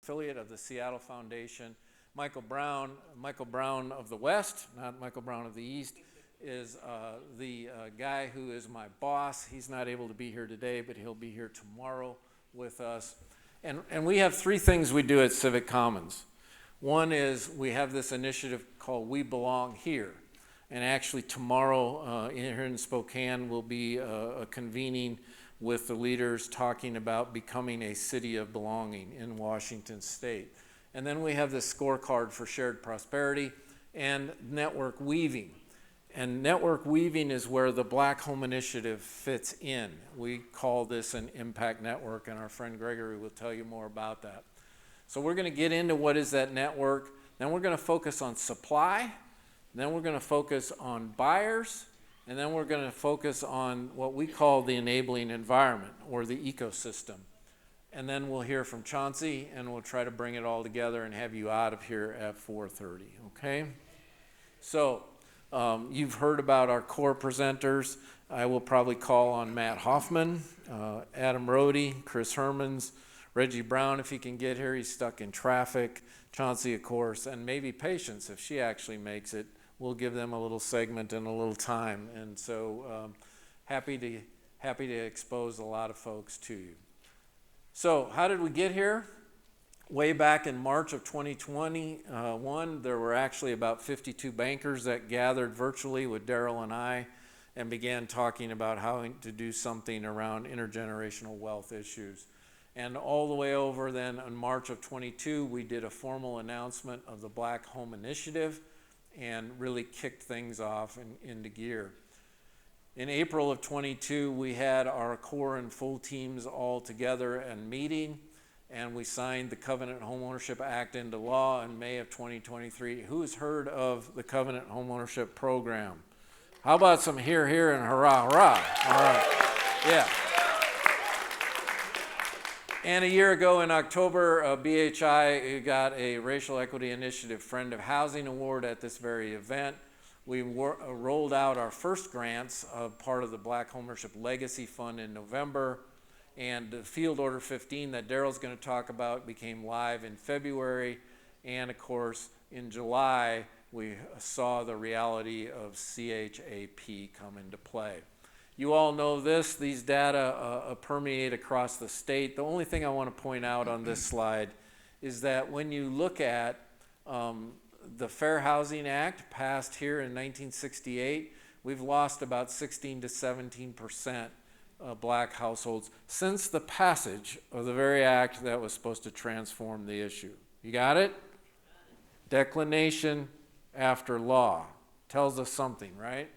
affiliate of the Seattle Foundation. Michael Brown of the West, not Michael Brown of the East, is the guy who is my boss. He's not able to be here today, but he'll be here tomorrow with us. And we have three things we do at Civic Commons. One is we have this initiative called We Belong Here. And actually tomorrow here in Spokane will be a convening with the leaders talking about becoming a city of belonging in Washington State. And then we have this scorecard for shared prosperity and network weaving. And network weaving is where the Black Home Initiative fits in. We call this an impact network, and our friend Gregory will tell you more about that. So we're going to get into what is that network. Then we're going to focus on supply. Then we're going to focus on buyers. And then we're going to focus on what we call the enabling environment or the ecosystem. And then we'll hear from Chauncey, and we'll try to bring it all together and have you out of here at 4:30, okay? So you've heard about our core presenters. I will probably call on Matt Hoffman, Adam Rohde, Chris Hermans, Reggie Brown if he can get here. He's stuck in traffic. Chauncey, of course, and maybe Patience if she actually makes it. We'll give them a little segment and a little time. And so happy to expose a lot of folks to you. So how did we get here? Way back in March of 2021, there were actually about 52 bankers that gathered virtually with Daryl and I and began talking about how to do something around intergenerational wealth issues. And all the way over then in March of 22, we did a formal announcement of the Black Home Initiative and really kicked things off into gear. In April of 22, we had our core and full teams all together and meeting, and we signed the Covenant Homeownership Act into law in May of 2023. Who's heard of the Covenant Homeownership Program? How about some hear, and hurrah, hurrah? All right, yeah. And a year ago in October, BHI got a Racial Equity Initiative Friend of Housing Award at this very event. We rolled out our first grants of part of the Black Homeownership Legacy Fund in November, and the Field Order 15 that Daryl's going to talk about became live in February, and of course in July we saw the reality of CHAP come into play. You all know this, these data permeate across the state. The only thing I want to point out on this slide is that when you look at the Fair Housing Act passed here in 1968, we've lost about 16 to 17% of black households since the passage of the very act that was supposed to transform the issue. You got it? Declination after law tells us something, right?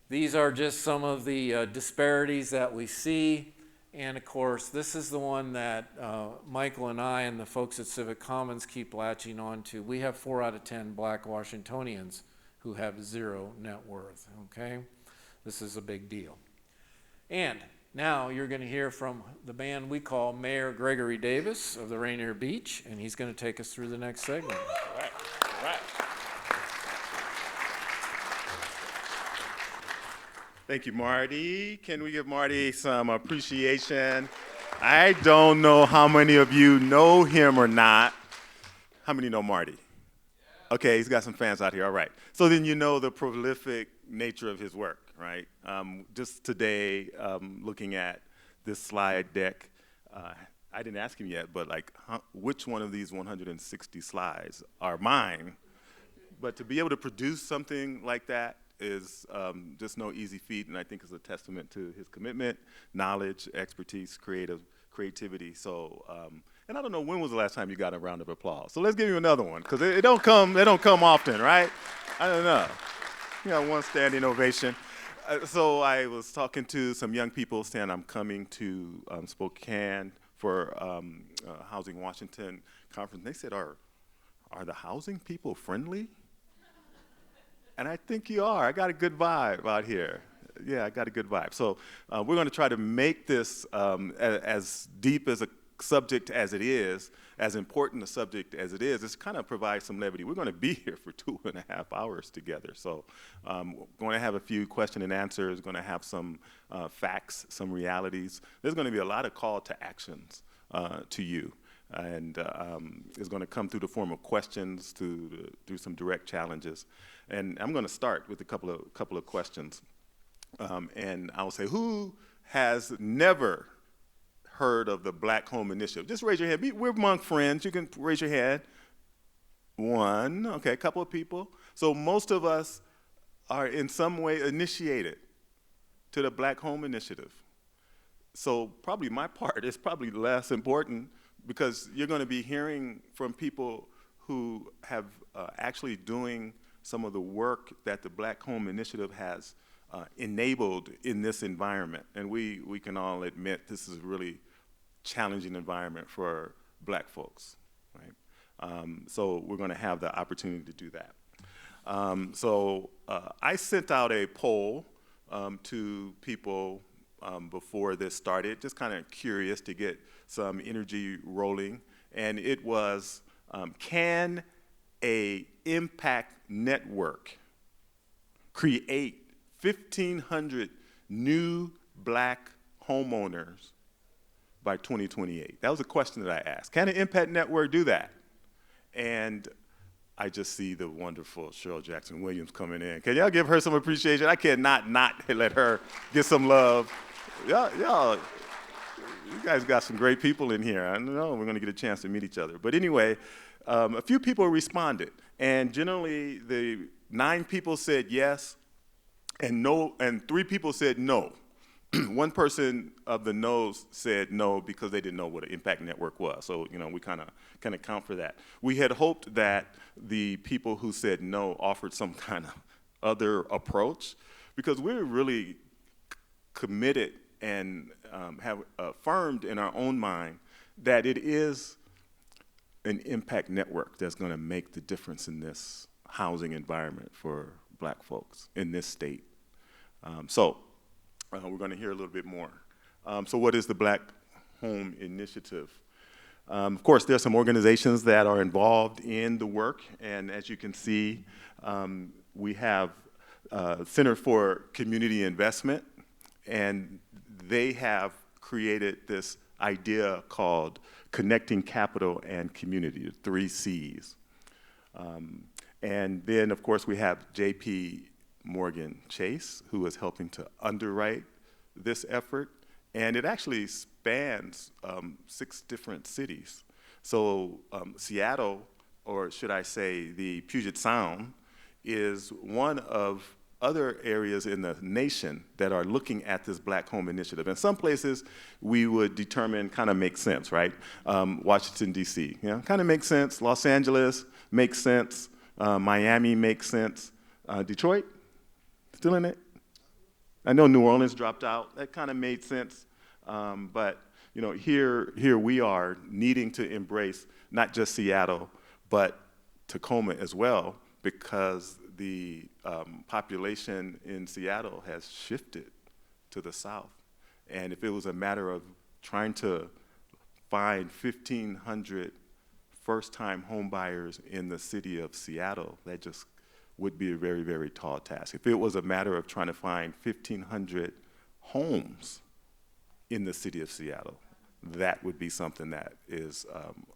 These are just some of the disparities that we see. And of course, this is the one that Michael and I and the folks at Civic Commons keep latching on to. We have 4 out of 10 black Washingtonians who have 0 net worth, okay? This is a big deal. And now you're going to hear from the man we call Mayor Gregory Davis of the Rainier Beach, and he's going to take us through the next segment. All right, all right. Thank you, Marty. Can we give Marty some appreciation? I don't know how many of you know him or not. How many know Marty? Okay, he's got some fans out here, all right. So then you know the prolific nature of his work, right? Just today, looking at this slide deck, I didn't ask him yet, but like, which one of these 160 slides are mine? But to be able to produce something like that is just no easy feat, and I think is a testament to his commitment, knowledge, expertise, creativity. So, and I don't know, when was the last time you got a round of applause? So let's give you another one, because they don't come often, right? I don't know. You know, one standing ovation. So I was talking to some young people saying I'm coming to Spokane for Housing Washington conference. They said, are the housing people friendly? And I think you are. I got a good vibe out here. Yeah, I got a good vibe. So we're going to try to make this as deep as a subject as it is, as important a subject as it is. It's kind of provide some levity. We're going to be here for 2.5 hours together. So going to have a few question and answers, going to have some facts, some realities. There's going to be a lot of call to actions to you. and is going to come through the form of questions through some direct challenges. And I'm going to start with a couple of questions. And I'll say, who has never heard of the Black Home Initiative? Just raise your hand. We're among friends. You can raise your hand. One, okay, a couple of people. So most of us are in some way initiated to the Black Home Initiative. So probably my part is probably less important, because you're going to be hearing from people who have actually doing some of the work that the Black Home Initiative has enabled in this environment. And we can all admit this is a really challenging environment for Black folks, right? So we're going to have the opportunity to do that. I sent out a poll to people before this started, just kind of curious to get some energy rolling, and it was, can a impact network create 1,500 new Black homeowners by 2028? That was a question that I asked. Can an impact network do that? And I just see the wonderful Cheryl Jackson Williams coming in. Can y'all give her some appreciation? I cannot not let her get some love. Y'all, you guys got some great people in here. I know we're going to get a chance to meet each other. But anyway, a few people responded, and generally the 9 people said yes, and no, and 3 people said no. One person of the no's said no because they didn't know what an impact network was. So, we kind of account for that. We had hoped that the people who said no offered some kind of other approach, because we're really committed and have affirmed in our own mind that it is an impact network that's going to make the difference in this housing environment for Black folks in this state. We're going to hear a little bit more. So what is the Black Home Initiative? Of course, there are some organizations that are involved in the work, and as you can see, we have Center for Community Investment, and they have created this idea called Connecting Capital and Community, the 3 C's. And then, of course, we have J.P. Morgan Chase, who is helping to underwrite this effort, and it actually spans 6 different cities. So Seattle, or should I say the Puget Sound, is one of other areas in the nation that are looking at this Black Home Initiative. And some places we would determine kind of makes sense, right? Washington, D.C., kind of makes sense. Los Angeles makes sense. Miami makes sense. Detroit, still in it? I know New Orleans dropped out. That kind of made sense. But here we are needing to embrace not just Seattle, but Tacoma as well, because the population in Seattle has shifted to the south. And if it was a matter of trying to find 1,500 first-time home buyers in the city of Seattle, that just would be a very, very tall task. If it was a matter of trying to find 1,500 homes in the city of Seattle, that would be something that is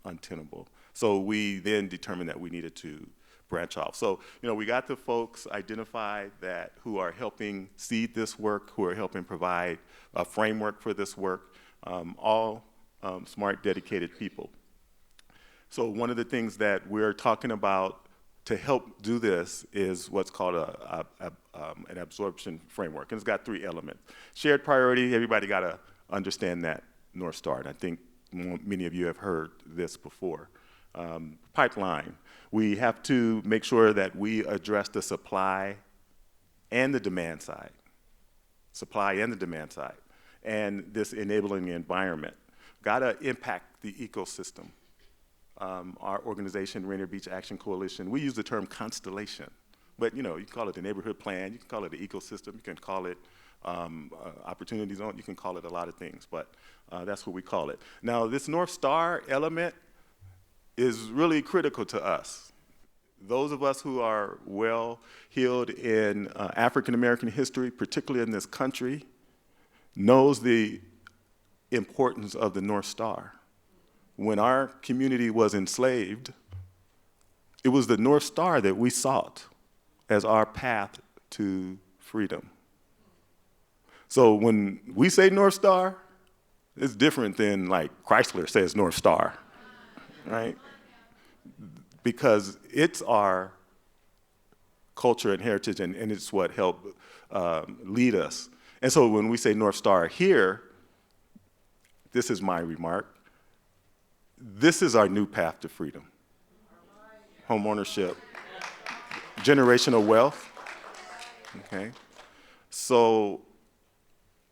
untenable. So we then determined that we needed to branch off. So, we got the folks identified who are helping seed this work, who are helping provide a framework for this work, all smart, dedicated people. So one of the things that we're talking about to help do this is what's called an absorption framework, and it's got 3 elements. Shared priority, everybody got to understand that North Star, and I think many of you have heard this before. Pipeline, we have to make sure that we address the supply and the demand side. Supply and the demand side. And this enabling environment. Gotta impact the ecosystem. Our organization, Rainier Beach Action Coalition, we use the term constellation. But you can call it the neighborhood plan, you can call it the ecosystem, you can call it opportunity zone, you can call it a lot of things, but that's what we call it. Now, this North Star element is really critical to us. Those of us who are well-heeled in African American history, particularly in this country, knows the importance of the North Star. when our community was enslaved, it was the North Star that we sought as our path to freedom. So when we say North Star, it's different than like Chrysler says North Star, right? Because it's our culture and heritage, and it's what helped lead us. And so when we say North Star here, this is my remark, this is our new path to freedom. Home ownership, generational wealth, okay? So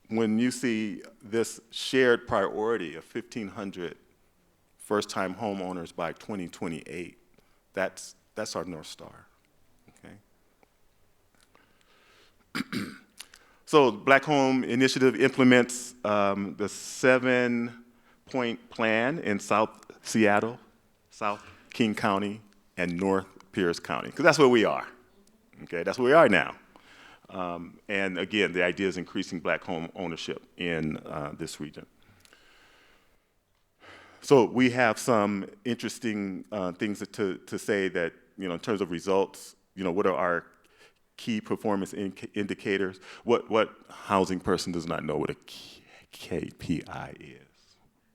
when you see this shared priority of 1,500 first-time homeowners by 2028, that's our North Star, okay? So the Black Home Initiative implements the 7-point plan in South Seattle, South King County, and North Pierce County, because that's where we are, okay? That's where we are now. And again, the idea is increasing Black home ownership in this region. So we have some interesting things to say that, in terms of results, what are our key performance indicators? What housing person does not know what a KPI is?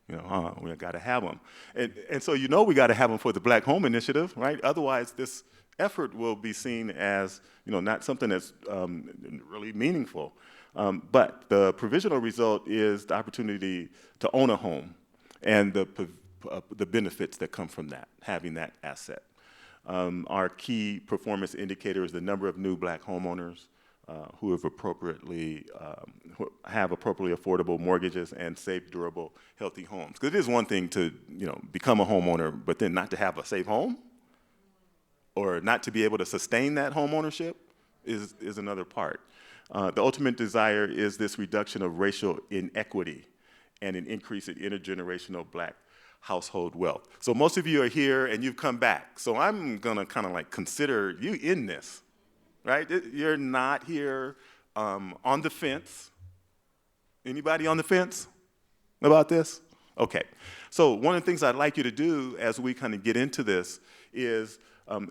We got to have them. And so we got to have them for the Black Home Initiative, right? Otherwise, this effort will be seen as, not something that's really meaningful. But the provisional result is the opportunity to own a home and the benefits that come from that, having that asset. Our key performance indicator is the number of new Black homeowners who have appropriately affordable mortgages and safe, durable, healthy homes. Because it is one thing to become a homeowner, but then not to have a safe home, or not to be able to sustain that home ownership is another part. The ultimate desire is this reduction of racial inequity and an increase in intergenerational Black household wealth. So most of you are here and you've come back. So I'm gonna kind of like consider you in this, right? You're not here on the fence. Anybody on the fence about this? Okay. So one of the things I'd like you to do as we kind of get into this is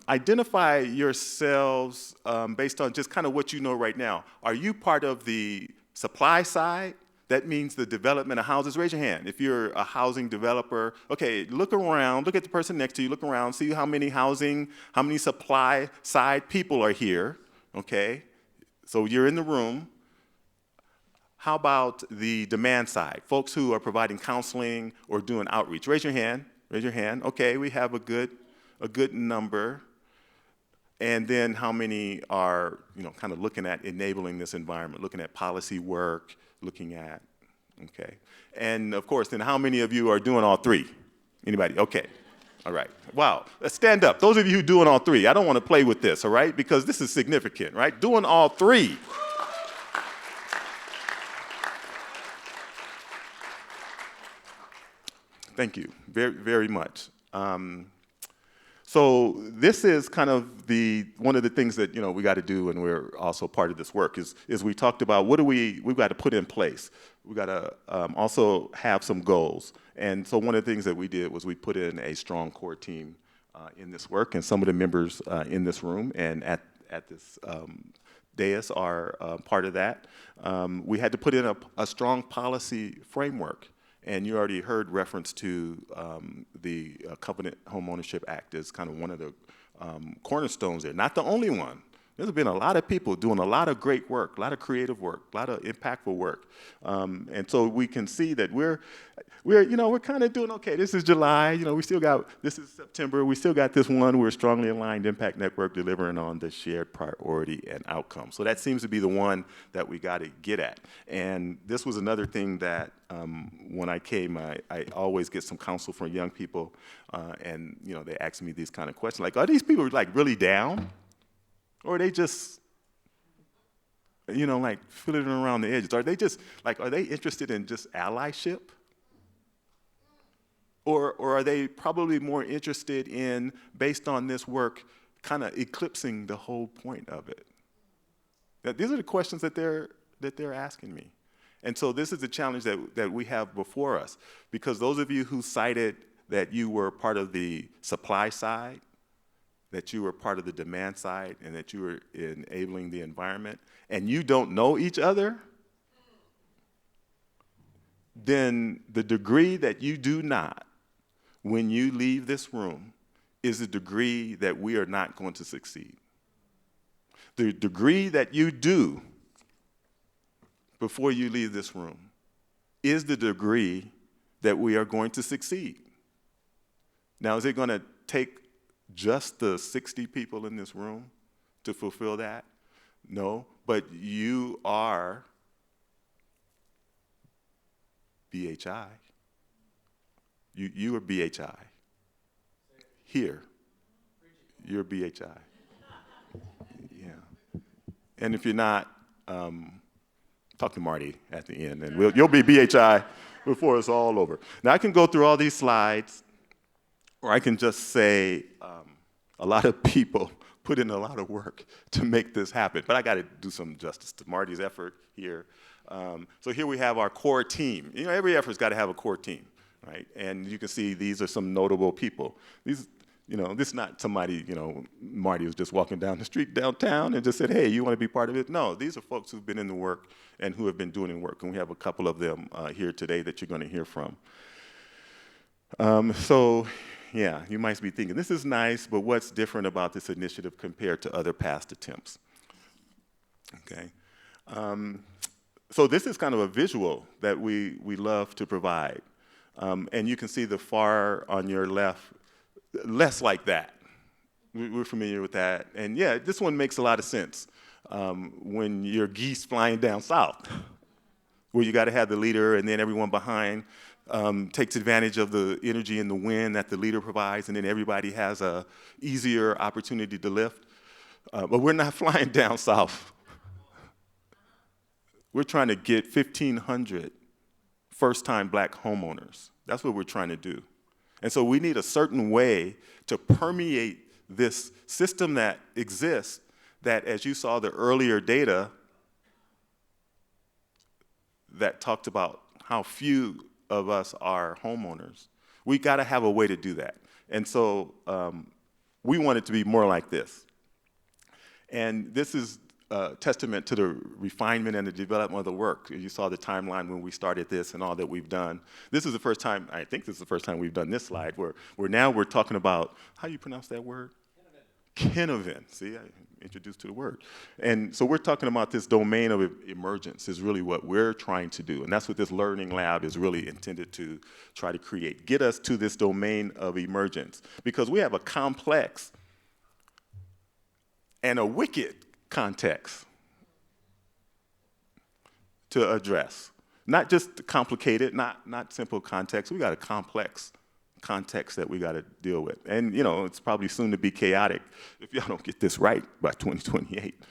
identify yourselves based on just kind of what you know right now. Are you part of the supply side? That means the development of houses. Raise your hand. If you're a housing developer, okay, look around, look at the person next to you, look around, see how many supply side people are here, okay? So you're in the room. How about the demand side? Folks who are providing counseling or doing outreach. Raise your hand. Raise your hand. Okay, we have a good number. And then how many are, kind of looking at enabling this environment, looking at policy work, looking at, okay. And of course, then how many of you are doing all three? Anybody? Okay. All right. Wow. Let's stand up. Those of you who are doing all three, I don't want to play with this, all right? Because this is significant, right? Doing all three. Thank you very, very much. So this is kind of one of the things that we got to do, and we're also part of this work, is we talked about we've got to put in place. We've got to also have some goals. And so one of the things that we did was we put in a strong core team in this work, and some of the members in this room and at this dais are part of that. We had to put in a strong policy framework. And you already heard reference to the Covenant Homeownership Act as kind of one of the cornerstones there. Not the only one. There's been a lot of people doing a lot of great work, a lot of creative work, a lot of impactful work. And so we can see that we're kind of doing okay. This is July, this is September, we still got this one. We're a strongly aligned impact network delivering on the shared priority and outcome. So that seems to be the one that we got to get at. And this was another thing that when I came, I always get some counsel from young people, and they ask me these kind of questions, like, are these people like really down? Or are they just, like fiddling around the edges? Are they just, are they interested in just allyship? Or are they probably more interested in, based on this work, kind of eclipsing the whole point of it? These are the questions that they're asking me. And so this is the challenge that we have before us, because those of you who cited that you were part of the supply side, that you were part of the demand side, and that you were enabling the environment, and you don't know each other, then the degree that you do not, when you leave this room, is the degree that we are not going to succeed. The degree that you do before you leave this room is the degree that we are going to succeed. Now, is it going to take just the 60 people in this room to fulfill that? No, but you are BHI. You are BHI. Here, you're BHI. Yeah. And if you're not, talk to Marty at the end, and you'll be BHI before it's all over. Now, I can go through all these slides, or I can just say a lot of people put in a lot of work to make this happen. But I got to do some justice to Marty's effort here. So here we have our core team. You know, every effort's got to have a core team, right? And you can see these are some notable people. These, you know, this is not somebody, you know, Marty was just walking down the street downtown and just said, hey, you want to be part of it? No, these are folks who've been in the work and who have been doing the work. And we have a couple of them here today that you're going to hear from. So, yeah, you might be thinking, this is nice, but what's different about this initiative compared to other past attempts? Okay. So this is kind of a visual that we love to provide. And you can see the far on your left, less like that. We're familiar with that. And yeah, this one makes a lot of sense when you're geese flying down south, where you got to have the leader and then everyone behind takes advantage of the energy and the wind that the leader provides, and then everybody has a easier opportunity to lift. But we're not flying down south. We're trying to get 1,500 first-time Black homeowners. That's what we're trying to do. And so we need a certain way to permeate this system that exists that, as you saw the earlier data that talked about how few of us are homeowners, we got to have a way to do that. And so we want it to be more like this. And this is a testament to the refinement and the development of the work. You saw the timeline when we started this and all that we've done. This is the first time, I think this is the first time we've done this slide, where now we're talking about, how do you pronounce that word? Kennevan. See, I introduced to the word. And so we're talking about this domain of emergence is really what we're trying to do. And that's what this learning lab is really intended to try to create. Get us to this domain of emergence. Because we have a complex and a wicked context to address. Not just complicated, not simple context. We got a complex context that we got to deal with. And, you know, it's probably soon to be chaotic if y'all don't get this right by 2028.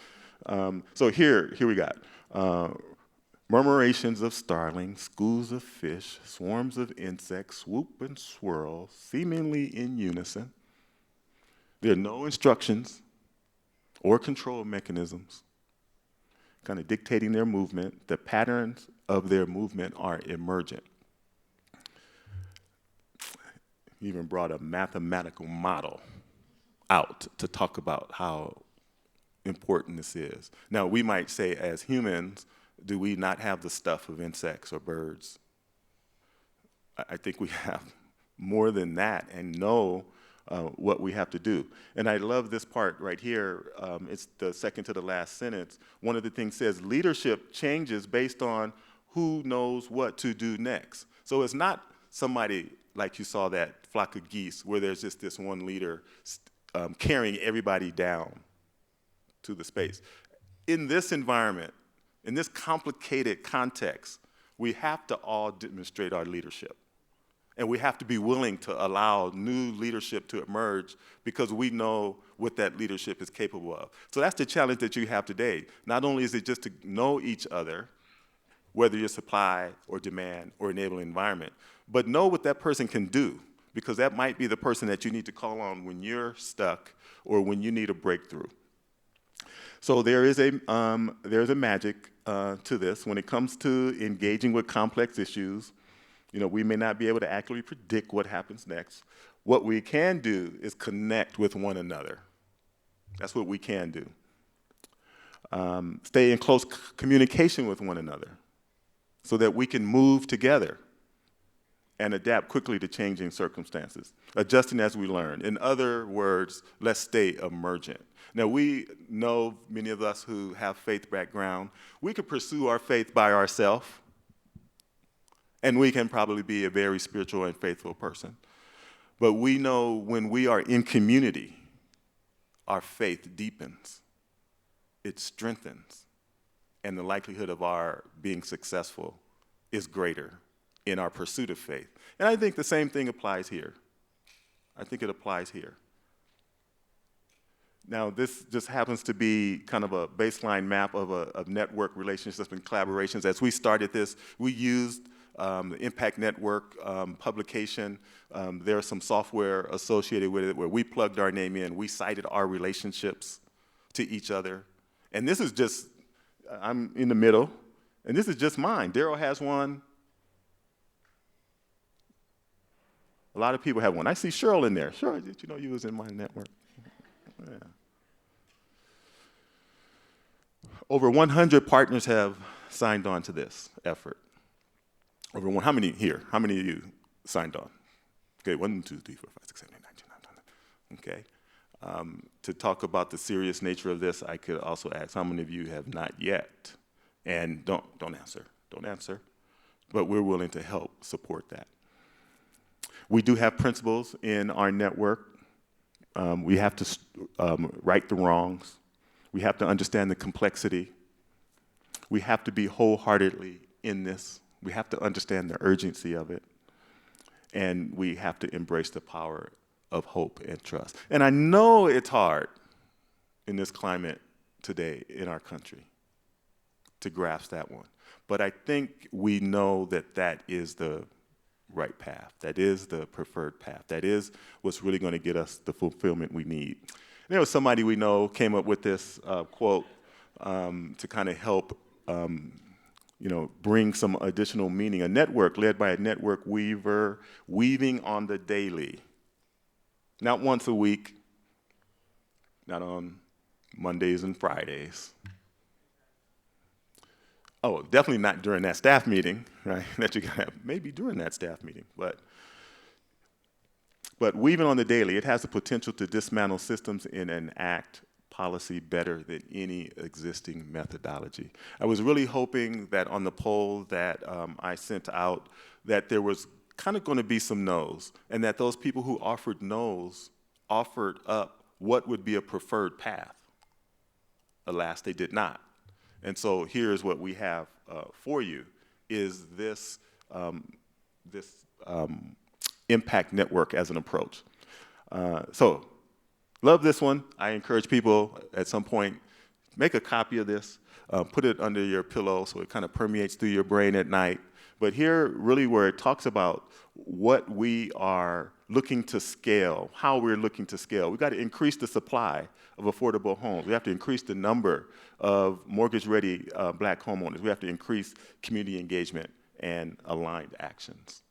So here we got murmurations of starlings, schools of fish, swarms of insects, swoop and swirl, seemingly in unison. There are no instructions or control mechanisms kind of dictating their movement. The patterns of their movement are emergent. He even brought a mathematical model out to talk about how important this is. Now, we might say as humans, do we not have the stuff of insects or birds? I think we have more than that and know what we have to do. And I love this part right here. It's the second to the last sentence. One of the things says, leadership changes based on who knows what to do next. So it's not somebody like you saw that flock of geese where there's just this one leader carrying everybody down to the space. In this environment, in this complicated context, we have to all demonstrate our leadership. And we have to be willing to allow new leadership to emerge because we know what that leadership is capable of. So that's the challenge that you have today. Not only is it just to know each other, whether you're supply or demand or enabling environment, but know what that person can do, because that might be the person that you need to call on when you're stuck or when you need a breakthrough. So there's a magic to this. When it comes to engaging with complex issues, We may not be able to accurately predict what happens next. What we can do is connect with one another. That's what we can do. Stay in close communication with one another so that we can move together and adapt quickly to changing circumstances, adjusting as we learn. In other words, let's stay emergent. Now, we know, many of us who have faith background, we could pursue our faith by ourselves, and we can probably be a very spiritual and faithful person. But we know when we are in community, our faith deepens, it strengthens, and the likelihood of our being successful is greater in our pursuit of faith. And I think the same thing applies here. I think it applies here. Now, this just happens to be kind of a baseline map of network relationships and collaborations. As we started this, we used the Impact Network publication. There's some software associated with it where we plugged our name in. We cited our relationships to each other. And this is just, I'm in the middle, and this is just mine. Daryl has one. A lot of people have one. I see Cheryl in there. Cheryl, did you know you was in my network? Yeah. Over 100 partners have signed on to this effort. How many here? How many of you signed on? Okay, 1, 2, 3, 4, 5, 6, 7, 8, 9, 10, 11. Okay. To talk about the serious nature of this, I could also ask how many of you have not yet? And don't answer. But we're willing to help support that. We do have principles in our network. We have to right the wrongs. We have to understand the complexity. We have to be wholeheartedly in this. We have to understand the urgency of it. And we have to embrace the power of hope and trust. And I know it's hard in this climate today in our country to grasp that one. But I think we know that that is the right path. That is the preferred path. That is what's really going to get us the fulfillment we need. And there was somebody we know came up with this quote to kind of help bring some additional meaning. A network led by a network weaver, weaving on the daily. Not once a week, not on Mondays and Fridays. Oh, definitely not during that staff meeting, right? That you can have, maybe during that staff meeting, but weaving on the daily, it has the potential to dismantle systems and enact policy better than any existing methodology. I was really hoping that on the poll that I sent out, that there was kind of going to be some no's, and that those people who offered no's offered up what would be a preferred path. Alas, they did not. And so here's what we have for you, is this impact network as an approach. So love this one. I encourage people at some point, make a copy of this, put it under your pillow so it kind of permeates through your brain at night. But here, really where it talks about what we are looking to scale, how we're looking to scale. We've got to increase the supply of affordable homes. We have to increase the number of mortgage-ready Black homeowners. We have to increase community engagement and aligned actions.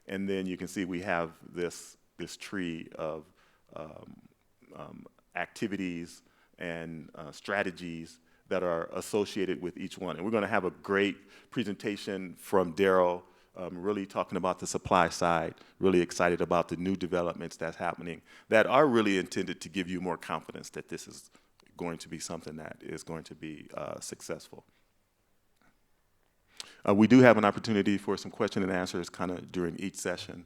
And then you can see we have this tree of activities and strategies that are associated with each one. And we're going to have a great presentation from Daryl, really talking about the supply side, really excited about the new developments that's happening that are really intended to give you more confidence that this is going to be something that is going to be successful. We do have an opportunity for some question and answers kind of during each session.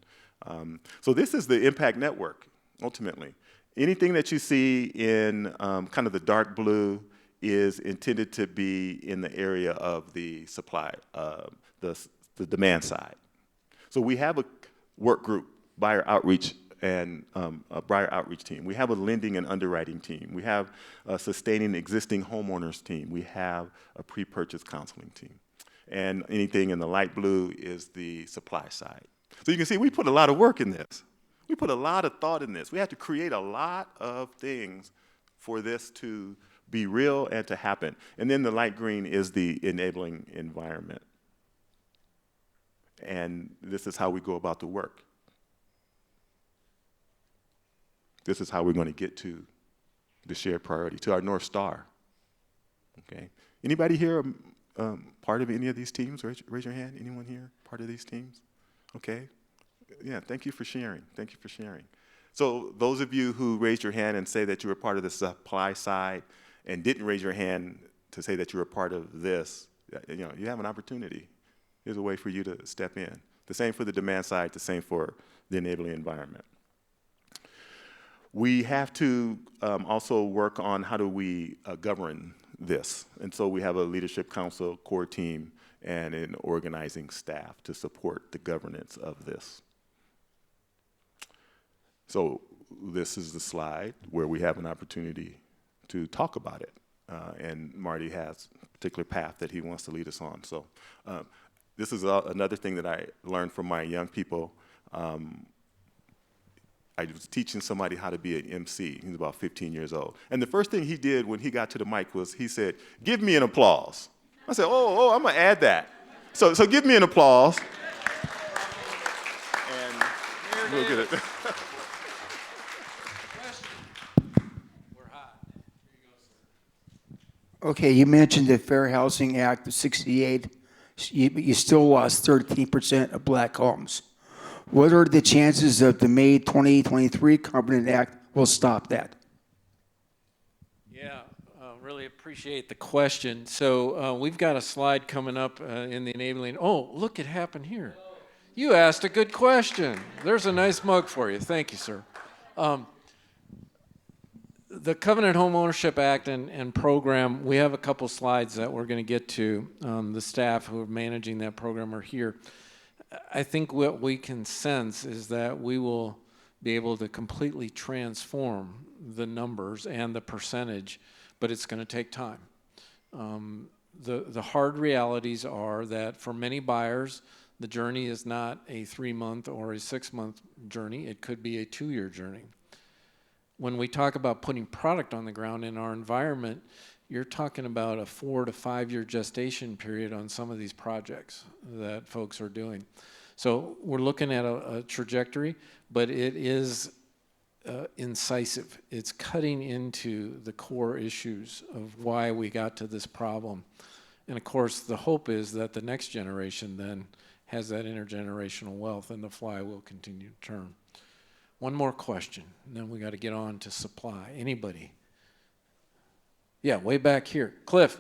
So this is the Impact Network, ultimately. Anything that you see in kind of the dark blue is intended to be in the area of the supply, the demand side. So we have a work group, buyer outreach, and a buyer outreach team. We have a lending and underwriting team. We have a sustaining existing homeowners team. We have a pre-purchase counseling team. And anything in the light blue is the supply side. So you can see we put a lot of work in this. We put a lot of thought in this. We have to create a lot of things for this to be real and to happen. And then the light green is the enabling environment. And this is how we go about the work. This is how we're going to get to the shared priority, to our North Star. Okay. Anybody here part of any of these teams? Raise your hand. Anyone here part of these teams? Okay. Yeah, thank you for sharing. Thank you for sharing. So those of you who raised your hand and say that you were part of the supply side and didn't raise your hand to say that you were part of this, you have an opportunity. Here's a way for you to step in. The same for the demand side, the same for the enabling environment. We have to also work on how do we govern this. And so we have a leadership council, core team, and an organizing staff to support the governance of this. So this is the slide where we have an opportunity to talk about it. And Marty has a particular path that he wants to lead us on. So this is another thing that I learned from my young people. I was teaching somebody how to be an MC. He was about 15 years old. And the first thing he did when he got to the mic was he said, "Give me an applause." I said, oh, I'm going to add that. So give me an applause. And we'll get it. Okay, you mentioned the Fair Housing Act of '68. You still lost 13% of black homes. What are the chances that the May 2023 Covenant Act will stop that? Yeah, really appreciate the question. So we've got a slide coming up in the enabling. Oh, look, it happened here. You asked a good question. There's a nice mug for you. Thank you, sir. The Covenant Homeownership Act and program, we have a couple slides that we're going to get to. The staff who are managing that program are here. I think what we can sense is that we will be able to completely transform the numbers and the percentage, but it's going to take time. The hard realities are that for many buyers, the journey is not a 3-month or a 6-month journey. It could be a 2-year journey. When we talk about putting product on the ground in our environment, you're talking about a 4 to 5 year gestation period on some of these projects that folks are doing. So we're looking at a trajectory, but it is incisive. It's cutting into the core issues of why we got to this problem. And of course, the hope is that the next generation then has that intergenerational wealth and the flywheel continue to turn. One more question, and then we got to get on to supply. Anybody? Yeah, way back here. Cliff,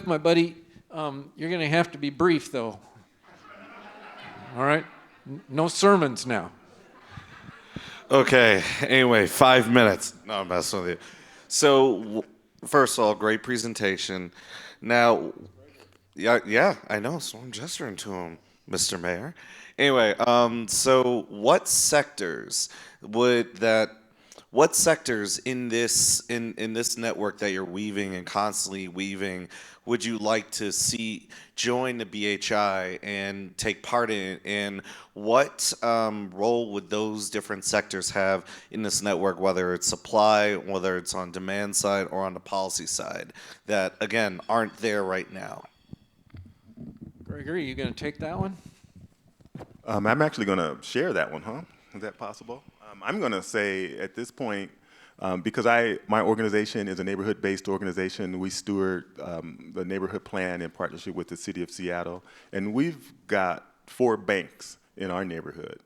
my buddy, you're going to have to be brief, though. All right? No sermons now. Okay, anyway, 5 minutes. No, I'm messing with you. So, first of all, great presentation. Now, yeah, I know, so I'm gesturing to him, Mr. Mayor. Anyway, so what sectors in this network that you're weaving and constantly weaving would you like to see join the BHI and take part in it? And what role would those different sectors have in this network, whether it's supply, whether it's on demand side or on the policy side, that, again, aren't there right now? Gregory, you going to take that one? I'm actually going to share that one, huh? Is that possible? I'm going to say at this point, because my organization is a neighborhood-based organization, we steward the neighborhood plan in partnership with the city of Seattle, and we've got 4 banks in our neighborhood.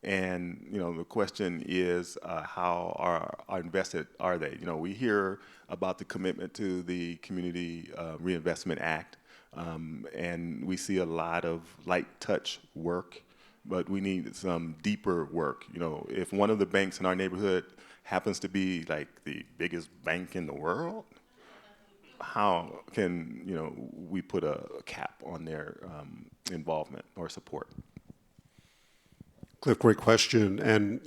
And the question is, how invested are they? We hear about the commitment to the Community Reinvestment Act, and we see a lot of light touch work, but we need some deeper work. If one of the banks in our neighborhood happens to be like the biggest bank in the world, how can we put a cap on their involvement or support? Cliff, great question. And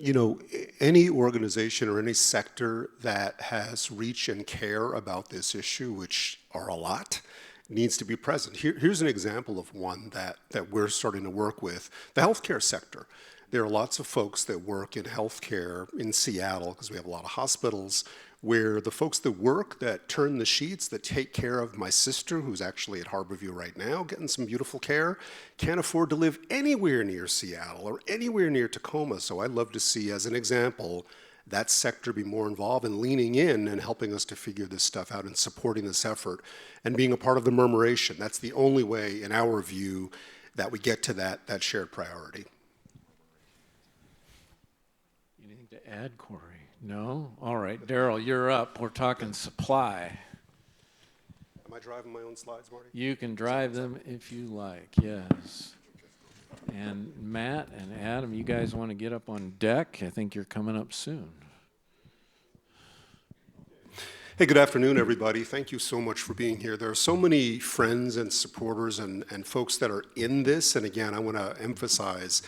any organization or any sector that has reach and care about this issue, which are a lot, needs to be present. Here's an example of one that we're starting to work with, the healthcare sector. There are lots of folks that work in healthcare in Seattle because we have a lot of hospitals where the folks that work, that turn the sheets, that take care of my sister, who's actually at Harborview right now, getting some beautiful care, can't afford to live anywhere near Seattle or anywhere near Tacoma. So I'd love to see, as an example, that sector be more involved in leaning in and helping us to figure this stuff out and supporting this effort and being a part of the murmuration. That's the only way, in our view, that we get to that shared priority. Anything to add, Corey? No? All right, Daryl, you're up. We're talking supply. Am I driving my own slides, Marty? You can drive them if you like, yes. And Matt and Adam, you guys want to get up on deck? I think you're coming up soon. Hey, good afternoon, everybody. Thank you so much for being here. There are so many friends and supporters and folks that are in this. And again, I want to emphasize,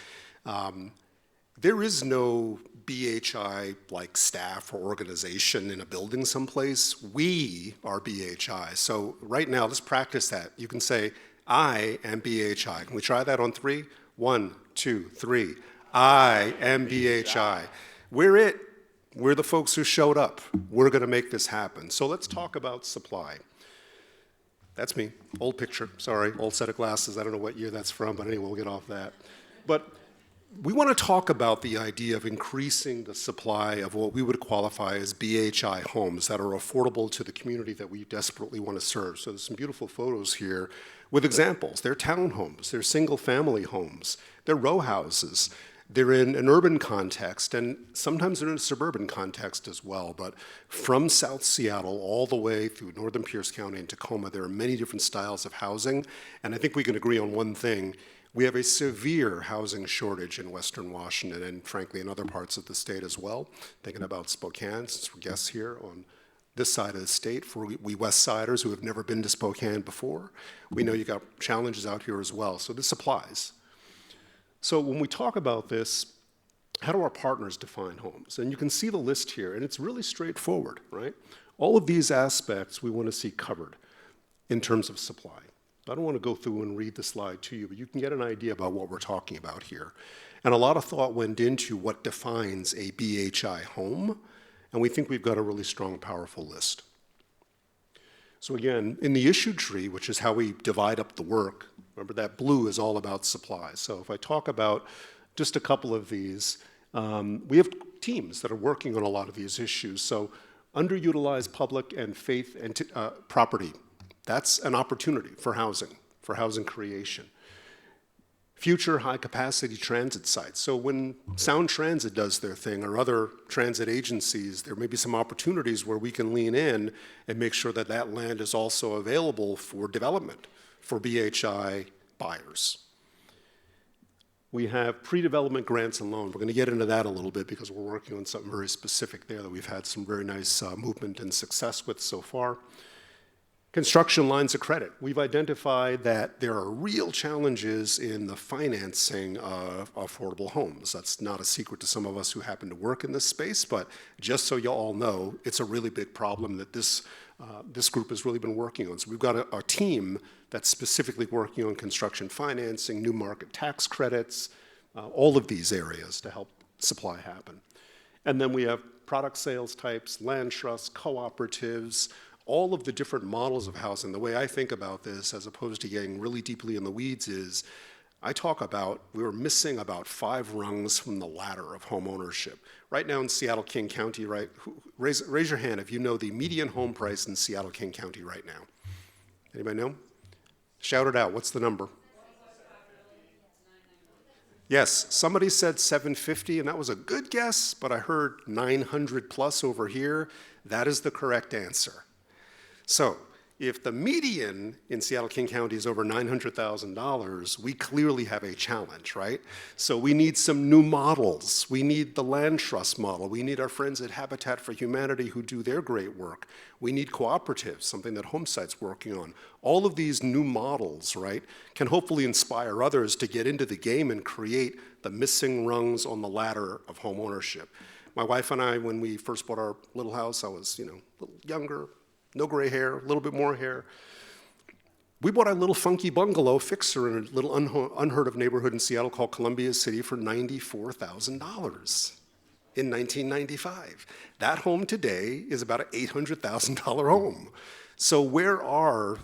there is no BHI-like staff or organization in a building someplace. We are BHI. So right now, let's practice that. You can say, I am BHI. Can we try that on 3? 1, 2, 3. I am BHI. We're it. We're the folks who showed up. We're going to make this happen. So let's talk about supply. That's me. Old picture. Sorry. Old set of glasses. I don't know what year that's from, but anyway, we'll get off that. But we want to talk about the idea of increasing the supply of what we would qualify as BHI homes that are affordable to the community that we desperately want to serve. So there's some beautiful photos here with examples. They're townhomes, they're single-family homes, they're row houses, they're in an urban context, and sometimes they're in a suburban context as well. But from South Seattle all the way through northern Pierce County and Tacoma, there are many different styles of housing, and I think we can agree on one thing. We have a severe housing shortage in Western Washington and frankly in other parts of the state as well. Thinking about Spokane, since we're guests here on this side of the state, for we West Siders who have never been to Spokane before, we know you got challenges out here as well. So this applies. So when we talk about this, how do our partners define homes? And you can see the list here, and it's really straightforward, right? All of these aspects we want to see covered in terms of supply. I don't want to go through and read the slide to you, but you can get an idea about what we're talking about here. And a lot of thought went into what defines a BHI home, and we think we've got a really strong, powerful list. So again, in the issue tree, which is how we divide up the work, remember that blue is all about supply. So if I talk about just a couple of these, we have teams that are working on a lot of these issues. So underutilized public and faith and property. That's an opportunity for housing creation. Future high-capacity transit sites. So when Sound Transit does their thing or other transit agencies, there may be some opportunities where we can lean in and make sure that that land is also available for development for BHI buyers. We have pre-development grants and loans. We're going to get into that a little bit because we're working on something very specific there that we've had some very nice movement and success with so far. Construction lines of credit. We've identified that there are real challenges in the financing of affordable homes. That's not a secret to some of us who happen to work in this space, but just so you all know, it's a really big problem that this group has really been working on. So we've got a team that's specifically working on construction financing, new market tax credits, all of these areas to help supply happen. And then we have product sales types, land trusts, cooperatives, all of the different models of housing. The way I think about this, as opposed to getting really deeply in the weeds, is I talk about we were missing about 5 rungs from the ladder of home ownership. Right now in Seattle, King County, right? Raise your hand if you know the median home price in Seattle, King County right now. Anybody know? Shout it out. What's the number? Yes, somebody said 750, and that was a good guess, but I heard 900 plus over here. That is the correct answer. So if the median in Seattle, King County is over $900,000, we clearly have a challenge, right? So we need some new models. We need the land trust model. We need our friends at Habitat for Humanity who do their great work. We need cooperatives, something that Homesite's working on. All of these new models, right, can hopefully inspire others to get into the game and create the missing rungs on the ladder of home ownership. My wife and I, when we first bought our little house, I was, a little younger, no gray hair, a little bit more hair. We bought a little funky bungalow fixer in a little unheard of neighborhood in Seattle called Columbia City for $94,000. in 1995. That home today is about an $800,000 home. So where are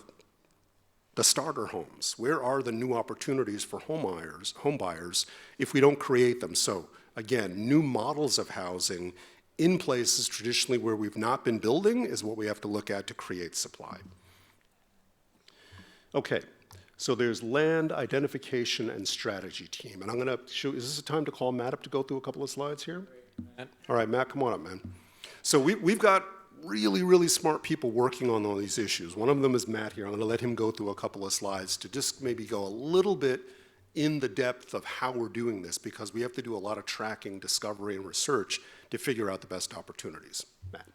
the starter homes? Where are the new opportunities for home buyers if we don't create them? So again, new models of housing in places traditionally where we've not been building is what we have to look at to create supply. Okay, so there's land identification and strategy team. And I'm gonna show, is this a time to call Matt up to go through a couple of slides here? All right, Matt, come on up, man. So we've got really, really smart people working on all these issues. One of them is Matt here. I'm gonna let him go through a couple of slides to just maybe go a little bit in the depth of how we're doing this, because we have to do a lot of tracking, discovery, and research to figure out the best opportunities. Matt.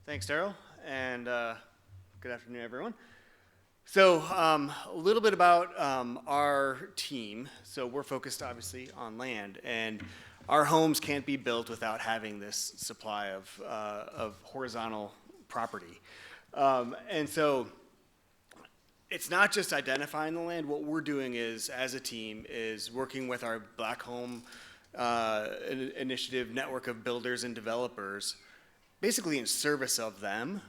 Thanks, Daryl, and good afternoon, everyone. So a little bit about our team. So we're focused, obviously, on land, and our homes can't be built without having this supply of horizontal property. And so it's not just identifying the land. What we're doing is, as a team, is working with our Black Home Initiative network of builders and developers, basically in service of them.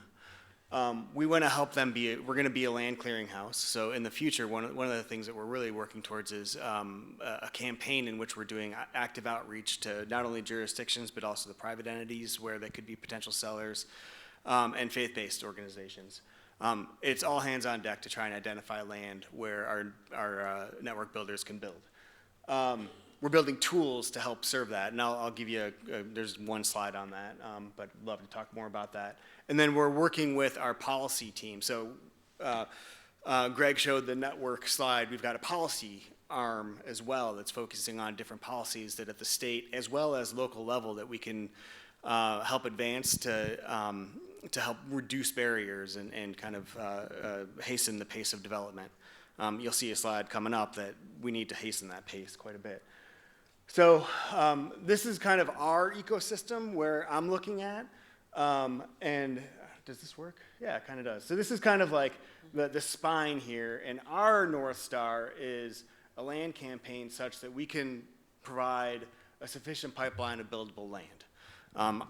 We want to help them we're going to be a land clearinghouse. So in the future, one of the things that we're really working towards is a campaign in which we're doing active outreach to not only jurisdictions, but also the private entities where they could be potential sellers, and faith-based organizations. It's all hands on deck to try and identify land where our network builders can build. We're building tools to help serve that, and I'll give you there's one slide on that, but I'd love to talk more about that. And then we're working with our policy team. So Greg showed the network slide. We've got a policy arm as well that's focusing on different policies that at the state as well as local level that we can help advance to help reduce barriers and kind of hasten the pace of development. You'll see a slide coming up that we need to hasten that pace quite a bit. So this is kind of our ecosystem where I'm looking at, and does this work? Yeah, it kind of does. So this is kind of like the spine here, and our North Star is a land campaign such that we can provide a sufficient pipeline of buildable land.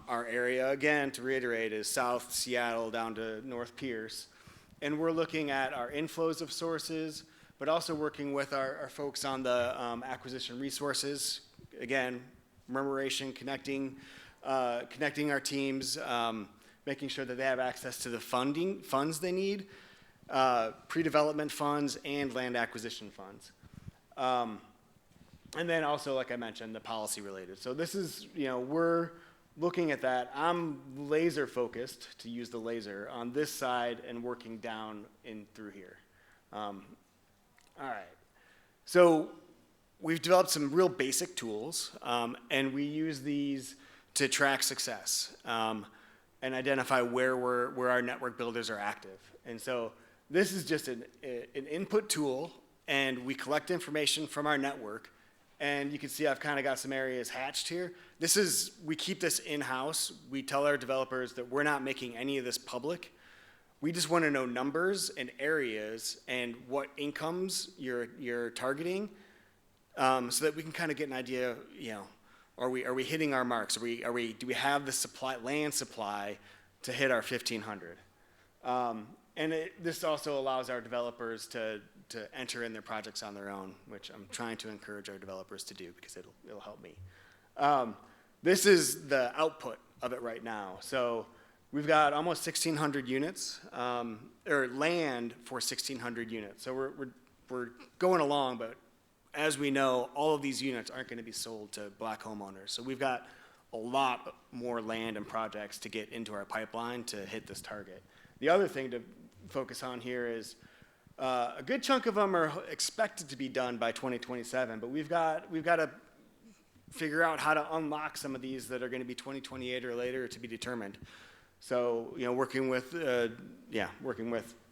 Our area, again, to reiterate, is South Seattle down to North Pierce, and we're looking at our inflows of sources, but also working with our folks on the acquisition resources. Again, memorization, connecting our teams, making sure that they have access to the funds they need, pre-development funds and land acquisition funds. And then also, like I mentioned, the policy related. So this is, we're looking at that. I'm laser focused, to use the laser, on this side and working down in through here. All right. So we've developed some real basic tools, and we use these to track success and identify where our network builders are active. And so this is just an input tool, and we collect information from our network. And you can see I've kind of got some areas hatched here. We keep this in-house. We tell our developers that we're not making any of this public. We just want to know numbers and areas and what incomes you're targeting, so that we can kind of get an idea, are we hitting our marks? Do we have the land supply to hit our 1,500? And this also allows our developers to enter in their projects on their own, which I'm trying to encourage our developers to do because it'll help me. This is the output of it right now. So we've got almost 1,600 units, or land for 1,600 units. So we're going along, but as we know, all of these units aren't going to be sold to Black homeowners. So we've got a lot more land and projects to get into our pipeline to hit this target. The other thing to focus on here is a good chunk of them are expected to be done by 2027, but we've got to figure out how to unlock some of these that are going to be 2028 or later to be determined. So working with a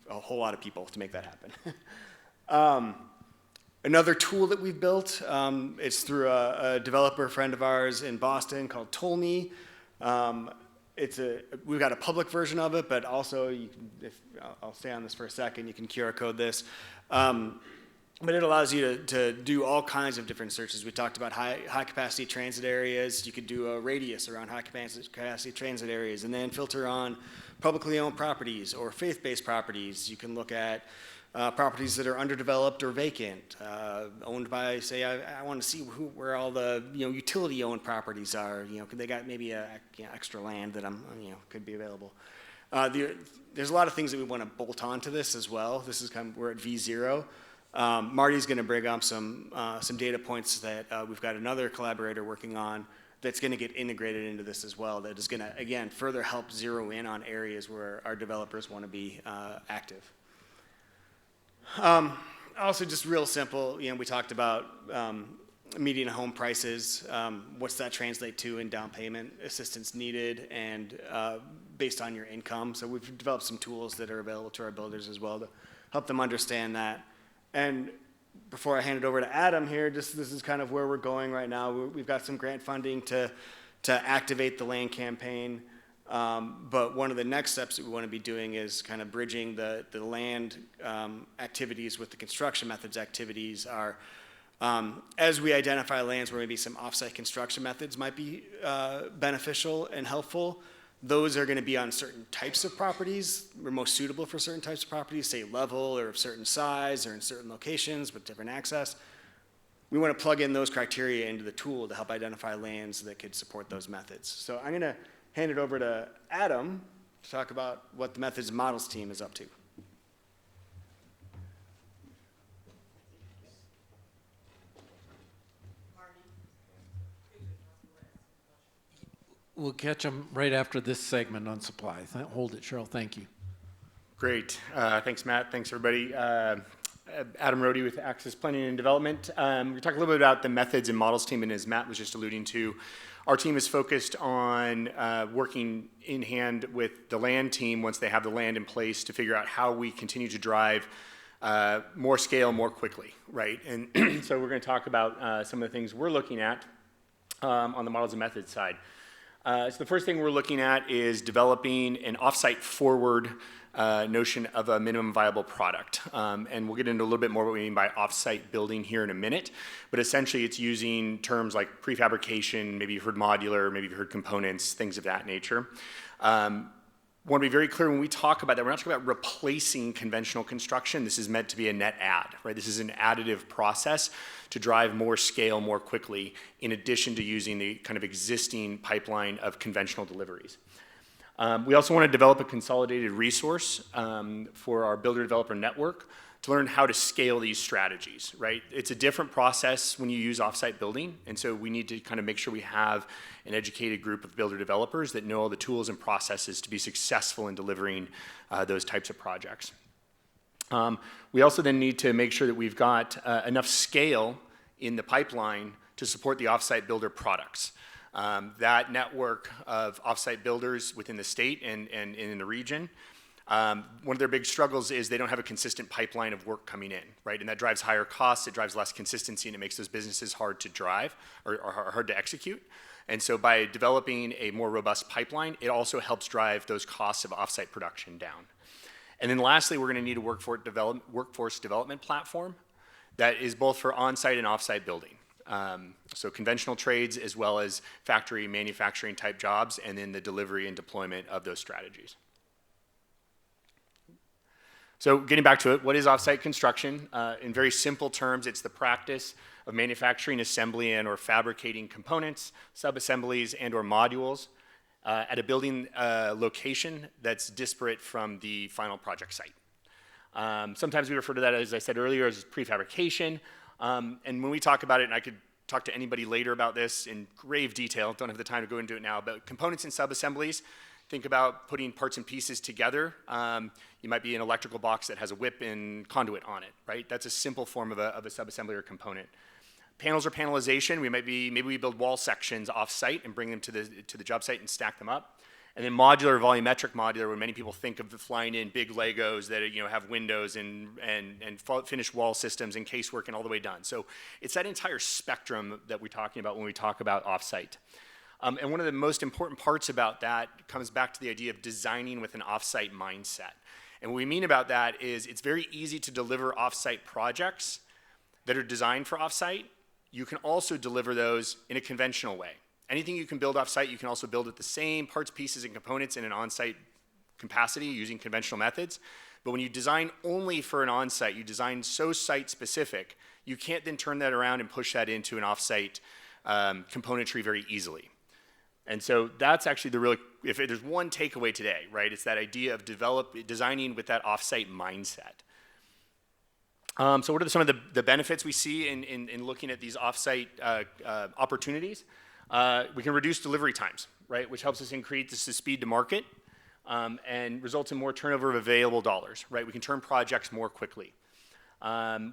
whole lot of people to make that happen. Another tool that we've built, it's through a developer friend of ours in Boston called Tolme. We've got a public version of it, but also I'll stay on this for a second, you can QR code this. But it allows you to do all kinds of different searches. We talked about high capacity transit areas. You could do a radius around high capacity transit areas, and then filter on publicly owned properties or faith-based properties. You can look at properties that are underdeveloped or vacant, owned by, say, I want to see where all the utility-owned properties are. Could they got maybe extra land that could be available. There's a lot of things that we want to bolt on to this as well. This is we're at V0. Marty's going to bring up some data points that we've got another collaborator working on that's going to get integrated into this as well. That is going to, again, further help zero in on areas where our developers want to be active. Also, just real simple, we talked about median home prices. What's that translate to in down payment assistance needed and based on your income? So we've developed some tools that are available to our builders as well to help them understand that. And before I hand it over to Adam here, this is kind of where we're going right now. We've got some grant funding to activate the land campaign. But one of the next steps that we want to be doing is kind of bridging the land activities with the construction methods activities. As we identify lands where maybe some offsite construction methods might be beneficial and helpful, those are going to be on certain types of properties, or most suitable for certain types of properties, say level or of certain size or in certain locations with different access. We want to plug in those criteria into the tool to help identify lands that could support those methods. So I'm going to hand it over to Adam to talk about what the Methods and Models team is up to. We'll catch them right after this segment on supply. Hold it, Cheryl. Thank you. Great. Thanks, Matt. Thanks, everybody. Adam Rohde with Access Planning and Development. We're going to talk a little bit about the Methods and Models team, and as Matt was just alluding to, our team is focused on working in hand with the land team once they have the land in place to figure out how we continue to drive more scale more quickly, right? And so we're going to talk about some of the things we're looking at on the models and methods side. So the first thing we're looking at is developing an offsite forward notion of a minimum viable product. And we'll get into a little bit more what we mean by offsite building here in a minute. But essentially it's using terms like prefabrication, maybe you've heard modular, maybe you've heard components, things of that nature. Want to be very clear when we talk about that, we're not talking about replacing conventional construction. This is meant to be a net add, right? This is an additive process to drive more scale more quickly in addition to using the kind of existing pipeline of conventional deliveries. We also want to develop a consolidated resource for our builder developer network to learn how to scale these strategies, right? It's a different process when you use offsite building, and so we need to kind of make sure we have an educated group of builder developers that know all the tools and processes to be successful in delivering those types of projects. We also then need to make sure that we've got enough scale in the pipeline to support the offsite builder products. That network of offsite builders within the state and in the region, one of their big struggles is they don't have a consistent pipeline of work coming in, right? And that drives higher costs, it drives less consistency, and it makes those businesses hard to drive or hard to execute. And so by developing a more robust pipeline, it also helps drive those costs of offsite production down. And then lastly, we're going to need a workforce development platform that is both for on-site and off-site building. So conventional trades as well as factory manufacturing type jobs, and then the delivery and deployment of those strategies. So getting back to it, what is offsite construction? In very simple terms, it's the practice of manufacturing, assembly, and or fabricating components, sub-assemblies, and or modules at a building location that's disparate from the final project site. Sometimes we refer to that, as I said earlier, as prefabrication. And when we talk about it, and I could talk to anybody later about this in grave detail, don't have the time to go into it now, but components and sub-assemblies, think about putting parts and pieces together. You might be an electrical box that has a whip and conduit on it, right? That's a simple form of a sub-assembly or component. Panels or panelization, maybe we build wall sections off-site and bring them to the job site and stack them up. And then modular, volumetric modular, where many people think of flying in big Legos that have windows and finished wall systems and casework and all the way done. So it's that entire spectrum that we're talking about when we talk about offsite. And one of the most important parts about that comes back to the idea of designing with an offsite mindset. And what we mean about that is it's very easy to deliver offsite projects, that are designed for offsite, you can also deliver those in a conventional way. Anything you can build offsite, you can also build with the same parts, pieces, and components in an onsite capacity using conventional methods. But when you design only for an onsite, you design so site-specific, you can't then turn that around and push that into an offsite componentry very easily. And so that's actually the real, if there's one takeaway today, right, it's that idea of designing with that offsite mindset. So what are some of the benefits we see in looking at these offsite opportunities? We can reduce delivery times, right, which helps us increase the speed to market and results in more turnover of available dollars, right? We can turn projects more quickly.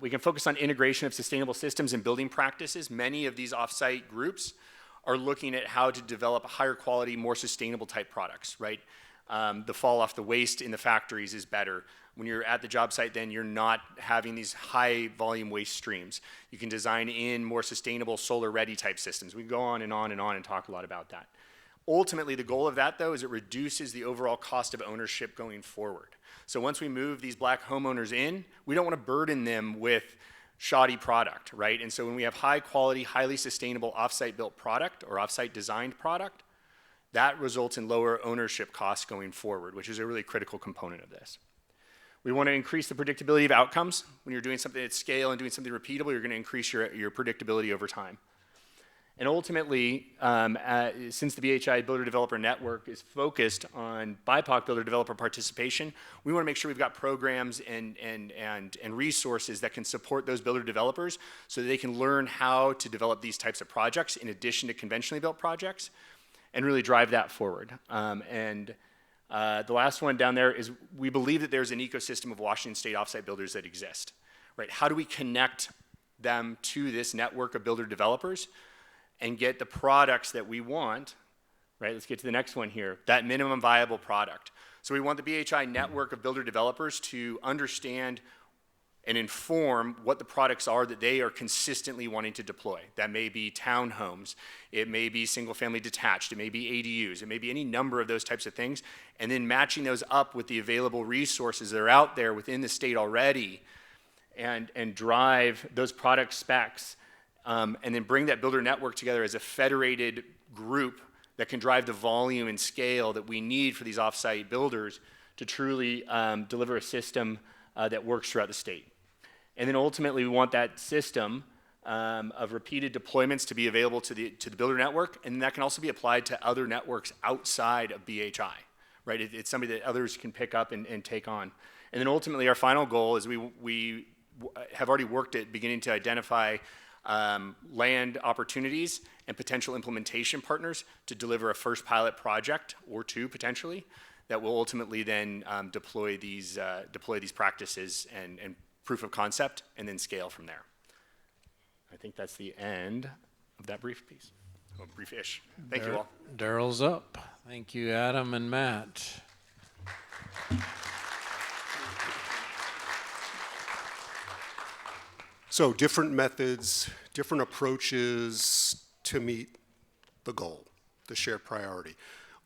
We can focus on integration of sustainable systems and building practices. Many of these offsite groups are looking at how to develop higher quality, more sustainable type products, right? The fall off the waste in the factories is better. When you're at the job site, then you're not having these high volume waste streams. You can design in more sustainable solar ready type systems. We can go on and on and on and talk a lot about that. Ultimately, the goal of that though is it reduces the overall cost of ownership going forward. So once we move these Black homeowners in, we don't want to burden them with shoddy product, right? And so when we have high quality, highly sustainable offsite built product or offsite designed product, that results in lower ownership costs going forward, which is a really critical component of this. We want to increase the predictability of outcomes. When you're doing something at scale and doing something repeatable, you're going to increase your predictability over time. And ultimately, since the BHI Builder Developer Network is focused on BIPOC Builder Developer participation, we want to make sure we've got programs and resources that can support those builder developers so that they can learn how to develop these types of projects in addition to conventionally built projects and really drive that forward. The last one down there is we believe that there's an ecosystem of Washington State offsite builders that exist, right? How do we connect them to this network of builder developers and get the products that we want, right? Let's get to the next one here, that minimum viable product. So we want the BHI network of builder developers to understand and inform what the products are that they are consistently wanting to deploy. That may be townhomes, it may be single family detached, it may be ADUs, it may be any number of those types of things, and then matching those up with the available resources that are out there within the state already and drive those product specs and then bring that builder network together as a federated group that can drive the volume and scale that we need for these offsite builders to truly deliver a system that works throughout the state. And then ultimately, we want that system of repeated deployments to be available to the builder network, and that can also be applied to other networks outside of BHI, right? It's something that others can pick up and take on. And then ultimately, our final goal is we have already worked at beginning to identify land opportunities and potential implementation partners to deliver a first pilot project or two potentially that will ultimately then deploy these practices and proof of concept and then scale from there. I think that's the end of that brief piece. Oh, brief-ish. Thank you all. Daryl's up. Thank you, Adam and Matt. So different methods, different approaches to meet the goal, the shared priority.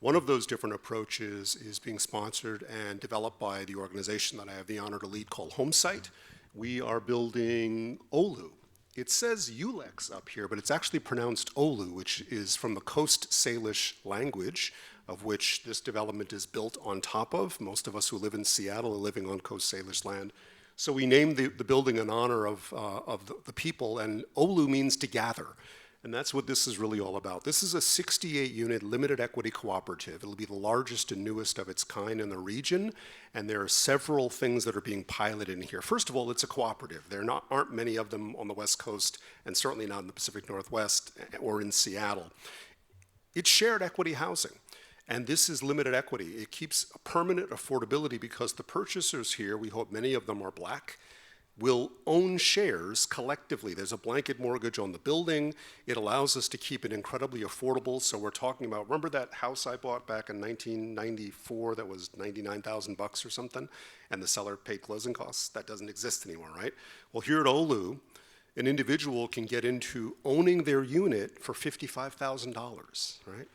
One of those different approaches is being sponsored and developed by the organization that I have the honor to lead called Homesite. We are building Olu. It says Ulex up here, but it's actually pronounced Olu, which is from the Coast Salish language, of which this development is built on top of. Most of us who live in Seattle are living on Coast Salish land. So we named the building in honor of the people, and Olu means to gather. And that's what this is really all about. This is a 68-unit limited equity cooperative. It'll be the largest and newest of its kind in the region, and there are several things that are being piloted in here. First of all, it's a cooperative. There aren't many of them on the West Coast, and certainly not in the Pacific Northwest or in Seattle. It's shared equity housing, and this is limited equity. It keeps a permanent affordability because the purchasers here, we hope many of them are Black, will own shares collectively. There's a blanket mortgage on the building. It allows us to keep it incredibly affordable. So we're talking about, remember that house I bought back in 1994 that was $99,000 or something, and the seller paid closing costs? That doesn't exist anymore, right? Well, here at Olu, an individual can get into owning their unit for $55,000, right?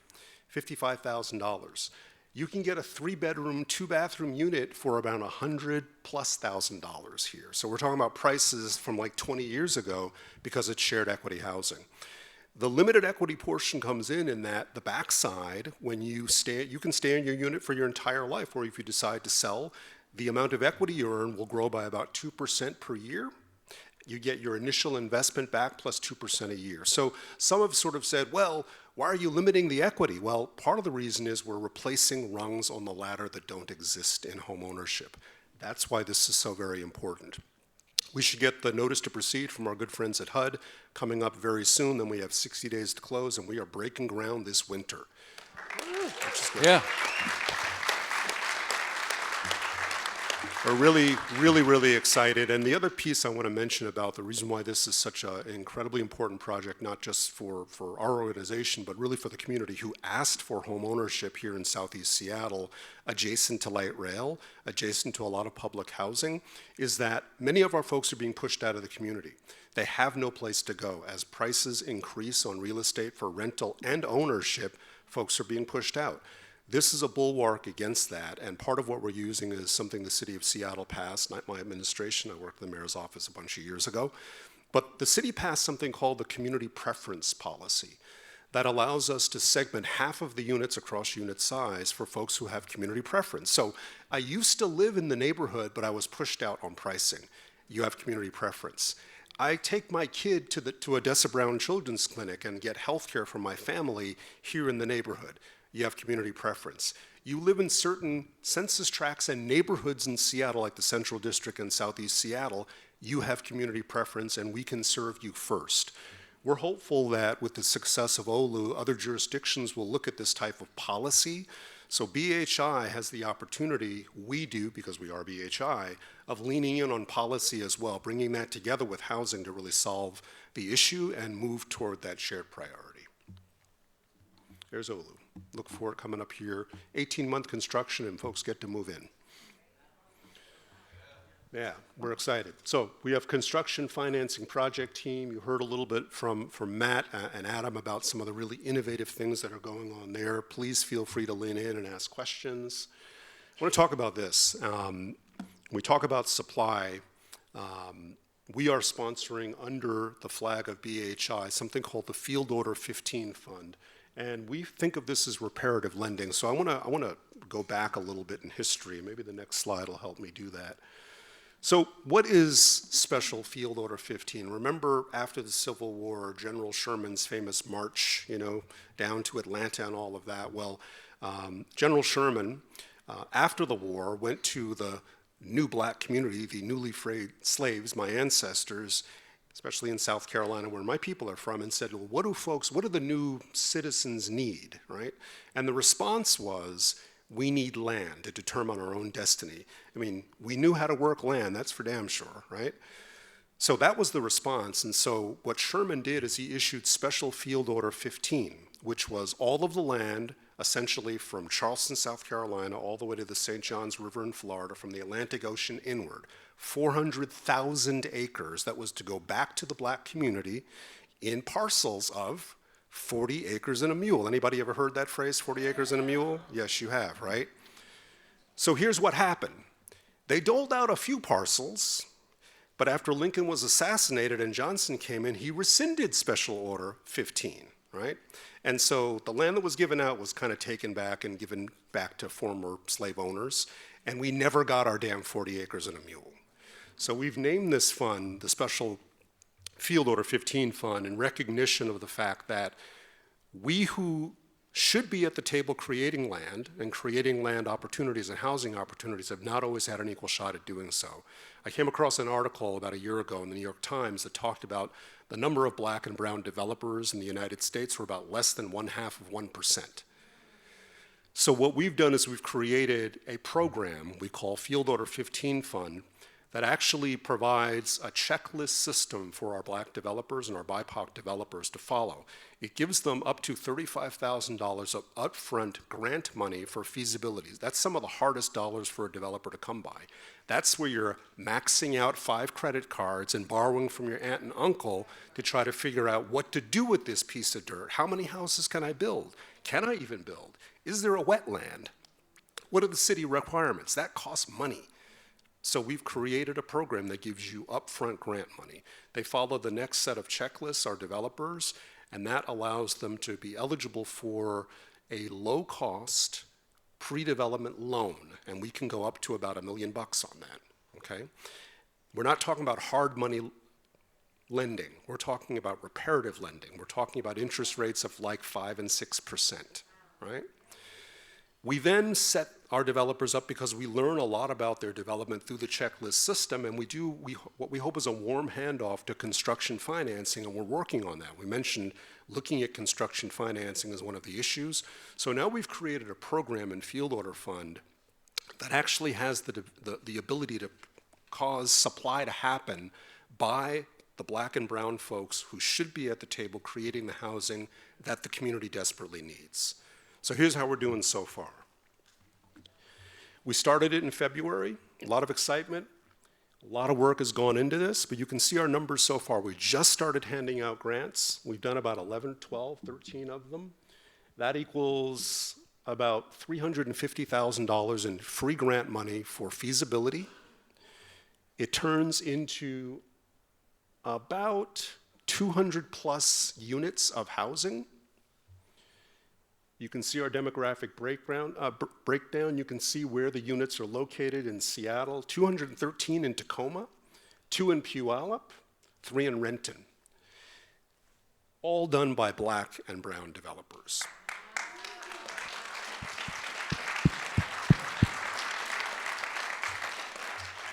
$55,000. You can get a 3-bedroom, 2-bathroom unit for about $100,000+ here. So we're talking about prices from like 20 years ago because it's shared equity housing. The limited equity portion comes in that the backside, when you can stay in your unit for your entire life, or if you decide to sell, the amount of equity you earn will grow by about 2% per year. You get your initial investment back plus 2% a year. So some have sort of said, well, why are you limiting the equity? Well, part of the reason is we're replacing rungs on the ladder that don't exist in home ownership. That's why this is so very important. We should get the notice to proceed from our good friends at HUD coming up very soon. Then we have 60 days to close, and we are breaking ground this winter. Which is good. Yeah. We're really excited. And the other piece I want to mention about the reason why this is such an incredibly important project, not just for our organization, but really for the community who asked for home ownership here in Southeast Seattle, adjacent to light rail, adjacent to a lot of public housing, is that many of our folks are being pushed out of the community. They have no place to go. As prices increase on real estate for rental and ownership, folks are being pushed out. This is a bulwark against that, and part of what we're using is something the city of Seattle passed, not my administration. I worked in the mayor's office a bunch of years ago. But the city passed something called the community preference policy that allows us to segment half of the units across unit size for folks who have community preference. So I used to live in the neighborhood, but I was pushed out on pricing. You have community preference. I take my kid to Odessa Brown Children's Clinic and get health care for my family here in the neighborhood. You have community preference. You live in certain census tracts and neighborhoods in Seattle, like the Central District and Southeast Seattle, you have community preference, and we can serve you first. We're hopeful that with the success of OLU, other jurisdictions will look at this type of policy. So BHI has the opportunity, we do because we are BHI, of leaning in on policy as well, bringing that together with housing to really solve the issue and move toward that shared priority. There's OLU. Look for it coming up here. 18-month construction, and folks get to move in. Yeah, we're excited. So we have construction financing project team. You heard a little bit from Matt and Adam about some of the really innovative things that are going on there. Please feel free to lean in and ask questions. I want to talk about this. When we talk about supply, we are sponsoring under the flag of BHI something called the Field Order 15 Fund. And we think of this as reparative lending. So I want to go back a little bit in history. Maybe the next slide will help me do that. So what is Special Field Order 15? Remember after the Civil War, General Sherman's famous march, down to Atlanta and all of that? Well, General Sherman, after the war, went to the new black community, the newly freed slaves, my ancestors, especially in South Carolina, where my people are from, and said, well, what do the new citizens need, right? And the response was, we need land to determine our own destiny. I mean, we knew how to work land, that's for damn sure, right? So that was the response, and so what Sherman did is he issued Special Field Order 15, which was all of the land, essentially from Charleston, South Carolina, all the way to the St. Johns River in Florida, from the Atlantic Ocean inward, 400,000 acres that was to go back to the black community in parcels of 40 acres and a mule. Anybody ever heard that phrase, 40 acres and a mule? Yes, you have, right? So here's what happened. They doled out a few parcels, but after Lincoln was assassinated and Johnson came in, he rescinded Special Order 15, right? And so the land that was given out was kind of taken back and given back to former slave owners, and we never got our damn 40 acres and a mule. So we've named this fund the Special Field Order 15 Fund in recognition of the fact that we who should be at the table creating land and creating land opportunities and housing opportunities have not always had an equal shot at doing so. I came across an article about a year ago in the New York Times that talked about the number of black and brown developers in the United States were about less than 0.5%. So what we've done is we've created a program we call Field Order 15 Fund that actually provides a checklist system for our black developers and our BIPOC developers to follow. It gives them up to $35,000 of upfront grant money for feasibilities. That's some of the hardest dollars for a developer to come by. That's where you're maxing out 5 credit cards and borrowing from your aunt and uncle to try to figure out what to do with this piece of dirt. How many houses can I build? Can I even build? Is there a wetland? What are the city requirements? That costs money. So we've created a program that gives you upfront grant money. They follow the next set of checklists, our developers, and that allows them to be eligible for a low-cost pre-development loan, and we can go up to about $1 million on that, okay? We're not talking about hard money lending. We're talking about reparative lending. We're talking about interest rates of like 5 and 6%, right? We then set our developers up because we learn a lot about their development through the checklist system, and what we hope is a warm handoff to construction financing, and we're working on that. We mentioned looking at construction financing as one of the issues. So now we've created a program in Field Order Fund that actually has the ability to cause supply to happen by the Black and brown folks who should be at the table creating the housing that the community desperately needs. So here's how we're doing so far. We started it in February, a lot of excitement, a lot of work has gone into this, but you can see our numbers so far. We just started handing out grants. We've done about 11, 12, 13 of them. That equals about $350,000 in free grant money for feasibility. It turns into about 200 plus units of housing. You can see our demographic breakdown. You can see where the units are located in Seattle, 213 in Tacoma, 2 in Puyallup, 3 in Renton. All done by Black and brown developers.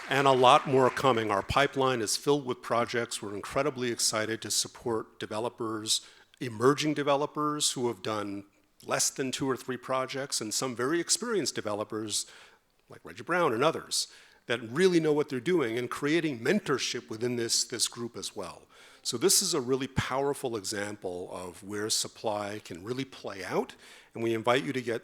And a lot more coming. Our pipeline is filled with projects. We're incredibly excited to support developers, emerging developers who have done less than 2 or 3 projects, and some very experienced developers like Reggie Brown and others that really know what they're doing, and creating mentorship within this group as well. So this is a really powerful example of where supply can really play out, and we invite you to get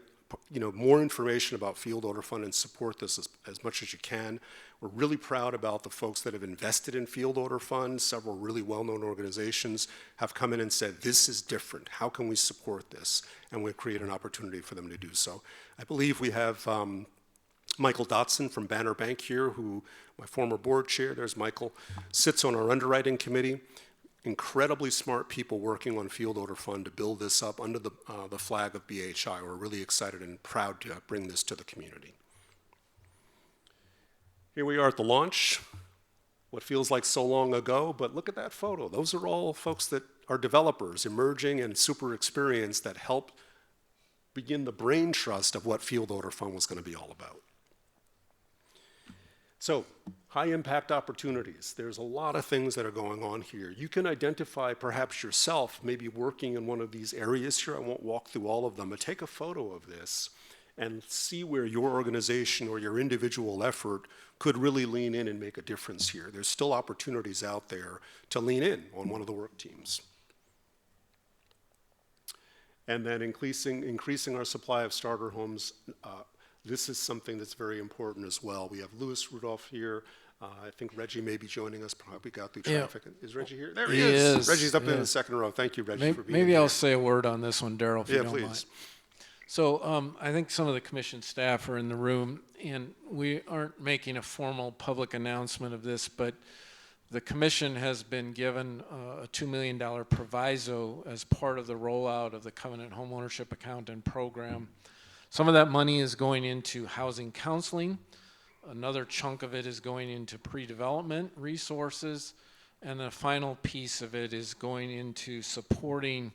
more information about Field Order Fund and support this as much as you can. We're really proud about the folks that have invested in Field Order Fund. Several really well-known organizations have come in and said, this is different. How can we support this? And we create an opportunity for them to do so. I believe we have Michael Dotson from Banner Bank here, who, my former board chair, there's Michael, sits on our underwriting committee. Incredibly smart people working on Field Order Fund to build this up under the flag of BHI. We're really excited and proud to bring this to the community. Here we are at the launch, what feels like so long ago, but look at that photo. Those are all folks that are developers, emerging and super experienced, that helped begin the brain trust of what Field Order Fund was going to be all about. So, high impact opportunities. There's a lot of things that are going on here. You can identify perhaps yourself maybe working in one of these areas here. I won't walk through all of them, but take a photo of this and see where your organization or your individual effort could really lean in and make a difference here. There's still opportunities out there to lean in on one of the work teams. And then increasing our supply of starter homes. This is something that's very important as well. We have Louis Rudolph here. I think Reggie may be joining us, probably got through traffic. Yeah. Is Reggie here? There he is. Reggie's up in the second row. Thank you, Reggie, for being here. Maybe I'll say a word on this one, Daryl, if you don't please. mind. So I think some of the commission staff are in the room, and we aren't making a formal public announcement of this, but the commission has been given a $2 million proviso as part of the rollout of the Covenant Homeownership Account and Program. Some of that money is going into housing counseling. Another chunk of it is going into pre-development resources. And the final piece of it is going into supporting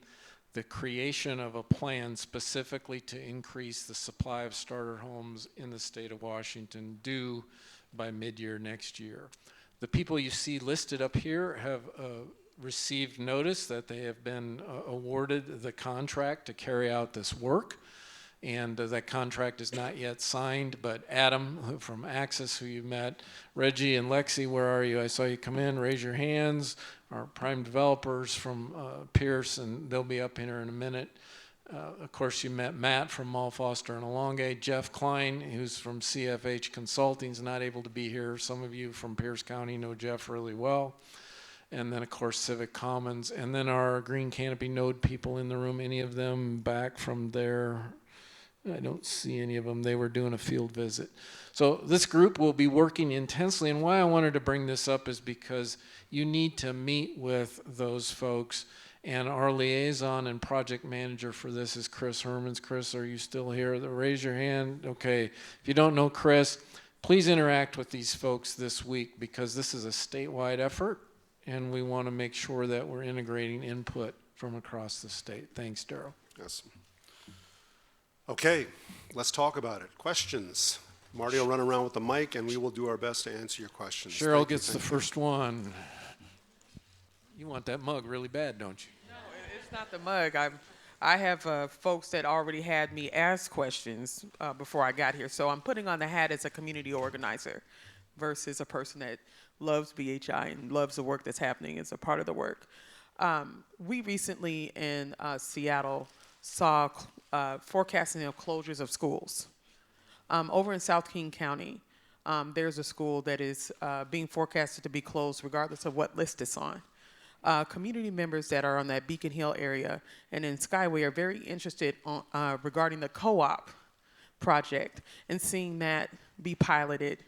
the creation of a plan specifically to increase the supply of starter homes in the state of Washington due by mid-year next year. The people you see listed up here have received notice that they have been awarded the contract to carry out this work. And that contract is not yet signed, but Adam from Axis, who you met, Reggie and Lexi, where are you? I saw you come in, raise your hands. Our prime developers from Pierce, and they'll be up here in a minute. Of course, you met Matt from Mall Foster and Alongay. Jeff Klein, who's from CFH Consulting, is not able to be here. Some of you from Pierce County know Jeff really well. And then, of course, Civic Commons. And then our Green Canopy Node people in the room, any of them back from their I don't see any of them. They were doing a field visit. So this group will be working intensely, and why I wanted to bring this up is because you need to meet with those folks, and our liaison and project manager for this is Chris Hermans. Chris, are you still here? Raise your hand. Okay. If you don't know Chris, please interact with these folks this week, because this is a statewide effort, and we want to make sure that we're integrating input from across the state. Thanks, Daryl. Yes. Okay, let's talk about it. Questions? Marty will run around with the mic, and we will do our best to answer your questions. Cheryl Thank you, gets the thank you. first one. You want that mug really bad, don't you? No, it's not the mug. I have folks that already had me ask questions before I got here. So I'm putting on the hat as a community organizer versus a person that loves BHI and loves the work that's happening as a part of the work. We recently in Seattle saw forecasting of closures of schools. Over in South King County, there's a school that is being forecasted to be closed regardless of what list it's on. Community members that are on that Beacon Hill area and in Skyway are very interested regarding the co-op project and seeing that be piloted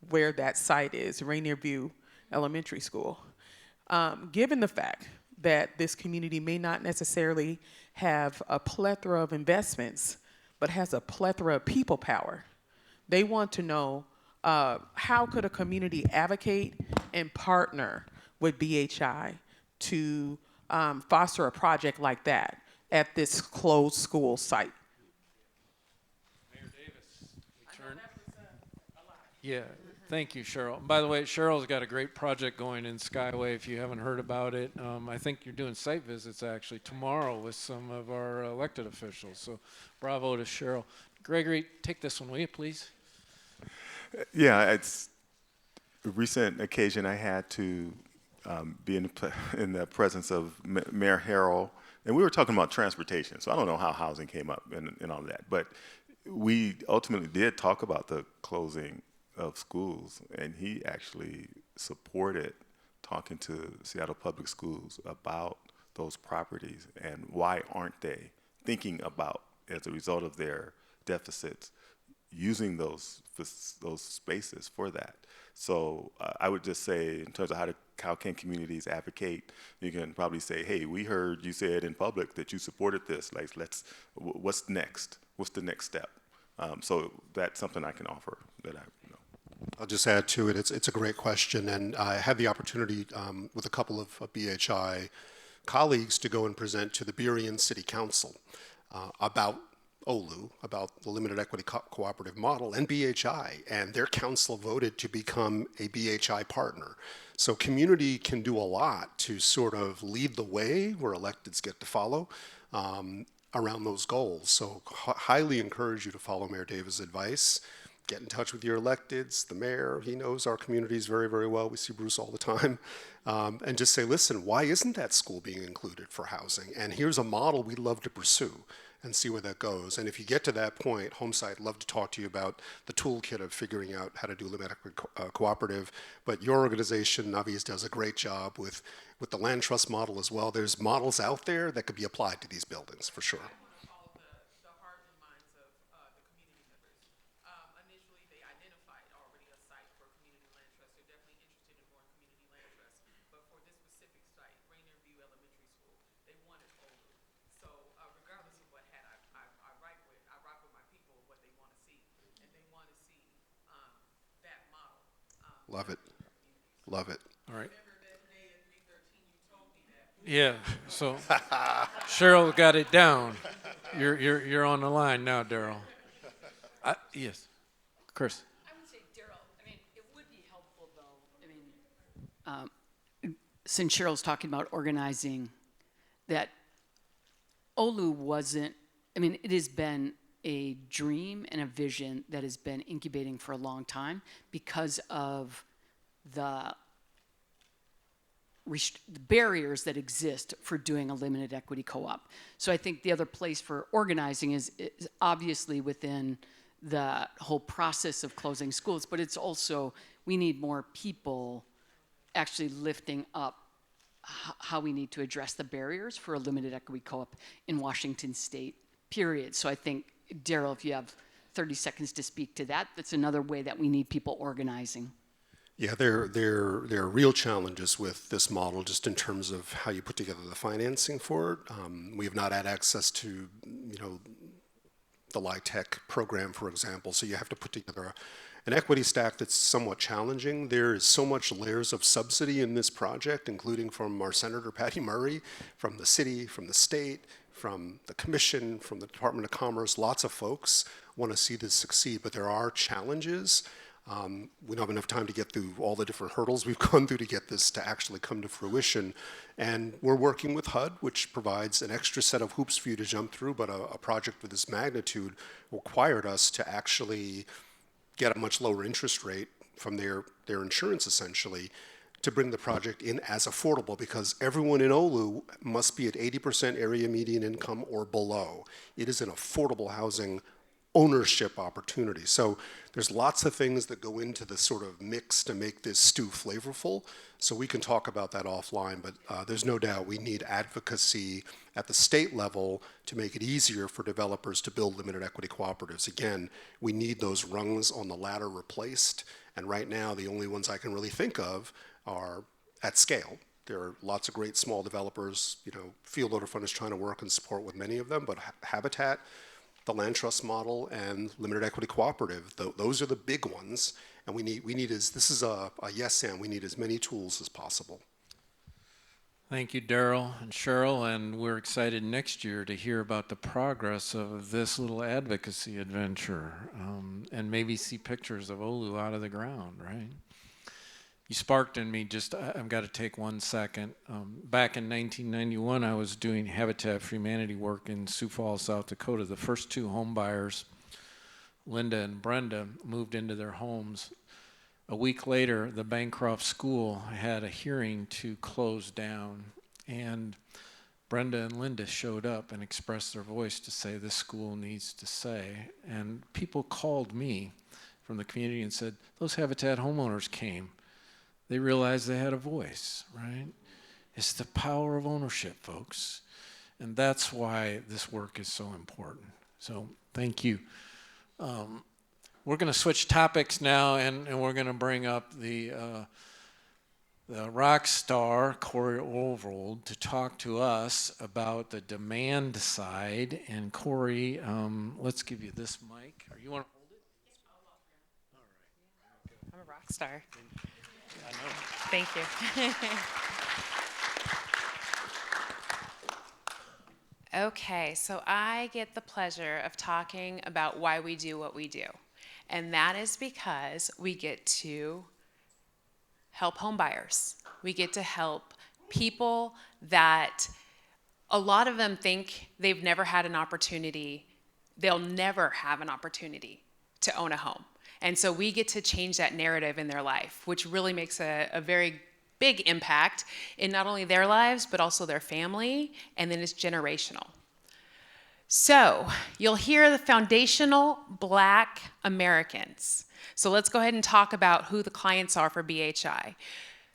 where that site is, Rainier View Elementary School. Given the fact that this community may not necessarily have a plethora of investments, but has a plethora of people power, they want to know how could a community advocate and partner with BHI to foster a project like that at this closed school site. Mayor Davis, yeah, thank you, Cheryl. And by the way, Cheryl's got a great project going in Skyway. If you haven't heard about it, I think you're doing site visits actually tomorrow with some of our elected officials. So bravo to Cheryl. Gregory, take this one, will you, please? Yeah, it's a recent occasion I had to be in the presence of Mayor Harrell, and we were talking about transportation. So I don't know how housing came up and all that, but we ultimately did talk about the closing of schools, and he actually supported talking to Seattle Public Schools about those properties and why aren't they thinking about, as a result of their deficits, using those spaces for that. So I would just say, in terms of how can communities advocate, you can probably say, hey, we heard you said in public that you supported this. Like, what's next? What's the next step? So that's something I can offer that I know. I'll just add to it. It's a great question, and I had the opportunity with a couple of BHI colleagues to go and present to the Burien City Council about OLU, about the limited equity cooperative model, and BHI, and their council voted to become a BHI partner. So community can do a lot to sort of lead the way where electeds get to follow around those goals. So highly encourage you to follow Mayor Davis' advice. Get in touch with your electeds, the mayor. He knows our communities very, very well. We see Bruce all the time. And just say, listen, why isn't that school being included for housing? And here's a model we'd love to pursue and see where that goes. And if you get to that point, Homesite, I'd love to talk to you about the toolkit of figuring out how to do limited cooperative. But your organization, Navi's, does a great job with the land trust model as well. There's models out there that could be applied to these buildings, for sure. Love it. Love it. All right. Yeah, so Cheryl got it down. You're on the line now, Daryl. Yes, Chris. I would say, Daryl, I mean, it would be helpful, though, I mean, since Cheryl's talking about organizing, that OLU wasn't, I mean, it has been a dream and a vision that has been incubating for a long time because of the barriers that exist for doing a limited equity co-op. So I think the other place for organizing is obviously within the whole process of closing schools, but it's also, we need more people actually lifting up how we need to address the barriers for a limited equity co-op in Washington State period. So I think, Daryl, if you have 30 seconds to speak to that, that's another way that we need people organizing. Yeah, there are real challenges with this model just in terms of how you put together the financing for it. We have not had access to, the LIHTC program, for example, so you have to put together an equity stack that's somewhat challenging. There is so much layers of subsidy in this project, including from our Senator Patty Murray, from the city, from the state, from the commission, from the Department of Commerce. Lots of folks want to see this succeed, but there are challenges. We don't have enough time to get through all the different hurdles we've gone through to get this to actually come to fruition. And we're working with HUD, which provides an extra set of hoops for you to jump through, but a project of this magnitude required us to actually get a much lower interest rate from their insurance, essentially, to bring the project in as affordable, because everyone in Oulu must be at 80% area median income or below. It is an affordable housing ownership opportunity. So there's lots of things that go into the sort of mix to make this stew flavorful. So we can talk about that offline, but there's no doubt we need advocacy at the state level to make it easier for developers to build limited equity cooperatives. Again, we need those rungs on the ladder replaced. And right now, the only ones I can really think of are at scale. There are lots of great small developers. Field Order Fund is trying to work and support with many of them, but Habitat, the land trust model, and limited equity cooperative, those are the big ones. And we need this is a yes and we need as many tools as possible. Thank you, Daryl and Cheryl, and we're excited next year to hear about the progress of this little advocacy adventure, and maybe see pictures of Oulu out of the ground, right? You sparked in me I've got to take 1 second. Back in 1991, I was doing Habitat for Humanity work in Sioux Falls, South Dakota. The first 2 home buyers, Linda and Brenda, moved into their homes. A week later, the Bancroft School had a hearing to close down, and Brenda and Linda showed up and expressed their voice to say this school needs to stay. And people called me from the community and said, those Habitat homeowners came. They realized they had a voice, right? It's the power of ownership, folks. And that's why this work is so important. So thank you. We're going to switch topics now, and we're going to bring up the rock star, Corey Overold, to talk to us about the demand side. And Corey, let's give you this mic. You want to hold it? All right. I'm a rock star. I know. Thank you. Okay, so I get the pleasure of talking about why we do what we do. And that is because we get to help home buyers. We get to help people that a lot of them think they've never had an opportunity, they'll never have an opportunity to own a home. And so we get to change that narrative in their life, which really makes a very big impact in not only their lives, but also their family, and then it's generational. So you'll hear the foundational Black Americans. So let's go ahead and talk about who the clients are for BHI.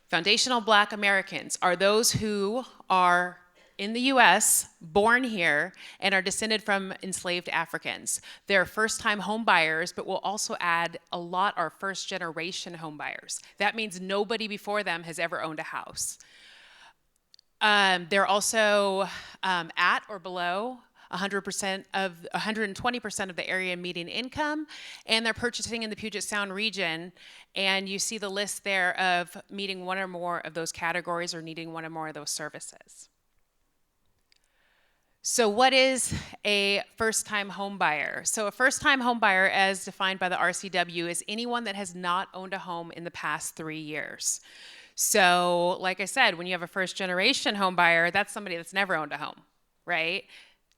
Foundational Black Americans are those who are in the U.S., born here, and are descended from enslaved Africans. They're first-time home buyers, but we'll also add a lot are first-generation home buyers. That means nobody before them has ever owned a house. They're also at or below 120% of the area median income, and they're purchasing in the Puget Sound region, and you see the list there of meeting one or more of those categories or needing one or more of those services. So what is a first-time home buyer? So a first-time home buyer, as defined by the RCW, is anyone that has not owned a home in the past 3 years. So like I said, when you have a first-generation home buyer, that's somebody that's never owned a home, right?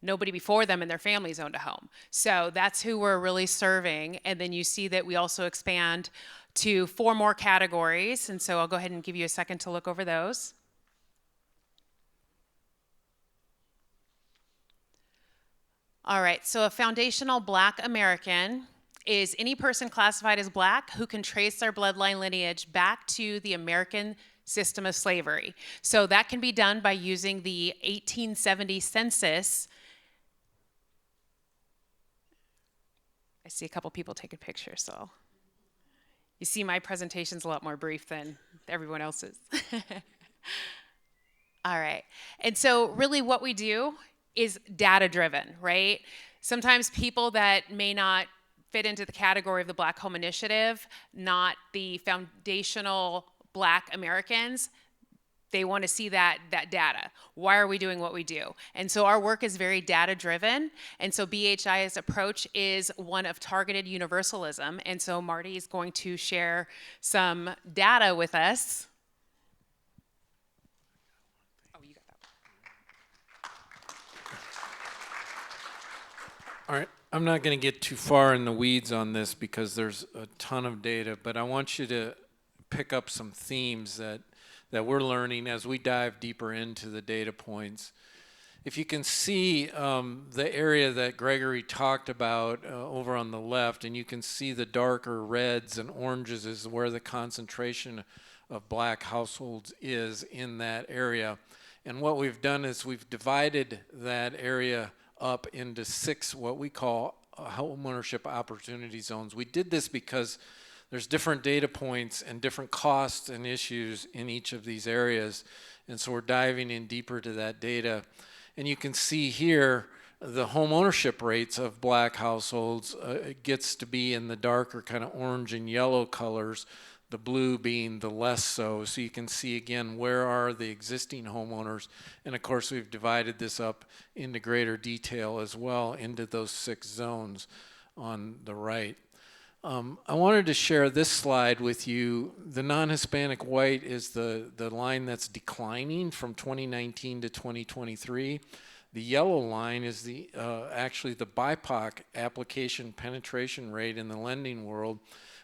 Nobody before them and their families owned a home. So that's who we're really serving. And then you see that we also expand to 4 more categories. And so I'll go ahead and give you a second to look over those. All right, so a foundational Black American is any person classified as Black who can trace their bloodline lineage back to the American system of slavery. So that can be done by using the 1870 census I see a couple people taking pictures, so you see my presentation's a lot more brief than everyone else's. All right. And so really what we do is data driven, right? Sometimes people that may not fit into the category of the Black Home Initiative, not the foundational Black Americans, they want to see that data. Why are we doing what we do? And so our work is very data driven. And so BHI's approach is one of targeted universalism. And so Marty is going to share some data with us. Oh, you got that one. All right, I'm not going to get too far in the weeds on this because there's a ton of data, but I want you to pick up some themes that we're learning as we dive deeper into the data points. If you can see the area that Gregory talked about over on the left, and you can see the darker reds and oranges is where the concentration of Black households is in that area. And what we've done is we've divided that area up into 6 what we call homeownership opportunity zones. We did this because there's different data points and different costs and issues in each of these areas. And so we're diving in deeper to that data. And you can see here the home ownership rates of Black households gets to be in the darker kind of orange and yellow colors, the blue being the less so. So you can see again, where are the existing homeowners? And of course, we've divided this up into greater detail as well into those 6 zones on the right. I wanted to share this slide with you. The non-Hispanic white is the line that's declining from 2019 to 2023. The yellow line is the actually the BIPOC application penetration rate in the lending world,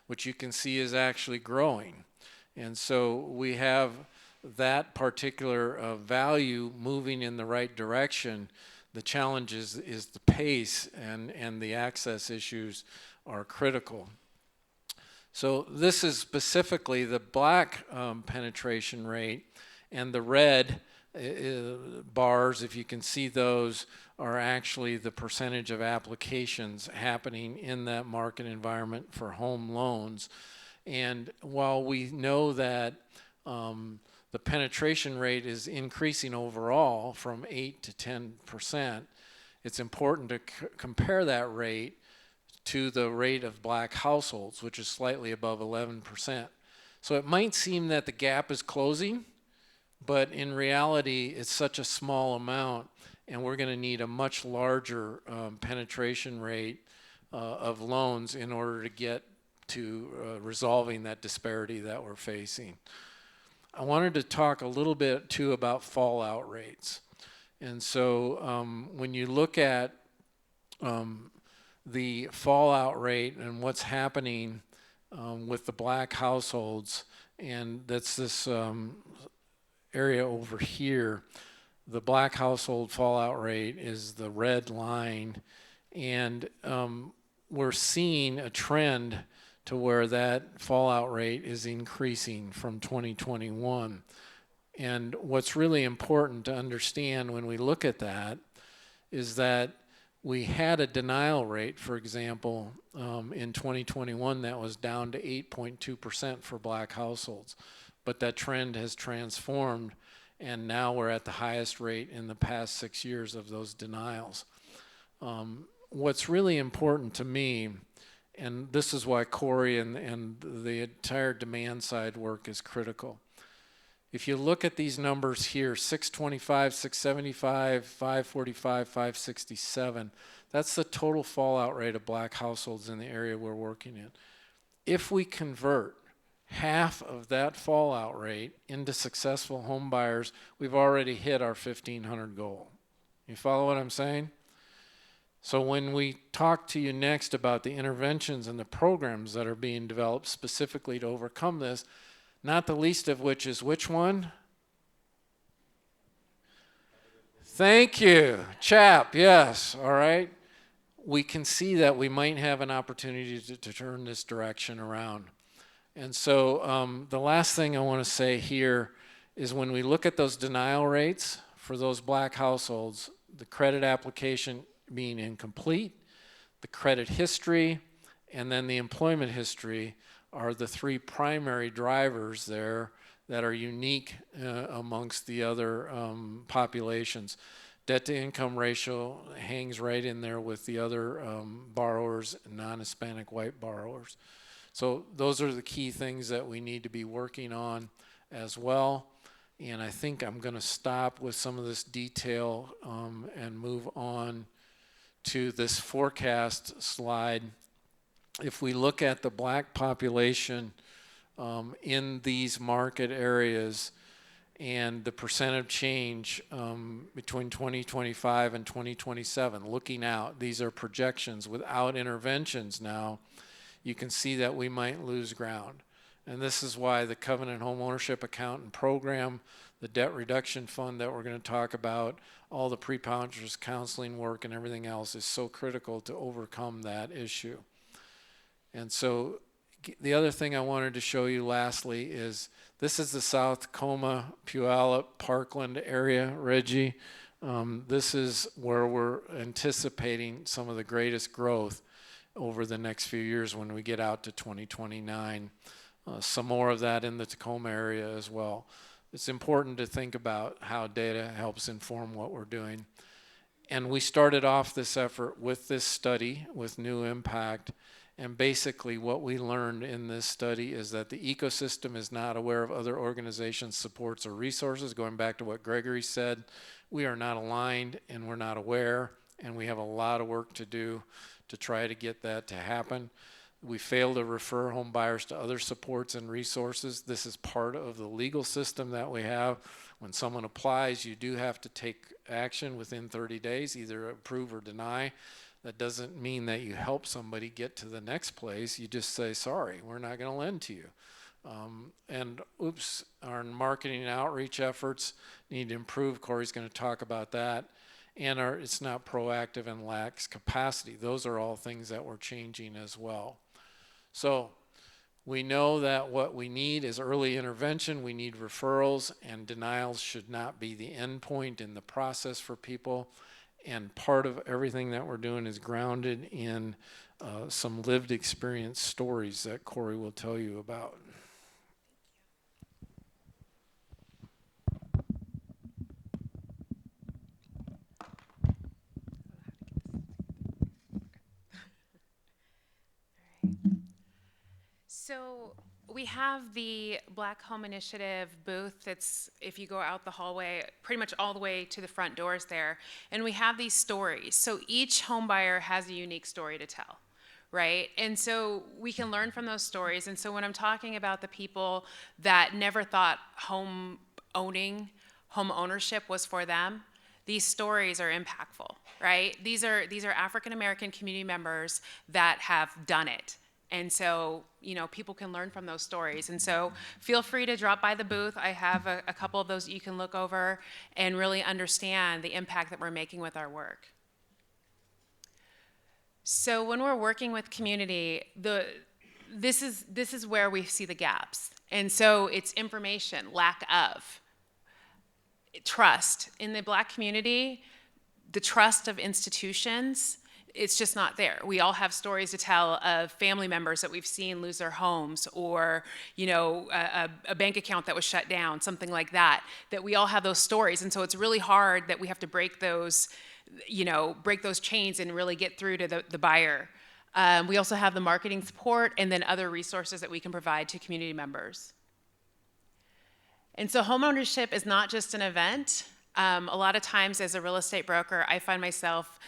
which you can see is actually growing. And so we have that particular value moving in the right direction. The challenge is the pace, and the access issues are critical. So this is specifically the Black penetration rate, and the red bars, if you can see those, are actually the percentage of applications happening in that market environment for home loans. And while we know that the penetration rate is increasing overall from 8 to 10%, it's important to compare that rate to the rate of Black households, which is slightly above 11%. So it might seem that the gap is closing, but in reality, it's such a small amount, and we're going to need a much larger penetration rate of loans in order to get to resolving that disparity that we're facing. I wanted to talk a little bit too about fallout rates. And so when you look at the fallout rate and what's happening with the Black households, and that's this area over here. The Black household fallout rate is the red line, and we're seeing a trend to where that fallout rate is increasing from 2021. And what's really important to understand when we look at that is that we had a denial rate, for example, in 2021 that was down to 8.2% for Black households. But that trend has transformed, and now we're at the highest rate in the past 6 years of those denials. What's really important to me, and this is why Corey and the entire demand side work is critical. If you look at these numbers here, 625, 675, 545, 567, that's the total fallout rate of Black households in the area we're working in. If we convert half of that fallout rate into successful home buyers, we've already hit our 1,500 goal. You follow what I'm saying? So when we talk to you next about the interventions and the programs that are being developed specifically to overcome this, not the least of which is which one? Thank you, CHAP, yes, all right. We can see that we might have an opportunity to turn this direction around. And so the last thing I want to say here is when we look at those denial rates for those Black households, the credit application being incomplete, the credit history, and then the employment history are the three primary drivers there that are unique amongst the other populations. Debt to income ratio hangs right in there with the other borrowers, non-Hispanic white borrowers. So those are the key things that we need to be working on as well. And I think I'm going to stop with some of this detail and move on to this forecast slide. If we look at the black population in these market areas and the percent of change between 2025 and 2027, looking out, these are projections without interventions now, you can see that we might lose ground. And this is why the Covenant Homeownership Account and Program, the debt reduction fund that we're going to talk about, all the pre-purchase counseling work and everything else is so critical to overcome that issue. And so the other thing I wanted to show you lastly is this is the South Tacoma, Puyallup, Parkland area, Reggie. This is where we're anticipating some of the greatest growth over the next few years when we get out to 2029. Some more of that in the Tacoma area as well. It's important to think about how data helps inform what we're doing. And we started off this effort with this study with New Impact. And basically what we learned in this study is that the ecosystem is not aware of other organizations' supports or resources. Going back to what Gregory said, we are not aligned and we're not aware, and we have a lot of work to do to try to get that to happen. We fail to refer home buyers to other supports and resources. This is part of the legal system that we have. When someone applies, you do have to take action within 30 days, either approve or deny. That doesn't mean that you help somebody get to the next place. You just say, sorry, we're not going to lend to you. Our marketing and outreach efforts need to improve. Corey's going to talk about that. And it's not proactive and lacks capacity. Those are all things that we're changing as well. So we know that what we need is early intervention. We need referrals, and denials should not be the end point in the process for people. And part of everything that we're doing is grounded in some lived experience stories that Corey will tell you about. So we have the Black Home Initiative booth that's, if you go out the hallway, pretty much all the way to the front doors there, and we have these stories. So each home buyer has a unique story to tell, right? And so we can learn from those stories. And so when I'm talking about the people that never thought home ownership was for them, these stories are impactful, right? These are African American community members that have done it. And so, people can learn from those stories. And so feel free to drop by the booth. I have a couple of those that you can look over and really understand the impact that we're making with our work. So when we're working with community, this is where we see the gaps. And so it's information, lack of trust. In the Black community, the trust of institutions, it's just not there. We all have stories to tell of family members that we've seen lose their homes, or a bank account that was shut down, something like that we all have those stories. And so it's really hard that we have to break those chains and really get through to the buyer. We also have the marketing support and then other resources that we can provide to community members. And so homeownership is not just an event. A lot of times as a real estate broker, I find myself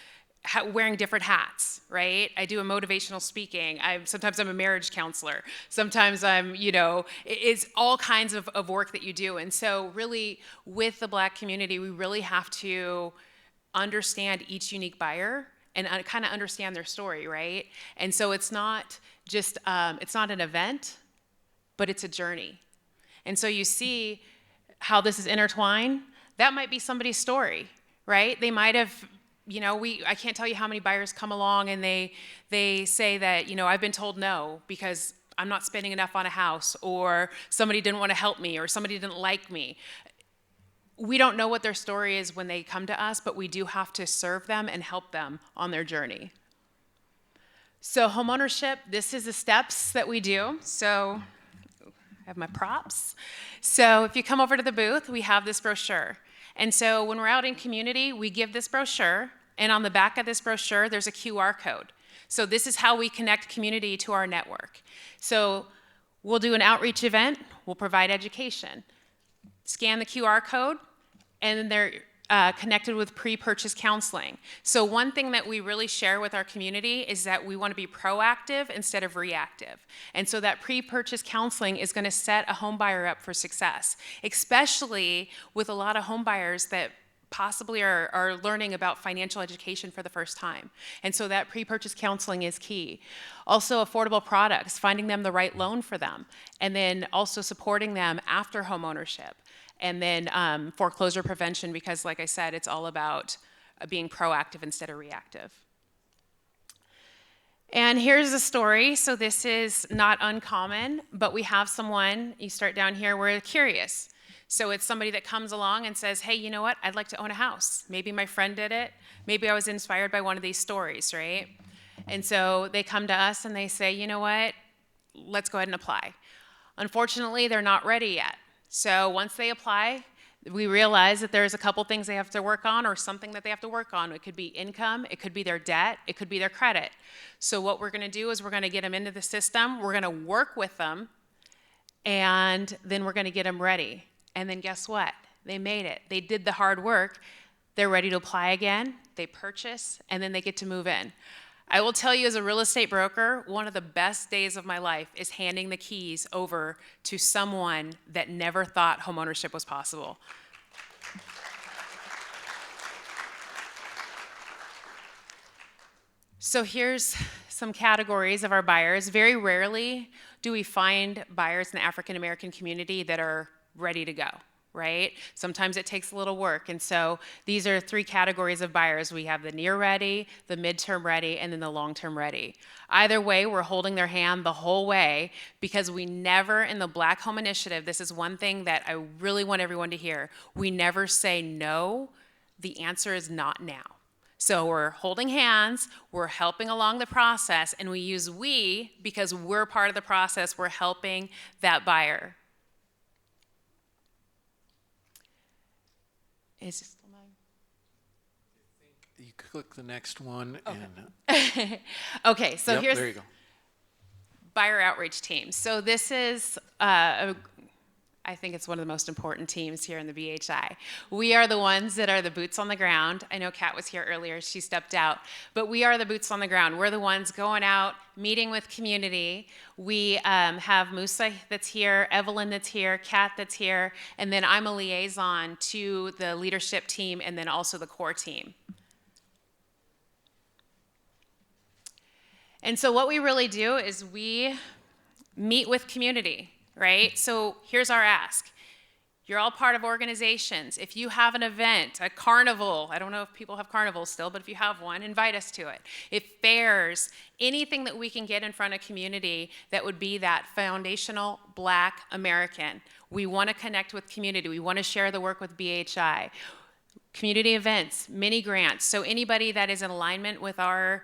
wearing different hats, right? I do a motivational speaking. Sometimes I'm a marriage counselor. Sometimes it's all kinds of work that you do. And so really with the Black community, we really have to understand each unique buyer and kind of understand their story, right? And so it's not just, it's not an event, but it's a journey. And so you see how this is intertwined. That might be somebody's story, right? They might have, I can't tell you how many buyers come along and they say that, I've been told no because I'm not spending enough on a house, or somebody didn't want to help me, or somebody didn't like me. We don't know what their story is when they come to us, but we do have to serve them and help them on their journey. So homeownership, this is the steps that we do. So I have my props. So if you come over to the booth, we have this brochure. And so when we're out in community, we give this brochure, and on the back of this brochure, there's a QR code. So this is how we connect community to our network. So we'll do an outreach event, we'll provide education. Scan the QR code, and then they're connected with pre-purchase counseling. So one thing that we really share with our community is that we want to be proactive instead of reactive. And so that pre-purchase counseling is going to set a home buyer up for success, especially with a lot of home buyers that possibly are learning about financial education for the first time. And so that pre-purchase counseling is key. Also, affordable products, finding them the right loan for them, and then also supporting them after home ownership. And then foreclosure prevention, because like I said, it's all about being proactive instead of reactive. And here's a story. So this is not uncommon, but we have someone, you start down here, we're curious. So it's somebody that comes along and says, hey, you know what? I'd like to own a house. Maybe my friend did it. Maybe I was inspired by one of these stories, right? And so they come to us and they say, you know what? Let's go ahead and apply. Unfortunately, they're not ready yet. So once they apply, we realize that there's a couple things they have to work on, or something that they have to work on. It could be income, it could be their debt, it could be their credit. So what we're gonna do is we're gonna get them into the system, we're gonna work with them, and then we're gonna get them ready. And then guess what? They made it. They did the hard work. They're ready to apply again, they purchase, and then they get to move in. I will tell you, as a real estate broker, one of the best days of my life is handing the keys over to someone that never thought homeownership was possible. So here's some categories of our buyers. Very rarely do we find buyers in the African American community that are ready to go, right? Sometimes it takes a little work. And so these are 3 categories of buyers. We have the near ready, the midterm ready, and then the long-term ready. Either way, we're holding their hand the whole way, because we never, in the Black Home Initiative, this is one thing that I really want everyone to hear, we never say no. The answer is not now. So we're holding hands, we're helping along the process, and we use we because we're part of the process, we're helping that buyer. Is this still mine? You click the next one, Okay. and Okay, so yep, here's there you go. buyer outreach team. So this is, I think it's one of the most important teams here in the BHI. We are the ones that are the boots on the ground. I know Kat was here earlier, she stepped out, but we are the boots on the ground. We're the ones going out, meeting with community. We have Musa that's here, Evelyn that's here, Kat that's here, and then I'm a liaison to the leadership team and then also the core team. And so what we really do is we meet with community, right? So here's our ask. You're all part of organizations. If you have an event, a carnival, I don't know if people have carnivals still, but if you have one, invite us to it. If fairs, anything that we can get in front of community that would be that foundational Black American. We want to connect with community. We want to share the work with BHI. Community events, mini grants. So anybody that is in alignment with our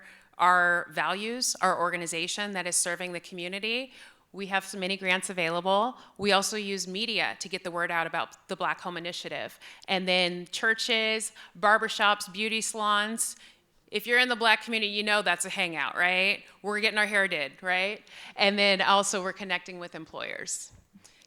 values, our organization that is serving the community, we have some mini grants available. We also use media to get the word out about the Black Home Initiative. And then churches, barbershops, beauty salons. If you're in the Black community, you know that's a hangout, right? We're getting our hair did, right? And then also we're connecting with employers.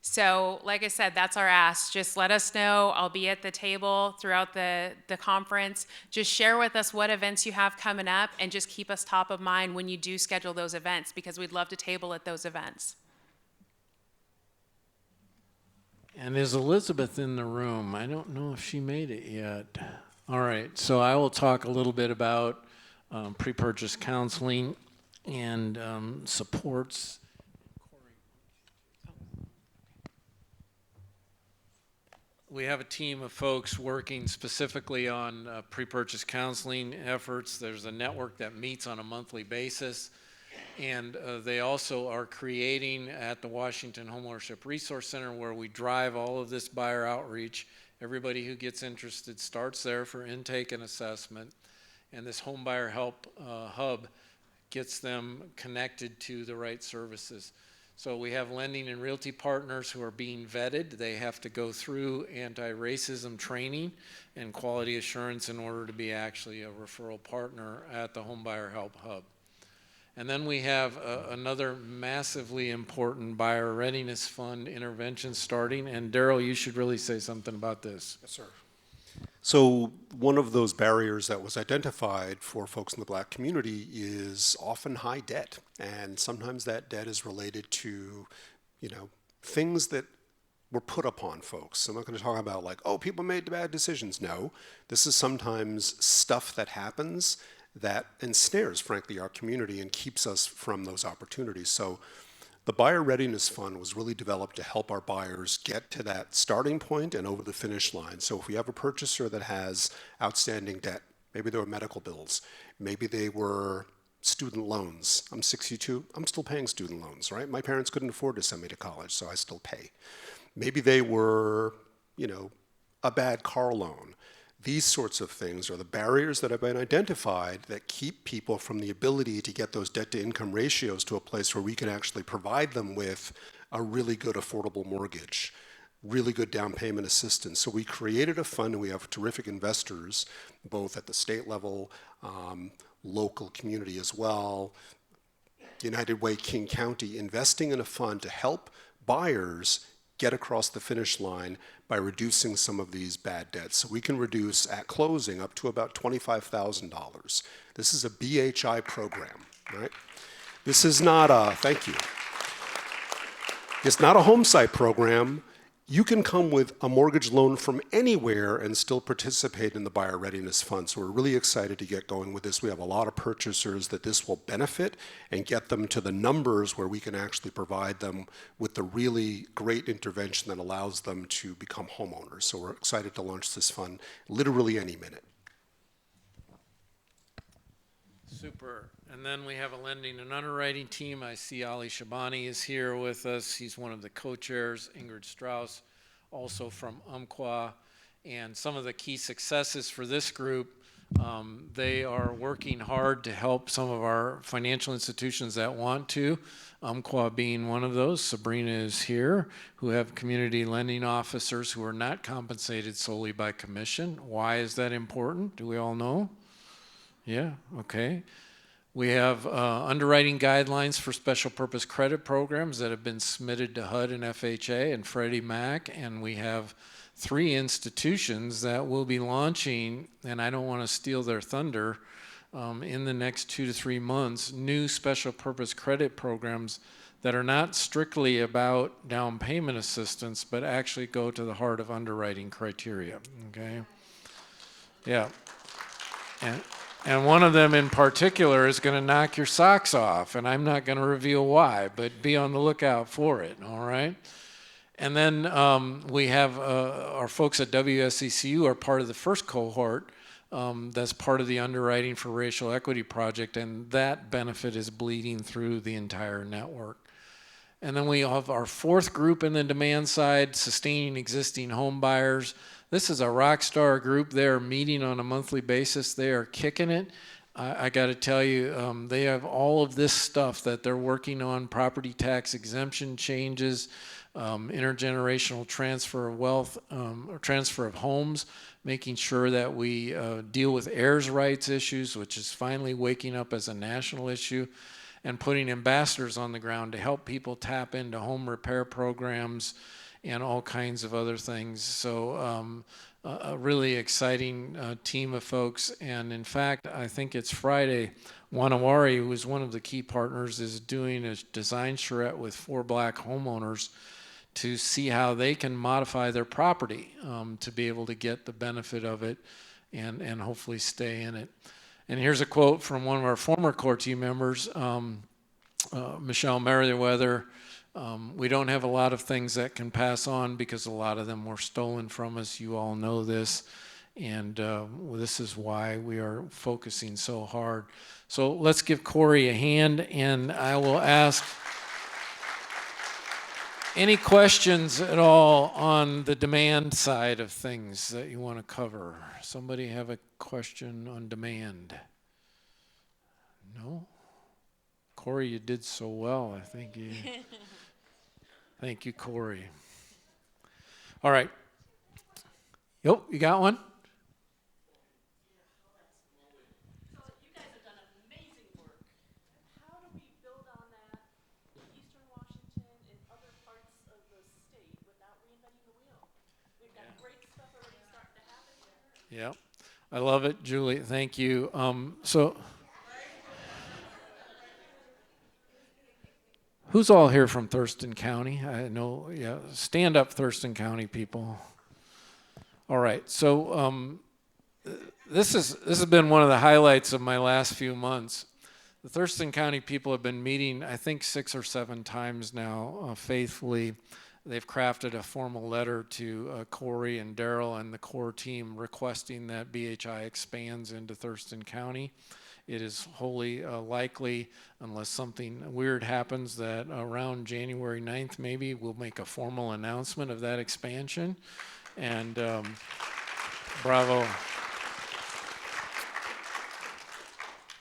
So like I said, that's our ask. Just let us know. I'll be at the table throughout the conference. Just share with us what events you have coming up, and just keep us top of mind when you do schedule those events, because we'd love to table at those events. And is Elizabeth in the room? I don't know if she made it yet. All right, so I will talk a little bit about pre-purchase counseling and supports. We have a team of folks working specifically on pre-purchase counseling efforts. There's a network that meets on a monthly basis, and they also are creating at the Washington Homeownership Resource Center, where we drive all of this buyer outreach. Everybody who gets interested starts there for intake and assessment, and this home buyer help hub gets them connected to the right services. So we have lending and realty partners who are being vetted. They have to go through anti-racism training and quality assurance in order to be actually a referral partner at the Homebuyer Help Hub. And then we have another massively important buyer readiness fund intervention starting. And Daryl, you should really say something about this. Yes, sir. So one of those barriers that was identified for folks in the Black community is often high debt. And sometimes that debt is related to, things that were put upon folks. I'm not going to talk about like, oh, people made bad decisions. No, this is sometimes stuff that happens that ensnares, frankly, our community and keeps us from those opportunities. So the Buyer Readiness Fund was really developed to help our buyers get to that starting point and over the finish line. So if we have a purchaser that has outstanding debt, maybe there were medical bills, maybe they were student loans. I'm 62, I'm still paying student loans, right? My parents couldn't afford to send me to college, so I still pay. Maybe they were, a bad car loan. These sorts of things are the barriers that have been identified that keep people from the ability to get those debt-to-income ratios to a place where we can actually provide them with a really good affordable mortgage, really good down payment assistance. So we created a fund, and we have terrific investors, both at the state level, local community as well, United Way, King County, investing in a fund to help buyers get across the finish line by reducing some of these bad debts. So we can reduce at closing up to about $25,000. This is a BHI program, right? This is not thank you. It's not a home site program. You can come with a mortgage loan from anywhere and still participate in the Buyer Readiness Fund. So we're really excited to get going with this. We have a lot of purchasers that this will benefit and get them to the numbers where we can actually provide them with the really great intervention that allows them to become homeowners. So we're excited to launch this fund literally any minute. Super. And then we have a lending and underwriting team. I see Ali Shabani is here with us. He's one of the co-chairs. Ingrid Strauss, also from Umpqua. And some of the key successes for this group, they are working hard to help some of our financial institutions that want to, Umpqua being one of those. Sabrina is here, who have community lending officers who are not compensated solely by commission. Why is that important? Do we all know? Yeah, okay. We have underwriting guidelines for special purpose credit programs that have been submitted to HUD and FHA and Freddie Mac, and we have 3 institutions that will be launching, and I don't want to steal their thunder, in the next 2 to 3 months, new special purpose credit programs that are not strictly about down payment assistance, but actually go to the heart of underwriting criteria, okay? Yeah. And one of them in particular is going to knock your socks off, and I'm not going to reveal why, but be on the lookout for it, all right? And then we have our folks at WSECU are part of the first cohort that's part of the underwriting for racial equity project, and that benefit is bleeding through the entire network. And then we have our 4th group in the demand side, sustaining existing home buyers. This is a rock star group. They're meeting on a monthly basis. They are kicking it. I got to tell you, they have all of this stuff that they're working on, property tax exemption changes, intergenerational transfer of wealth, or transfer of homes, making sure that we deal with heirs' rights issues, which is finally waking up as a national issue, and putting ambassadors on the ground to help people tap into home repair programs and all kinds of other things. So a really exciting team of folks. And in fact, I think it's Friday, Wanawari, who is one of the key partners, is doing a design charrette with 4 Black homeowners to see how they can modify their property to be able to get the benefit of it and hopefully stay in it. And here's a quote from one of our former core team members, Michelle Merriweather. We don't have a lot of things that can pass on because a lot of them were stolen from us. You all know this. And this is why we are focusing so hard. So let's give Corey a hand, and I will ask any questions at all on the demand side of things that you want to cover. Somebody have a question on demand? No? Corey, you did so well. I think you. Thank you, Corey. All right. Yep, you got one? So you guys have done amazing work. How do we build on that in Eastern Washington and other parts of the state without reinventing the wheel? We've got great stuff already starting to happen here. Yep. I love it, Julie. Thank you. So, who's all here from Thurston County? I know, yeah. Stand up, Thurston County people. All right. So, this has been one of the highlights of my last few months. The Thurston County people have been meeting, I think, 6 or 7 times now, faithfully. They've crafted a formal letter to Corey and Daryl and the core team requesting that BHI expands into Thurston County. It is wholly likely, unless something weird happens, that around January 9th maybe we'll make a formal announcement of that expansion. And bravo.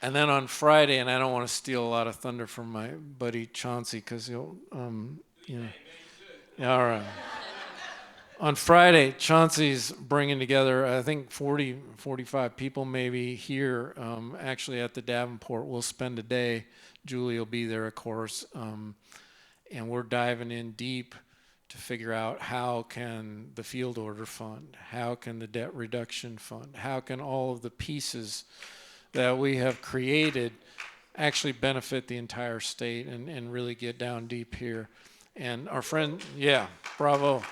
And then on Friday, and I don't want to steal a lot of thunder from my buddy Chauncey, because he'll, you know. Yeah, all right. On Friday, Chauncey's bringing together, I think, 40, 45 people maybe here, actually at the Davenport. We'll spend a day. Julie will be there, of course. And we're diving in deep to figure out how can the field order fund, how can the debt reduction fund, how can all of the pieces that we have created actually benefit the entire state and really get down deep here. And our friend, yeah, bravo.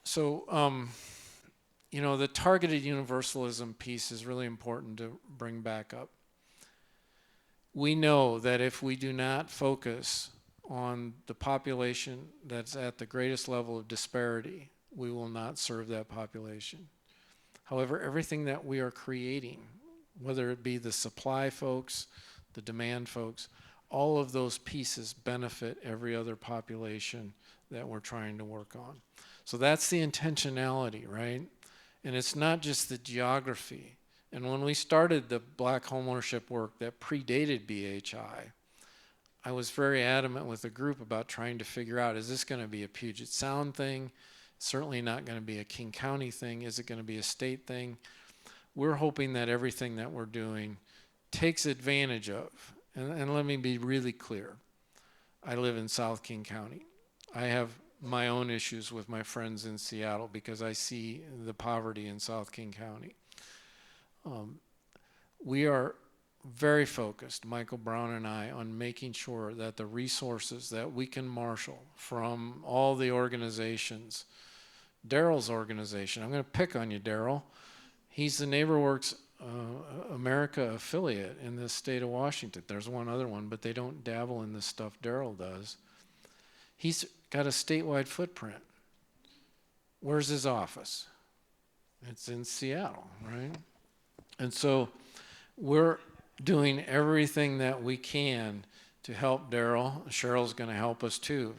So, you know, the targeted universalism piece is really important to bring back up. We know that if we do not focus on the population that's at the greatest level of disparity, we will not serve that population. However, everything that we are creating, whether it be the supply folks, the demand folks, all of those pieces benefit every other population that we're trying to work on. So that's the intentionality, right? And it's not just the geography. And when we started the Black homeownership work that predated BHI, I was very adamant with the group about trying to figure out, is this going to be a Puget Sound thing? Certainly not going to be a King County thing. Is it going to be a state thing? We're hoping that everything that we're doing takes advantage of, and let me be really clear. I live in South King County. I have my own issues with my friends in Seattle because I see the poverty in South King County. We are very focused, Michael Brown and I, on making sure that the resources that we can marshal from all the organizations, Daryl's organization, I'm going to pick on you, Daryl. He's the NeighborWorks America affiliate in the state of Washington. There's one other one, but they don't dabble in the stuff Daryl does. He's got a statewide footprint. Where's his office? It's in Seattle, right? And so we're doing everything that we can to help Daryl. Cheryl's going to help us too,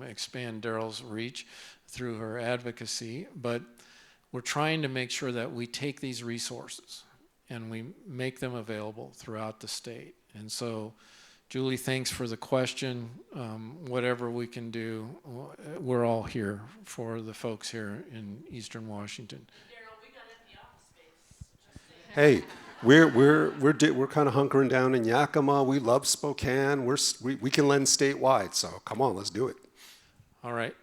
expand Daryl's reach through her advocacy. But we're trying to make sure that we take these resources and we make them available throughout the state. And so, Julie, thanks for the question. Whatever we can do, we're all here for the folks here in Eastern Washington. Daryl, we got empty office space. Hey, we're kind of hunkering down in Yakima. We love Spokane. We can lend statewide. So come on, let's do it. All right.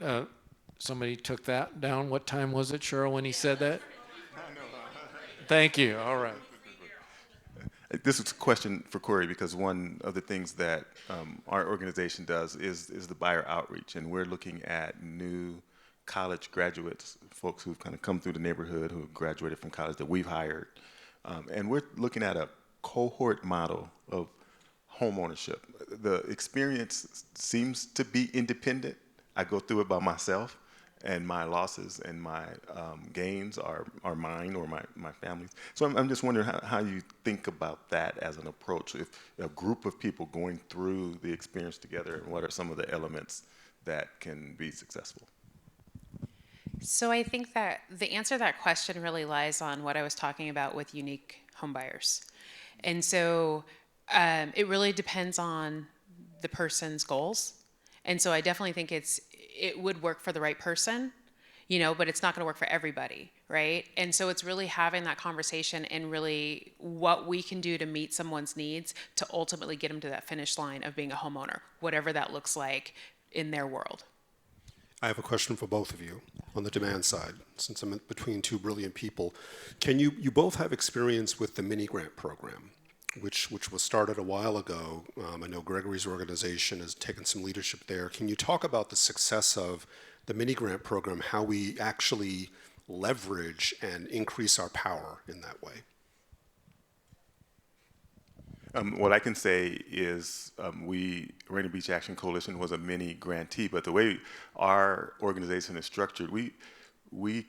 Somebody took that down. What time was it, Cheryl, when he said that? Thank you. All right. This is a question for Corey because one of the things that our organization does is the buyer outreach, and we're looking at new college graduates, folks who've kind of come through the neighborhood, who have graduated from college that we've hired, and we're looking at a cohort model of home ownership. The experience seems to be independent. I go through it by myself, and my losses and my gains are mine or my family's. So I'm just wondering how you think about that as an approach. If a group of people going through the experience together, and what are some of the elements that can be successful? So I think that the answer to that question really lies on what I was talking about with unique homebuyers. And so it really depends on the person's goals. And so I definitely think it would work for the right person, but it's not going to work for everybody, right? And so it's really having that conversation and really what we can do to meet someone's needs to ultimately get them to that finish line of being a homeowner, whatever that looks like in their world. I have a question for both of you on the demand side, since I'm between two brilliant people. You both have experience with the mini grant program, which was started a while ago. I know Gregory's organization has taken some leadership there. Can you talk about the success of the mini grant program, how we actually leverage and increase our power in that way? What I can say is Rainier Beach Action Coalition was a mini grantee, but the way our organization is structured, we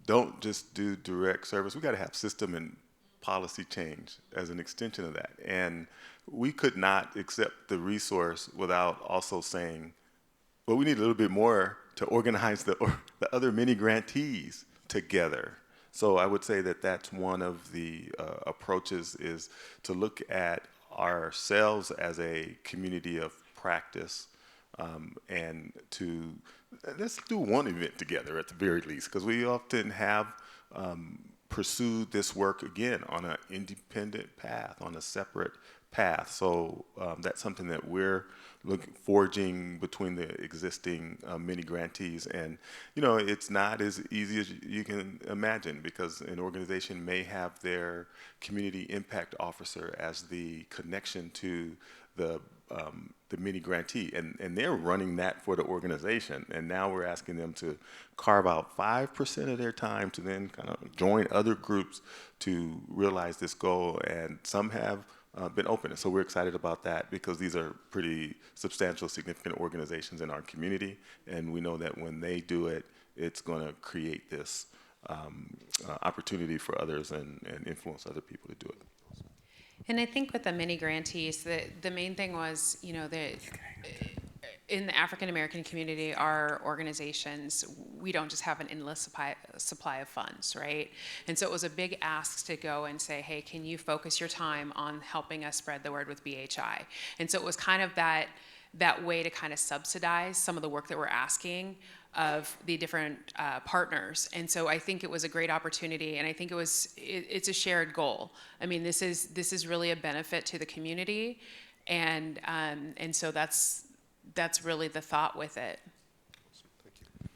don't just do direct service. We got to have system and policy change as an extension of that. And we could not accept the resource without also saying, well, we need a little bit more to organize the other mini grantees together. So I would say that that's one of the approaches, is to look at ourselves as a community of practice, and to let's do one event together at the very least, because we often have pursued this work again on an independent path, on a separate path. So that's something that we're forging between the existing mini grantees. And it's not as easy as you can imagine, because an organization may have their community impact officer as the connection to the mini grantee, and they're running that for the organization. And now we're asking them to carve out 5% of their time to then kind of join other groups to realize this goal. And some have been open. And so we're excited about that, because these are pretty substantial, significant organizations in our community. And we know that when they do it, it's going to create this opportunity for others and influence other people to do it. And I think with the mini grantees, the main thing was, in the African American community, our organizations, we don't just have an endless supply of funds, right? And so it was a big ask to go and say, hey, can you focus your time on helping us spread the word with BHI? And so it was kind of that way to kind of subsidize some of the work that we're asking of the different partners. And so I think it was a great opportunity, and I think it's a shared goal. I mean, this is really a benefit to the community, and so that's really the thought with it. Thank you.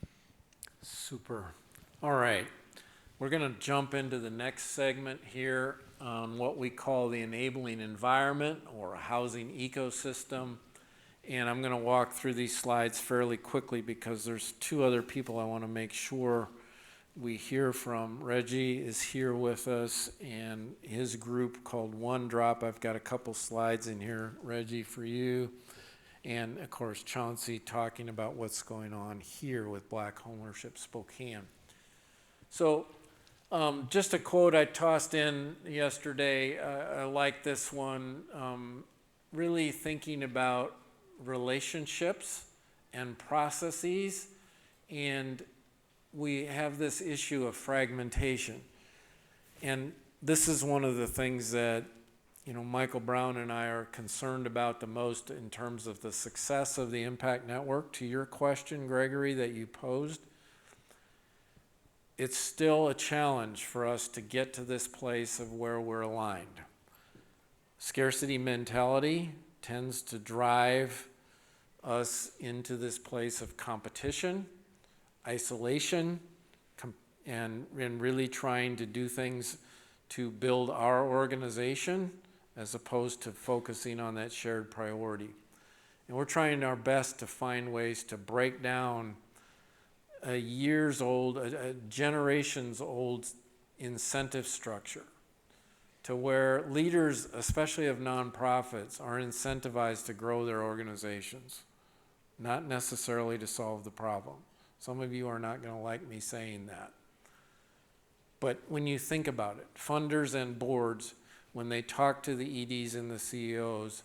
Super. All right. We're going to jump into the next segment here on what we call the enabling environment, or a housing ecosystem. And I'm going to walk through these slides fairly quickly, because there's two other people I want to make sure we hear from. Reggie is here with us, and his group called One Drop. I've got a couple slides in here, Reggie, for you. And of course, Chauncey talking about what's going on here with Black Homeownership Spokane. So just a quote I tossed in yesterday. I like this one. Really thinking about relationships and processes, and we have this issue of fragmentation. And this is one of the things that Michael Brown and I are concerned about the most in terms of the success of the Impact Network. To your question, Gregory, that you posed, it's still a challenge for us to get to this place of where we're aligned. Scarcity mentality tends to drive us into this place of competition, isolation, and really trying to do things to build our organization, as opposed to focusing on that shared priority. And we're trying our best to find ways to break down a years old, a generations old incentive structure, to where leaders, especially of nonprofits, are incentivized to grow their organizations, not necessarily to solve the problem. Some of you are not going to like me saying that. But when you think about it, funders and boards, when they talk to the EDs and the CEOs,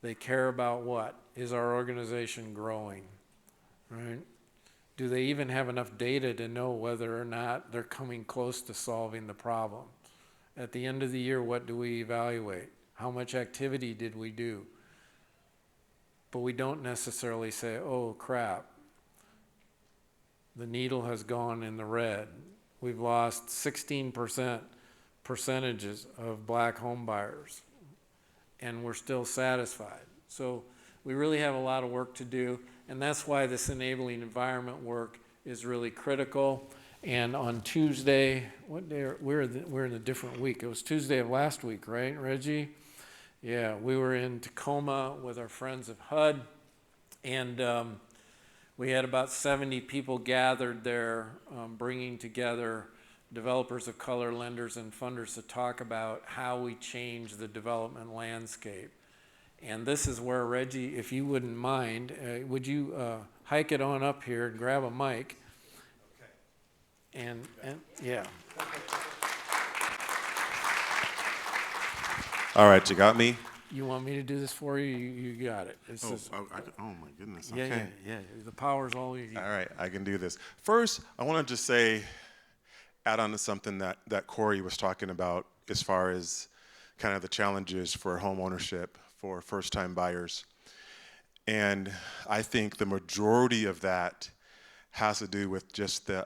they care about what? Is our organization growing, right? Do they even have enough data to know whether or not they're coming close to solving the problem? At the end of the year, what do we evaluate? How much activity did we do? But we don't necessarily say, oh crap, the needle has gone in the red. We've lost 16% percentages of black home buyers, and we're still satisfied. So we really have a lot of work to do, and that's why this enabling environment work is really critical. And on Tuesday, what day? We're in a different week. It was Tuesday of last week, right, Reggie? Yeah, we were in Tacoma with our friends of HUD, and we had about 70 people gathered there, bringing together developers of color, lenders, and funders to talk about how we change the development landscape. And this is where, Reggie, if you wouldn't mind, would you hike it on up here and grab a mic? Okay. And yeah. All right, you got me? You want me to do this for you? You got it. Oh my goodness. Yeah, Okay. yeah. The power's all you. All right, I can do this. First, I want to just add on to something that Corey was talking about as far as kind of the challenges for home ownership for first-time buyers. And I think the majority of that has to do with just the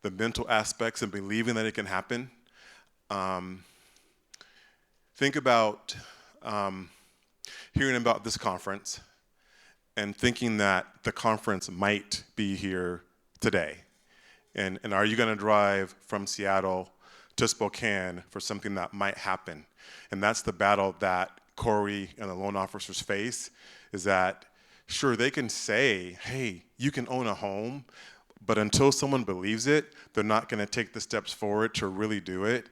mental aspects and believing that it can happen. Think about hearing about this conference and thinking that the conference might be here today. And are you going to drive from Seattle to Spokane for something that might happen? And that's the battle that Corey and the loan officers face, is that, sure, they can say, hey, you can own a home, but until someone believes it, they're not going to take the steps forward to really do it.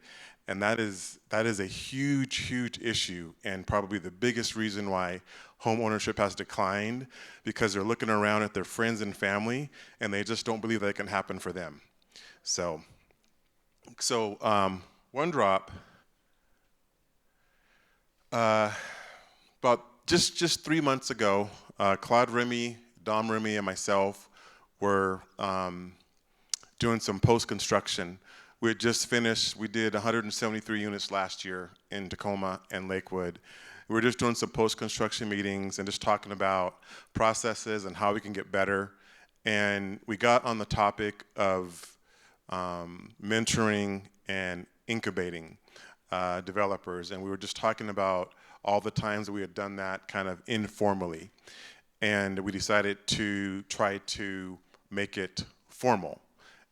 And that is a huge, huge issue, and probably the biggest reason why home ownership has declined, because they're looking around at their friends and family, and they just don't believe that it can happen for them. So one drop. About just 3 months ago, Claude Remy, Dom Remy, and myself were doing some post-construction. We had just finished, we did 173 units last year in Tacoma and Lakewood. We were just doing some post-construction meetings and just talking about processes and how we can get better. And we got on the topic of mentoring and incubating developers. And we were just talking about all the times that we had done that kind of informally. And we decided to try to make it formal.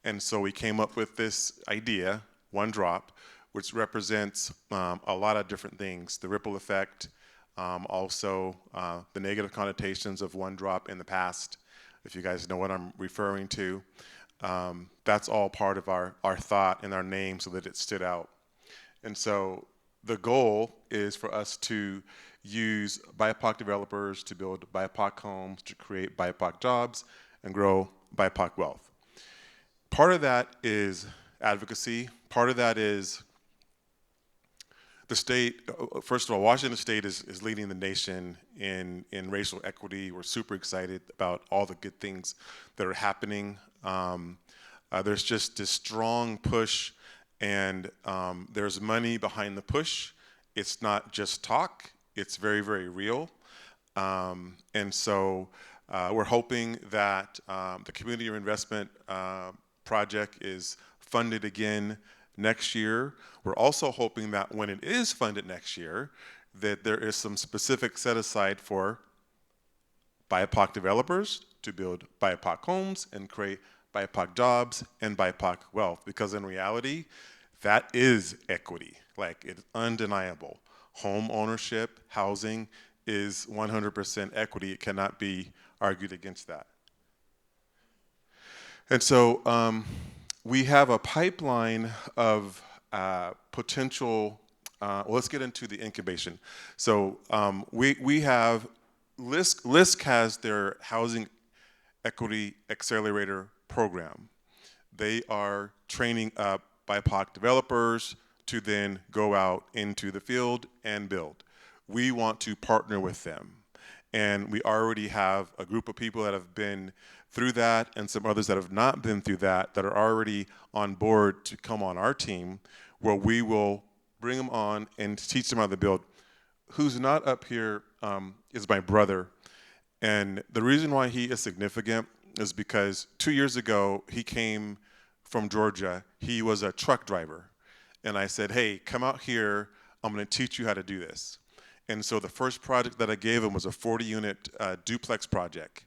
And so we came up with this idea, One Drop, which represents a lot of different things. The ripple effect, also the negative connotations of one drop in the past, if you guys know what I'm referring to. That's all part of our thought and our name so that it stood out. And so the goal is for us to use BIPOC developers to build BIPOC homes, to create BIPOC jobs, and grow BIPOC wealth. Part of that is advocacy. Part of that is the state. First of all, Washington State is leading the nation in racial equity. We're super excited about all the good things that are happening. There's just this strong push, and there's money behind the push. It's not just talk. It's very, very real. And so we're hoping that the community reinvestment project is funded again next year. We're also hoping that when it is funded next year, that there is some specific set aside for BIPOC developers to build BIPOC homes and create BIPOC jobs and BIPOC wealth, because in reality, that is equity. Like, it's undeniable. Home ownership, housing is 100% equity. It cannot be argued against that. And so we have a pipeline of potential, well, let's get into the incubation. So we have, LISC has their Housing Equity Accelerator program. They are training up BIPOC developers to then go out into the field and build. We want to partner with them. And we already have a group of people that have been through that, and some others that have not been through that are already on board to come on our team. where we will bring them on and teach them how to build. Who's not up here is my brother. And the reason why he is significant is because 2 years ago, he came from Georgia. He was a truck driver. And I said, hey, come out here. I'm going to teach you how to do this. And so the first project that I gave him was a 40-unit duplex project.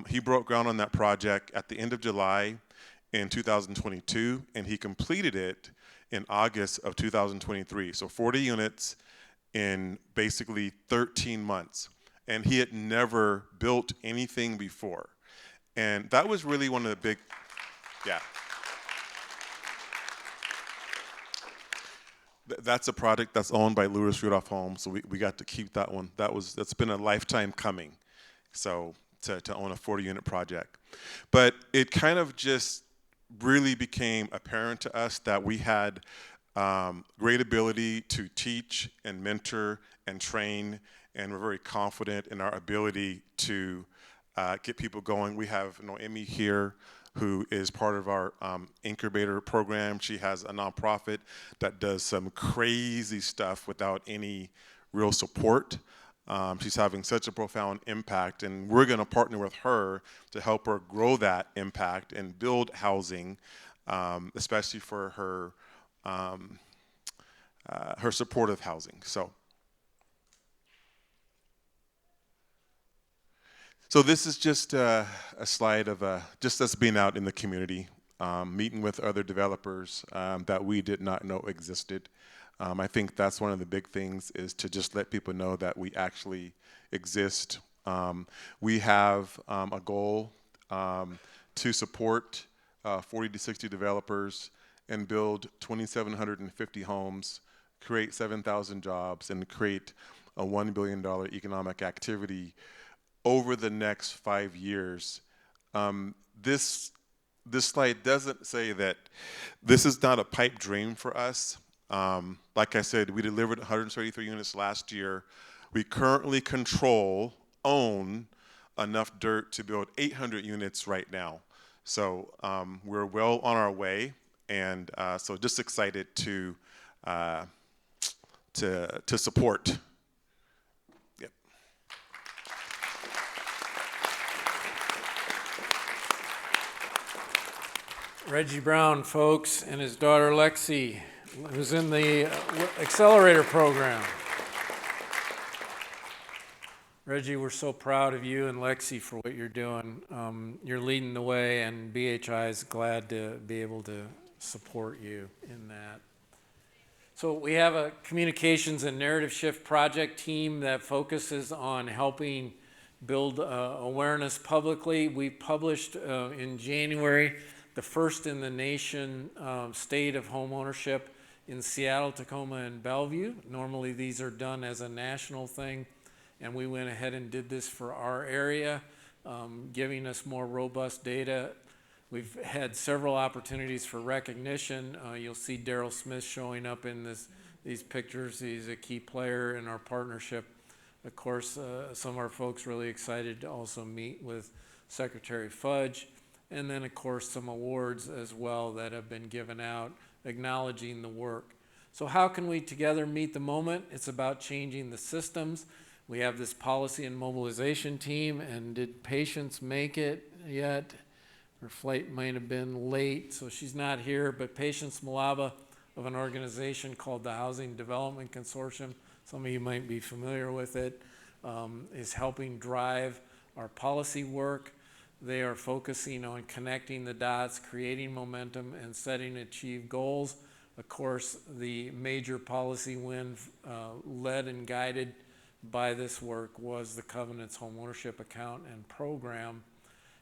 He broke ground on that project at the end of July in 2022, and he completed it in August of 2023. So 40 units in basically 13 months. And he had never built anything before. And that was really one of the big, yeah. That's a project that's owned by Lewis Rudolph Homes, so we got to keep that one. That's been a lifetime coming, so to own a 40-unit project. But it kind of just really became apparent to us that we had great ability to teach and mentor and train, and we're very confident in our ability to get people going. We have Noemi here, who is part of our incubator program. She has a nonprofit that does some crazy stuff without any real support. She's having such a profound impact, and we're going to partner with her to help her grow that impact and build housing, especially for her supportive housing. So this is just a slide of just us being out in the community, meeting with other developers that we did not know existed. I think that's one of the big things, is to just let people know that we actually exist. We have a goal to support 40 to 60 developers and build 2,750 homes, create 7,000 jobs, and create a $1 billion economic activity over the next 5 years. This slide doesn't say that this is not a pipe dream for us. Like I said, we delivered 133 units last year. We currently own enough dirt to build 800 units right now. So we're well on our way, and so just excited to support. Reggie Brown, folks, and his daughter Lexi, who's in the accelerator program. Reggie, we're so proud of you and Lexi for what you're doing. You're leading the way, and BHI is glad to be able to support you in that. So we have a communications and narrative shift project team that focuses on helping build awareness publicly. We published in January the first in the nation state of homeownership in Seattle, Tacoma, and Bellevue. Normally these are done as a national thing, and we went ahead and did this for our area, giving us more robust data. We've had several opportunities for recognition. You'll see Daryl Smith showing up in these pictures. He's a key player in our partnership. Of course, some of our folks really excited to also meet with Secretary Fudge. And then, of course, some awards as well that have been given out acknowledging the work. So how can we together meet the moment? It's about changing the systems. We have this policy and mobilization team, and did Patience make it yet? Her flight might have been late, so she's not here, but Patience Malava of an organization called the Housing Development Consortium, some of you might be familiar with it, is helping drive our policy work. They are focusing on connecting the dots, creating momentum, and setting achieved goals. Of course, the major policy win led and guided by this work was the Covenant's homeownership account and program,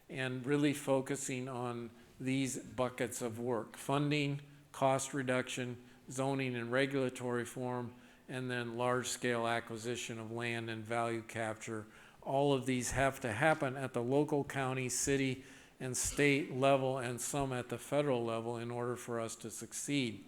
and really focusing on these buckets of work: funding, cost reduction, zoning and regulatory reform, and then large-scale acquisition of land and value capture. All of these have to happen at the local, county, city, and state level, and some at the federal level, in order for us to succeed.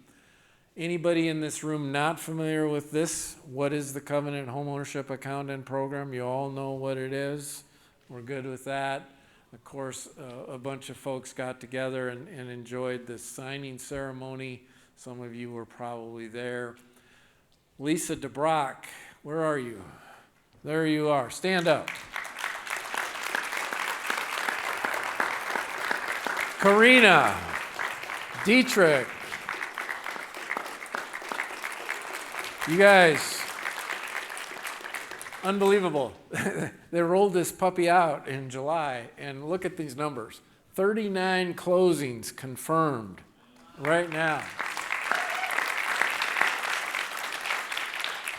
Anybody in this room not familiar with this? What is the Covenant Homeownership Account and Program? You all know what it is. We're good with that. Of course, a bunch of folks got together and enjoyed the signing ceremony Some of you were probably there. Lisa DeBrock, where are you? There you are. Stand up. Karina, Dietrich, you guys, unbelievable. They rolled this puppy out in July, and look at these numbers. 39 closings confirmed right now.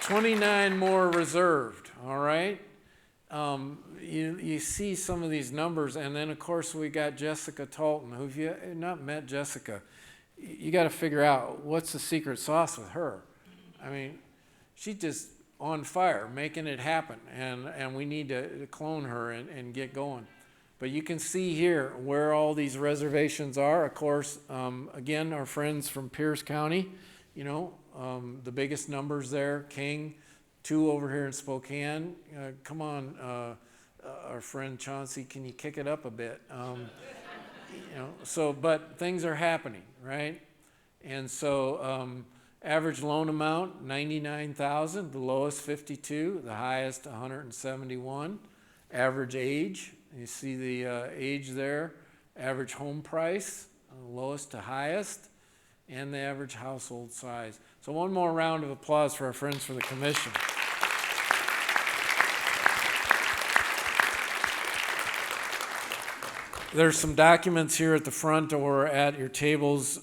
29 more reserved, all right? You see some of these numbers, and then of course we got Jessica Talton, who, if you have not met Jessica, you got to figure out what's the secret sauce with her. I mean, she's just on fire, making it happen, and we need to clone her and get going. But you can see here where all these reservations are. Of course, again, our friends from Pierce County, you know, the biggest numbers there, King, 2 over here in Spokane. Come on, our friend Chauncey, can you kick it up a bit? You know, so, but things are happening, right? And so, average loan amount, $99,000, the lowest 52, the highest 171. Average age, you see the age there. Average home price, lowest to highest, and the average household size. So one more round of applause for our friends from the commission. There's some documents here at the front or at your tables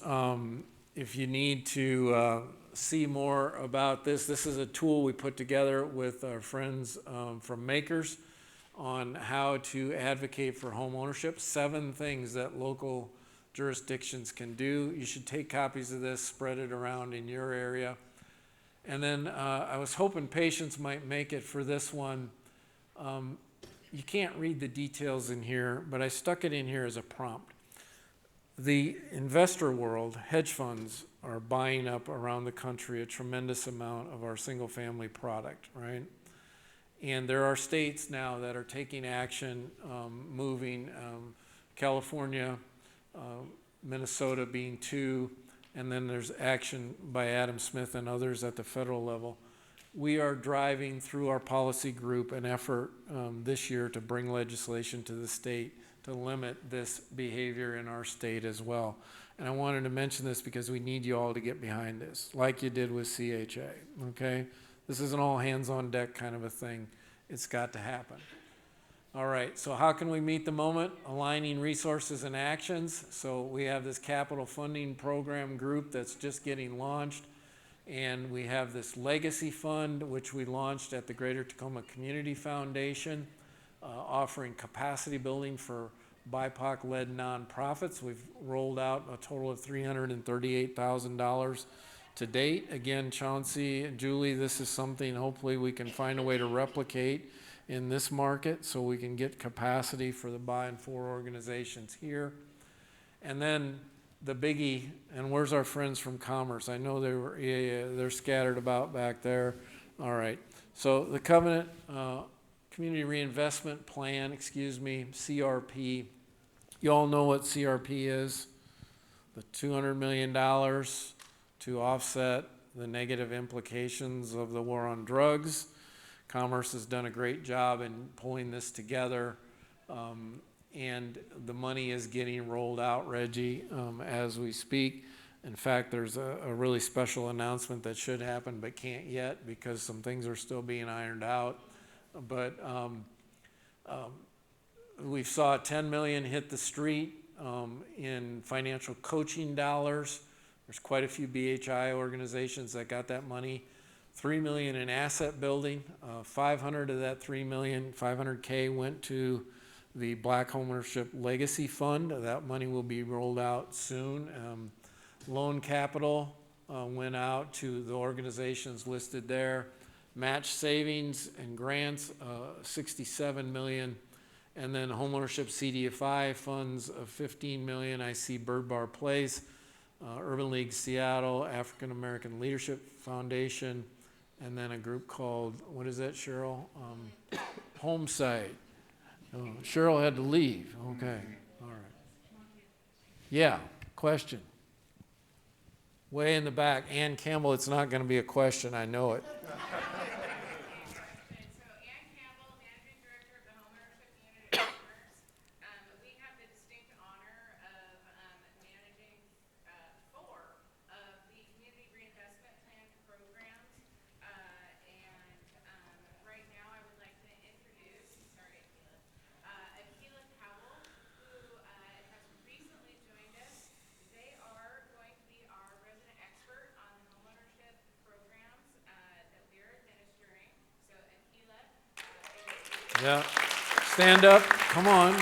if you need to see more about this. This is a tool we put together with our friends from Makers on how to advocate for home ownership. 7 things that local jurisdictions can do. You should take copies of this, spread it around in your area. And then I was hoping Patience might make it for this one. You can't read the details in here, but I stuck it in here as a prompt. The investor world, hedge funds, are buying up around the country a tremendous amount of our single family product, right? And there are states now that are taking action, moving, California, Minnesota being 2, and then there's action by Adam Smith and others at the federal level. We are driving through our policy group an effort this year to bring legislation to the state to limit this behavior in our state as well. And I wanted to mention this because we need you all to get behind this, like you did with CHA, okay? This is an all hands on deck kind of a thing. It's got to happen. All right, so how can we meet the moment? Aligning resources and actions. So we have this capital funding program group that's just getting launched. And we have this legacy fund, which we launched at the Greater Tacoma Community Foundation, offering capacity building for BIPOC-led nonprofits. We've rolled out a total of $338,000 to date. Again, Chauncey and Julie, this is something hopefully we can find a way to replicate in this market so we can get capacity for the by and for organizations here. And then the biggie, and where's our friends from Commerce? I know they're scattered about back there. All right. So the Covenant Community Reinvestment Plan, CRP. You all know what CRP is. The $200 million to offset the negative implications of the war on drugs. Commerce has done a great job in pulling this together. And the money is getting rolled out, Reggie, as we speak. In fact, there's a really special announcement that should happen but can't yet because some things are still being ironed out. But we saw $10 million hit the street in financial coaching dollars. There's quite a few BHI organizations that got that money. $3 million in asset building. 500 of that $3 million, 500K went to the Black Homeownership Legacy Fund. That money will be rolled out soon. Loan capital went out to the organizations listed there. Match savings and grants, $67 million. And then homeownership CDFI funds of $15 million. I see Bird Bar Place, Urban League Seattle, African American Leadership Foundation, and then a group called, what is that, Cheryl? Homesite. Oh, Cheryl had to leave. Okay. All right. Yeah. Question. Way in the back. Ann Campbell, it's not going to be a question. I know it. Yeah. Stand up. Come on.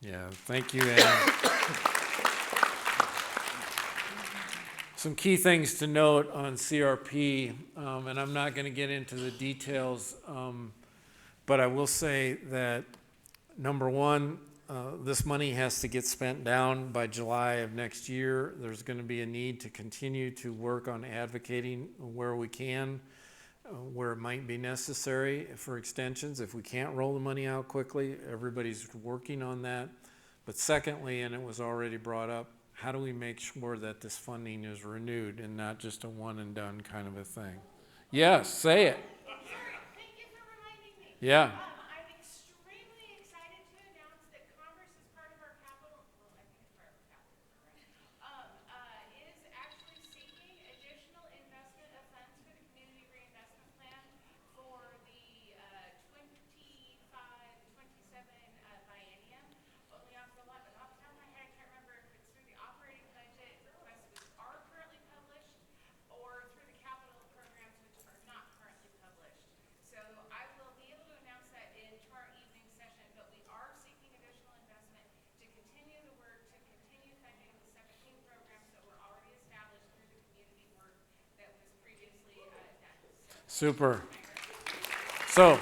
Yeah, thank you, Ann. Some key things to note on CRP, and I'm not going to get into the details, but I will say that, number one, this money has to get spent down by July of next year. There's going to be a need to continue to work on advocating where we can, where it might be necessary for extensions. If we can't roll the money out quickly, everybody's working on that. But secondly, and it was already brought up, how do we make sure that this funding is renewed and not just a one and done kind of a thing? Yes, say it. Thank you for reminding me. Yeah. I'm extremely excited to announce that Commerce is part of our capital, well, I think it's part of our capital program, is actually seeking additional investment of funds for the community reinvestment plan for the 25-27 biennium. Only off the top of my head, I can't remember if it's through the operating budget requests which are currently published or through the capital programs which are not currently published. So I will be able to announce that in our evening session, but we are seeking additional investment to continue the work, to continue funding the 17 programs that were already established through the community work that was previously done. Super. So,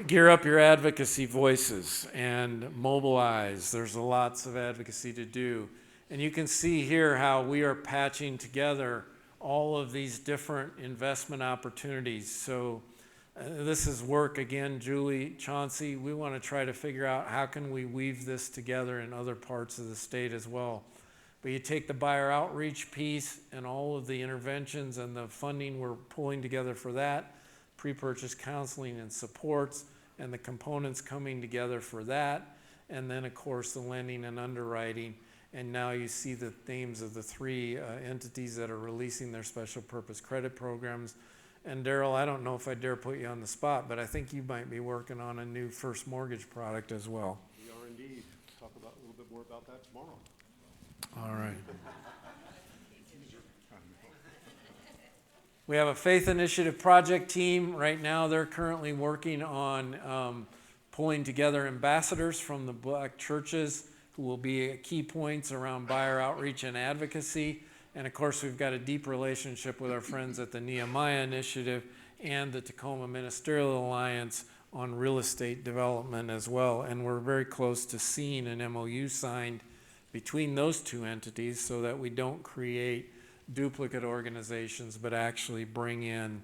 gear up your advocacy voices and mobilize. There's lots of advocacy to do. And you can see here how we are patching together all of these different investment opportunities. So this is work again, Julie, Chauncey. We want to try to figure out how can we weave this together in other parts of the state as well. But you take the buyer outreach piece and all of the interventions and the funding we're pulling together for that, pre-purchase counseling and supports, and the components coming together for that, and then of course the lending and underwriting. And now you see the names of the three entities that are releasing their special purpose credit programs. And Daryl, I don't know if I dare put you on the spot, but I think you might be working on a new first mortgage product as well. We are indeed. Talk about a little bit more about that tomorrow. All right. We have a Faith Initiative project team. Right now, they're currently working on pulling together ambassadors from the Black churches who will be at key points around buyer outreach and advocacy. And of course, we've got a deep relationship with our friends at the Nehemiah Initiative and the Tacoma Ministerial Alliance on real estate development as well. And we're very close to seeing an MOU signed between those two entities so that we don't create duplicate organizations, but actually bring in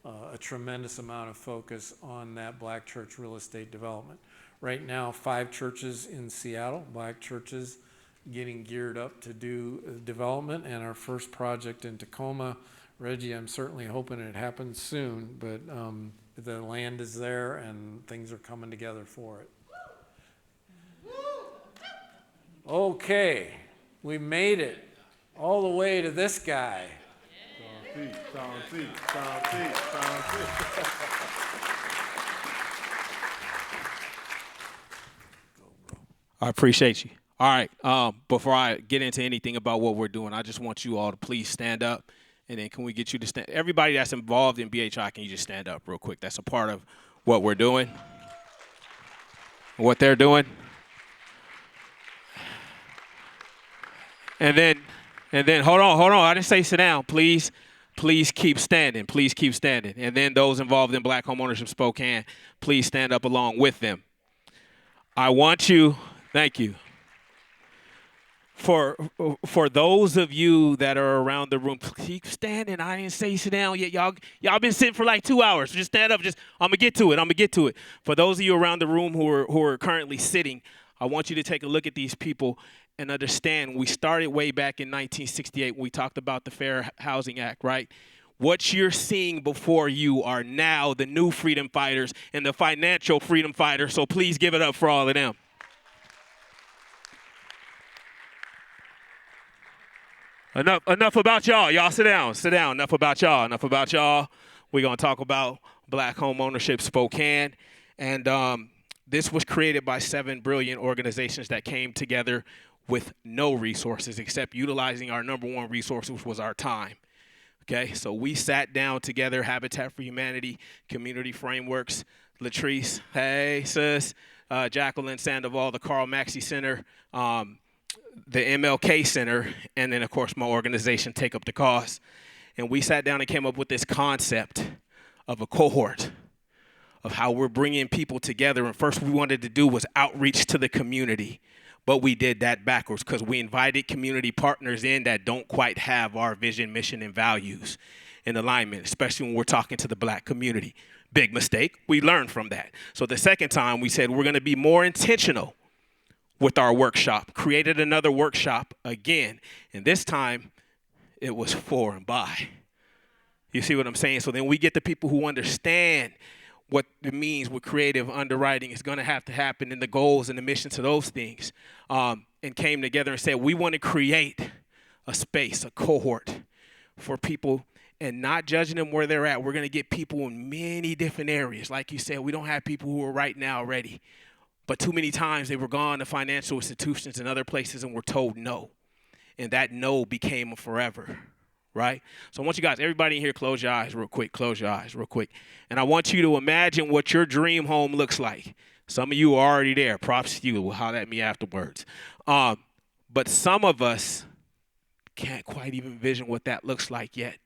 a tremendous amount of focus on that black church real estate development. Right now, 5 churches in Seattle, black churches, getting geared up to do development, and our first project in Tacoma. Reggie, I'm certainly hoping it happens soon, but the land is there and things are coming together for it. Okay, we made it all the way to this guy. I appreciate you. All right, before I get into anything about what we're doing, I just want you all to please stand up, and then can we get you to stand? Everybody that's involved in BHI, can you just stand up real quick? That's a part of what we're doing, what they're doing. And then hold on. I didn't say sit down. Please keep standing. Please keep standing. And then those involved in Black Homeownership Spokane, please stand up along with them. I want you, thank you. For those of you that are around the room, keep standing. I didn't say sit down yet. Y'all been sitting for like 2 hours. Just stand up. I'm gonna get to it. For those of you around the room who are currently sitting, I want you to take a look at these people and understand we started way back in 1968 when we talked about the Fair Housing Act, right? What you're seeing before you are now the new freedom fighters and the financial freedom fighters, so please give it up for all of them. Enough about y'all. Y'all sit down. Enough about y'all. We're going to talk about Black Homeownership Spokane. And this was created by 7 brilliant organizations that came together with no resources except utilizing our number one resource, which was our time. Okay, so we sat down together, Habitat for Humanity, Community Frameworks, Latrice, hey, sis, Jacqueline Sandoval, the Carl Maxey Center, the MLK Center, and then, of course, my organization, Take Up the Cause. And we sat down and came up with this concept of a cohort, of how we're bringing people together. And first we wanted to do was outreach to the community. But we did that backwards because we invited community partners in that don't quite have our vision, mission, and values in alignment, especially when we're talking to the black community. Big mistake. We learned from that. So the second time we said we're going to be more intentional with our workshop. Created another workshop again. And this time it was for and by. You see what I'm saying? So then we get the people who understand what it means with creative underwriting is going to happen and the goals and the mission to those things, and came together and said, we want to create a space, a cohort for people and not judging them where they're at. We're going to get people in many different areas. Like you said, we don't have people who are right now ready, but too many times they were gone to financial institutions and other places and were told no. And that no became a forever. Right? So I want you guys, everybody in here, close your eyes real quick. And I want you to imagine what your dream home looks like. Some of you are already there. Props to you. We'll holler at me afterwards. But some of us can't quite even envision what that looks like yet.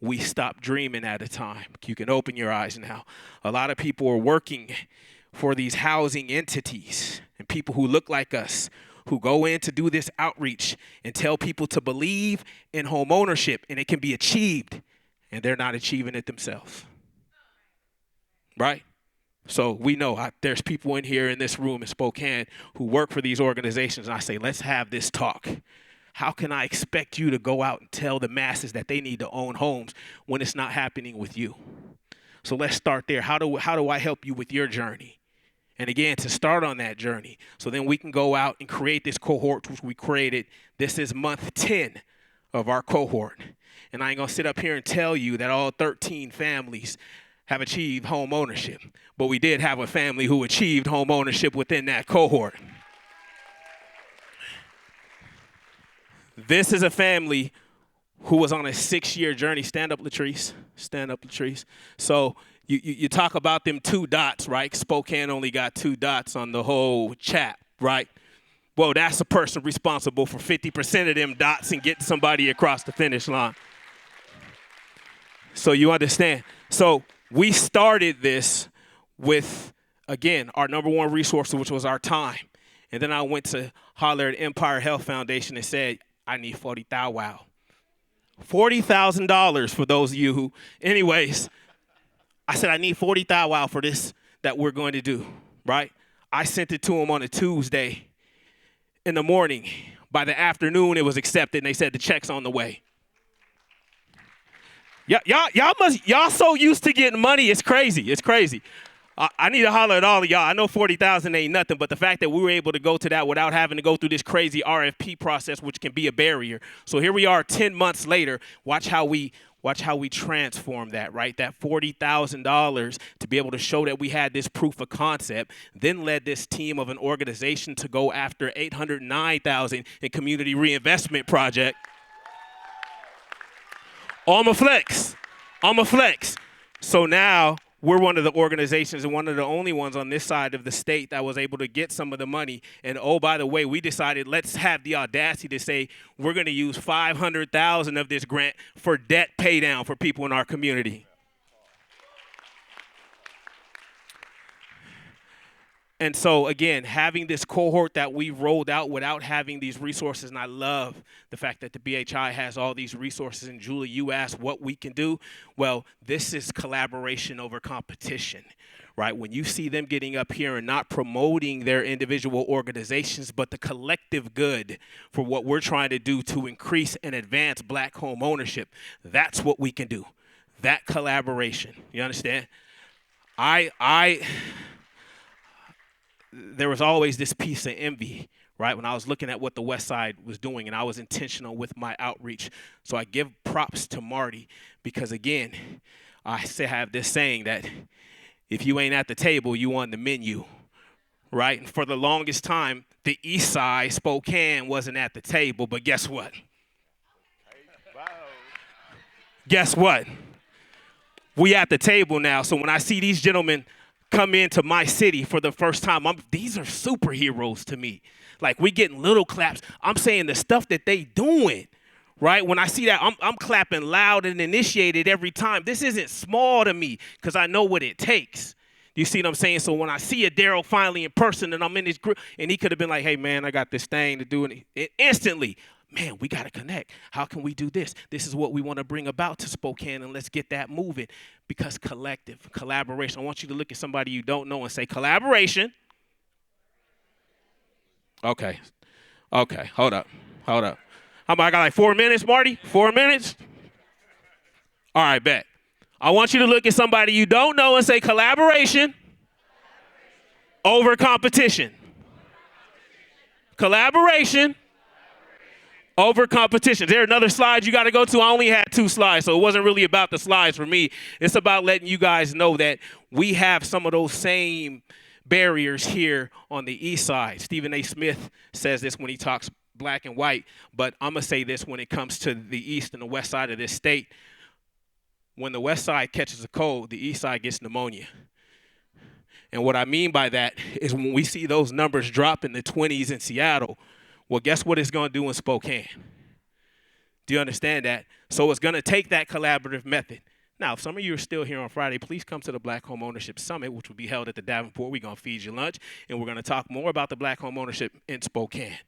We stop dreaming at a time. You can open your eyes now. A lot of people are working for these housing entities and people who look like us, who go in to do this outreach and tell people to believe in home ownership and it can be achieved, and they're not achieving it themselves. Right? So we know there's people in here in this room in Spokane who work for these organizations, and I say, let's have this talk. How can I expect you to go out and tell the masses that they need to own homes when it's not happening with you? So let's start there. How do I help you with your journey? And again, to start on that journey, so then we can go out and create this cohort, which we created. This is month 10 of our cohort. And I ain't going to sit up here and tell you that all 13 families have achieved home ownership. But we did have a family who achieved home ownership within that cohort. This is a family who was on a 6-year journey. Stand up, Latrice. So you talk about them 2 dots, right? Spokane only got 2 dots on the whole chat, right? Well, that's a person responsible for 50% of them dots and getting somebody across the finish line. So you understand. So we started this with, again, our number one resource, which was our time. And then I went to holler at Empire Health Foundation and said, I need $40,000. $40,000 for those of you who, anyways, I said, I need 40,000 out for this that we're going to do, right? I sent it to them on a Tuesday in the morning. By the afternoon, it was accepted, and they said the check's on the way. Y'all so used to getting money, it's crazy. It's crazy. I need to holler at all of y'all. I know 40,000 ain't nothing, but the fact that we were able to go to that without having to go through this crazy RFP process, which can be a barrier. So here we are 10 months later. Watch how we transform that, right? That $40,000 to be able to show that we had this proof of concept, then led this team of an organization to go after $809,000 in community reinvestment project. I'm a flex. So now we're one of the organizations and one of the only ones on this side of the state that was able to get some of the money. And oh, by the way, we decided let's have the audacity to say we're going to use $500,000 of this grant for debt pay down for people in our community. And so, again, having this cohort that we rolled out without having these resources, and I love the fact that the BHI has all these resources. And Julie, you asked what we can do. Well, this is collaboration over competition, right? When you see them getting up here and not promoting their individual organizations, but the collective good for what we're trying to do to increase and advance Black home ownership, that's what we can do. That collaboration, you understand? There was always this piece of envy, right, when I was looking at what the West Side was doing, and I was intentional with my outreach. So I give props to Marty because, again, I have this saying that if you ain't at the table, you on the menu, right? And for the longest time, the East Side, Spokane, wasn't at the table, but guess what? Guess what? We at the table now, so when I see these gentlemen come into my city for the first time, these are superheroes to me. Like, we getting little claps. I'm saying the stuff that they doing, right? When I see that, I'm clapping loud and initiated every time. This isn't small to me because I know what it takes. You see what I'm saying? So when I see a Daryl finally in person and I'm in his group, and he could have been like, hey, man, I got this thing to do. And instantly, man, we got to connect. How can we do this? This is what we want to bring about to Spokane, and let's get that moving. Because collaboration. I want you to look at somebody you don't know and say, collaboration. Okay, hold up. How about I got like 4 minutes, Marty? 4 minutes? All right, bet. I want you to look at somebody you don't know and say, collaboration over competition. Collaboration over competition. Is there another slide you got to go to? I only had 2 slides, so it wasn't really about the slides for me. It's about letting you guys know that we have some of those same barriers here on the East Side. Stephen A. Smith says this when he talks black and white, but I'm going to say this when it comes to the East and the West Side of this state. When the West Side catches a cold, the East Side gets pneumonia. And what I mean by that is when we see those numbers drop in the 20s in Seattle, well, guess what it's going to do in Spokane? Do you understand that? So it's going to take that collaborative method. Now, if some of you are still here on Friday, please come to the Black Home Ownership Summit, which will be held at the Davenport. We're going to feed you lunch, and we're going to talk more about the Black Home Ownership in Spokane.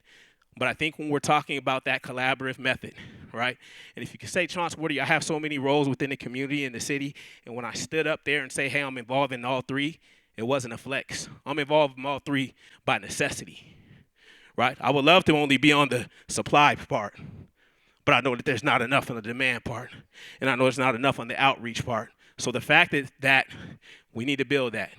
But I think when we're talking about that collaborative method, right? And if you can say, Chauncey, I have so many roles within the community and the city, and when I stood up there and say, hey, I'm involved in all 3, it wasn't a flex. I'm involved in all 3 by necessity, right? I would love to only be on the supply part, but I know that there's not enough on the demand part, and I know there's not enough on the outreach part. So the fact that we need to build that,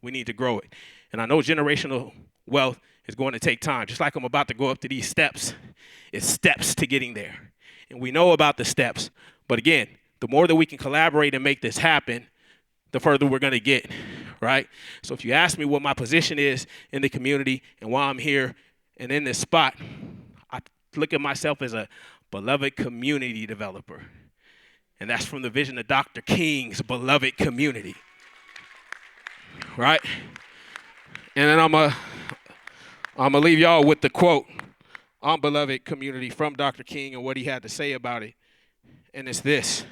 we need to grow it. And I know generational wealth is going to take time. Just like I'm about to go up to these steps, it's steps to getting there. And we know about the steps, but again, the more that we can collaborate and make this happen, the further we're going to get, right? So if you ask me what my position is in the community and why I'm here and in this spot, I look at myself as a beloved community developer. And that's from the vision of Dr. King's beloved community, right? And then I'm gonna leave y'all with the quote on beloved community from Dr. King and what he had to say about it. And it's this: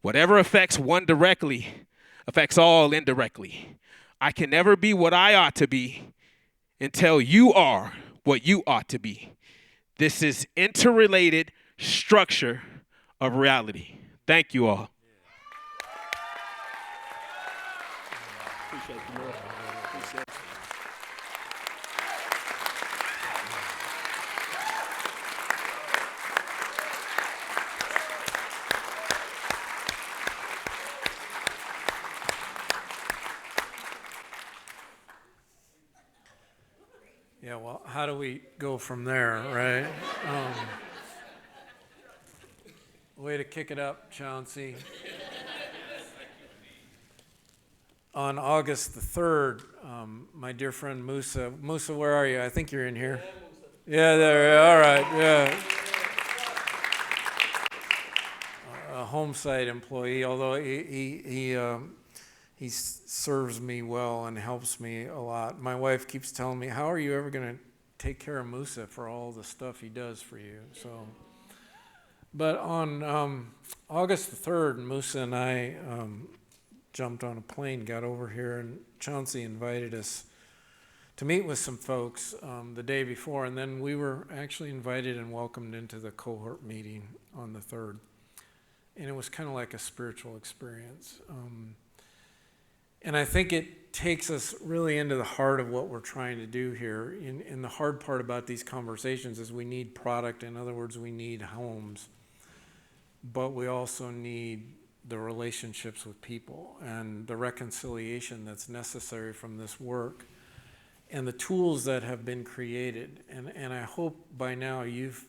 whatever affects one directly affects all indirectly. I can never be what I ought to be until you are what you ought to be. This is interrelated structure of reality. Thank you all. Appreciate you, man. Appreciate you. Yeah, well, how do we go from there, right? Way to kick it up, Chauncey. On August the 3rd, my dear friend Musa, where are you? I think you're in here. Yeah, there, all right, yeah. A home site employee, although he serves me well and helps me a lot. My wife keeps telling me, how are you ever going to take care of Musa for all the stuff he does for you? So, but on August the 3rd, Musa and I jumped on a plane, got over here, and Chauncey invited us to meet with some folks the day before, and then we were actually invited and welcomed into the cohort meeting on the 3rd. And it was kind of like a spiritual experience. And I think it takes us really into the heart of what we're trying to do here. And the hard part about these conversations is we need product. In other words, we need homes. But we also need the relationships with people and the reconciliation that's necessary from this work and the tools that have been created. And I hope by now you've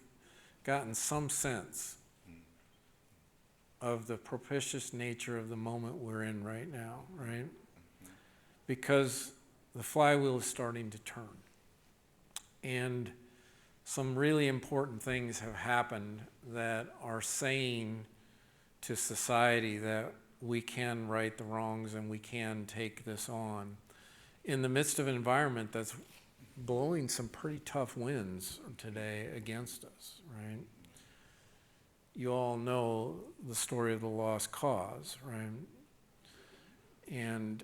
gotten some sense of the propitious nature of the moment we're in right now, right? Because the flywheel is starting to turn. And some really important things have happened that are saying to society that we can right the wrongs and we can take this on in the midst of an environment that's blowing some pretty tough winds today against us, right? You all know the story of the lost cause, right? And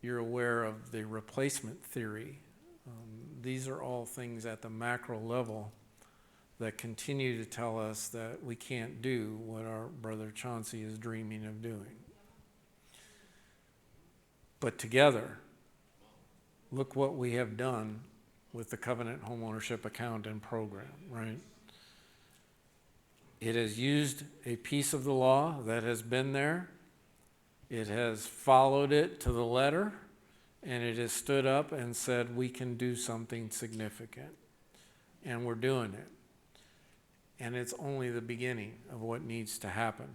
you're aware of the replacement theory. These are all things at the macro level that continue to tell us that we can't do what our brother Chauncey is dreaming of doing. But together, look what we have done with the Covenant Homeownership Account and Program, right? It has used a piece of the law that has been there. It has followed it to the letter, and it has stood up and said, we can do something significant. And we're doing it. And it's only the beginning of what needs to happen.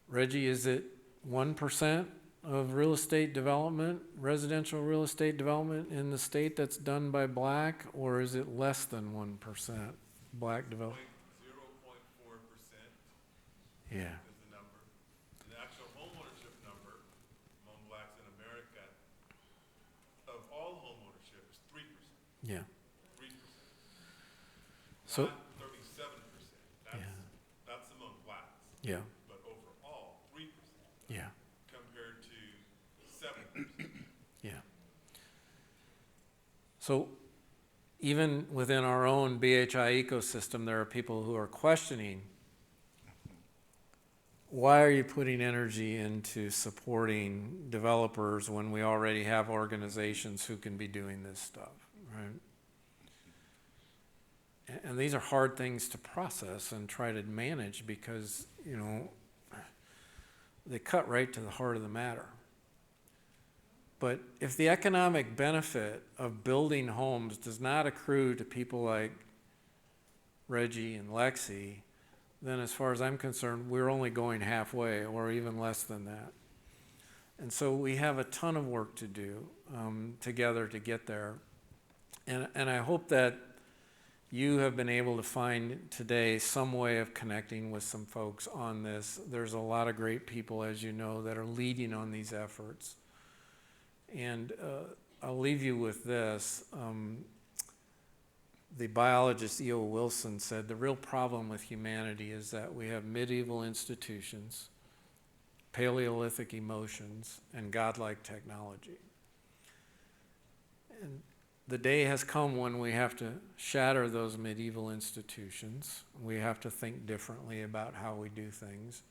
Reggie, is it 1% of real estate development, residential real estate development in the state that's done by black, or is it less than 1% black development? 0.4%. Yeah. Is the number. And the actual homeownership number among blacks in America of all homeownership is 3%. Yeah. 3%. So. Not 37%. That's among blacks. Yeah. But overall, 3%. Yeah. Compared to 7%. Yeah. So even within our own BHI ecosystem, there are people who are questioning, why are you putting energy into supporting developers when we already have organizations who can be doing this stuff, right? And these are hard things to process and try to manage because, you know, they cut right to the heart of the matter. But if the economic benefit of building homes does not accrue to people like Reggie and Lexi, then as far as I'm concerned, we're only going halfway or even less than that. And so we have a ton of work to do together to get there. And I hope that you have been able to find today some way of connecting with some folks on this. There's a lot of great people, as you know, that are leading on these efforts. And I'll leave you with this. The biologist E.O. Wilson said the real problem with humanity is that we have medieval institutions, Paleolithic emotions, and godlike technology. And the day has come when we have to shatter those medieval institutions. We have to think differently about how we do things.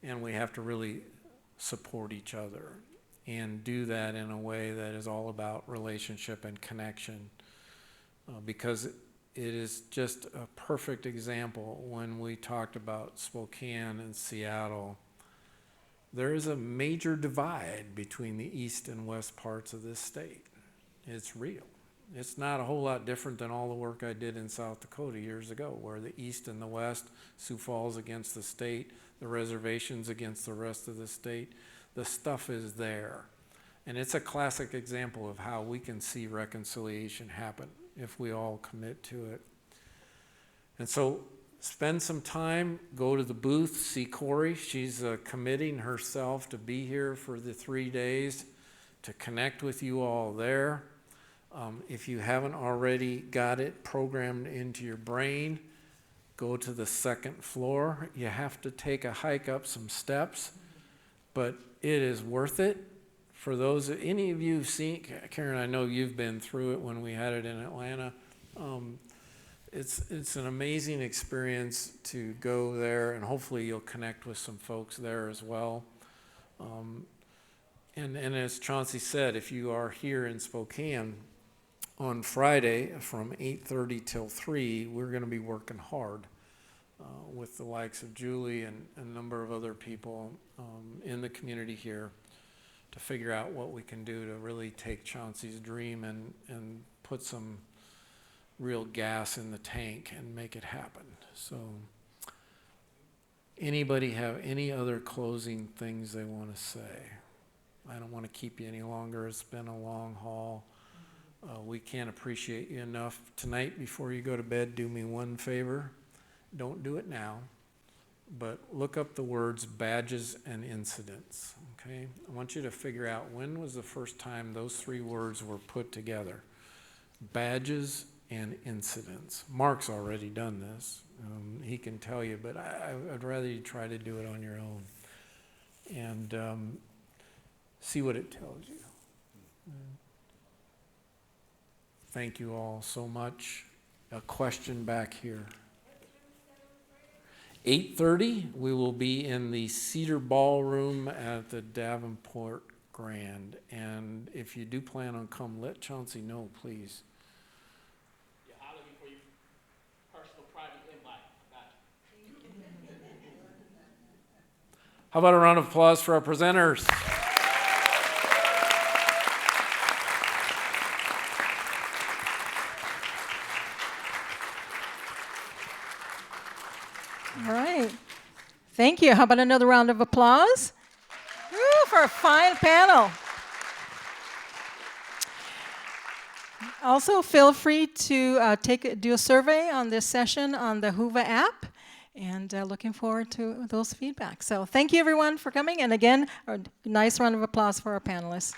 And we have to really support each other. and do that in a way that is all about relationship and connection. Because it is just a perfect example when we talked about Spokane and Seattle. There is a major divide between the east and west parts of this state. It's real. It's not a whole lot different than all the work I did in South Dakota years ago, where the east and the west, Sioux Falls against the state, the reservations against the rest of the state. The stuff is there. And it's a classic example of how we can see reconciliation happen if we all commit to it. And so spend some time, go to the booth, see Corey. She's committing herself to be here for the 3 days to connect with you all there. If you haven't already got it programmed into your brain, go to the second floor. You have to take a hike up some steps, but it is worth it. For those, any of you who've seen, Karen, I know you've been through it when we had it in Atlanta. It's an amazing experience to go there, and hopefully you'll connect with some folks there as well. And as Chauncey said, if you are here in Spokane on Friday from 8:30 till 3, we're going to be working hard with the likes of Julie and a number of other people in the community here to figure out what we can do to really take Chauncey's dream and put some real gas in the tank and make it happen. So anybody have any other closing things they want to say? I don't want to keep you any longer. It's been a long haul. We can't appreciate you enough. Tonight, before you go to bed, do me one favor. Don't do it now, but look up the words badges and incidents, okay? I want you to figure out when was the first time those 3 words were put together. Badges and incidents. Mark's already done this. He can tell you, but I'd rather you try to do it on your own and see what it tells you. Thank you all so much. A question back here. 8:30, we will be in the Cedar Ballroom at the Davenport Grand. And if you do plan on come, let Chauncey know, please. Yeah, I'll look for you. Personal private invite. Got you. How about a round of applause for our presenters? All right. Thank you. How about another round of applause? Woo, for a fine panel. Also, feel free to do a survey on this session on the Whova app, and looking forward to those feedback. So thank you, everyone, for coming. And again, a nice round of applause for our panelists.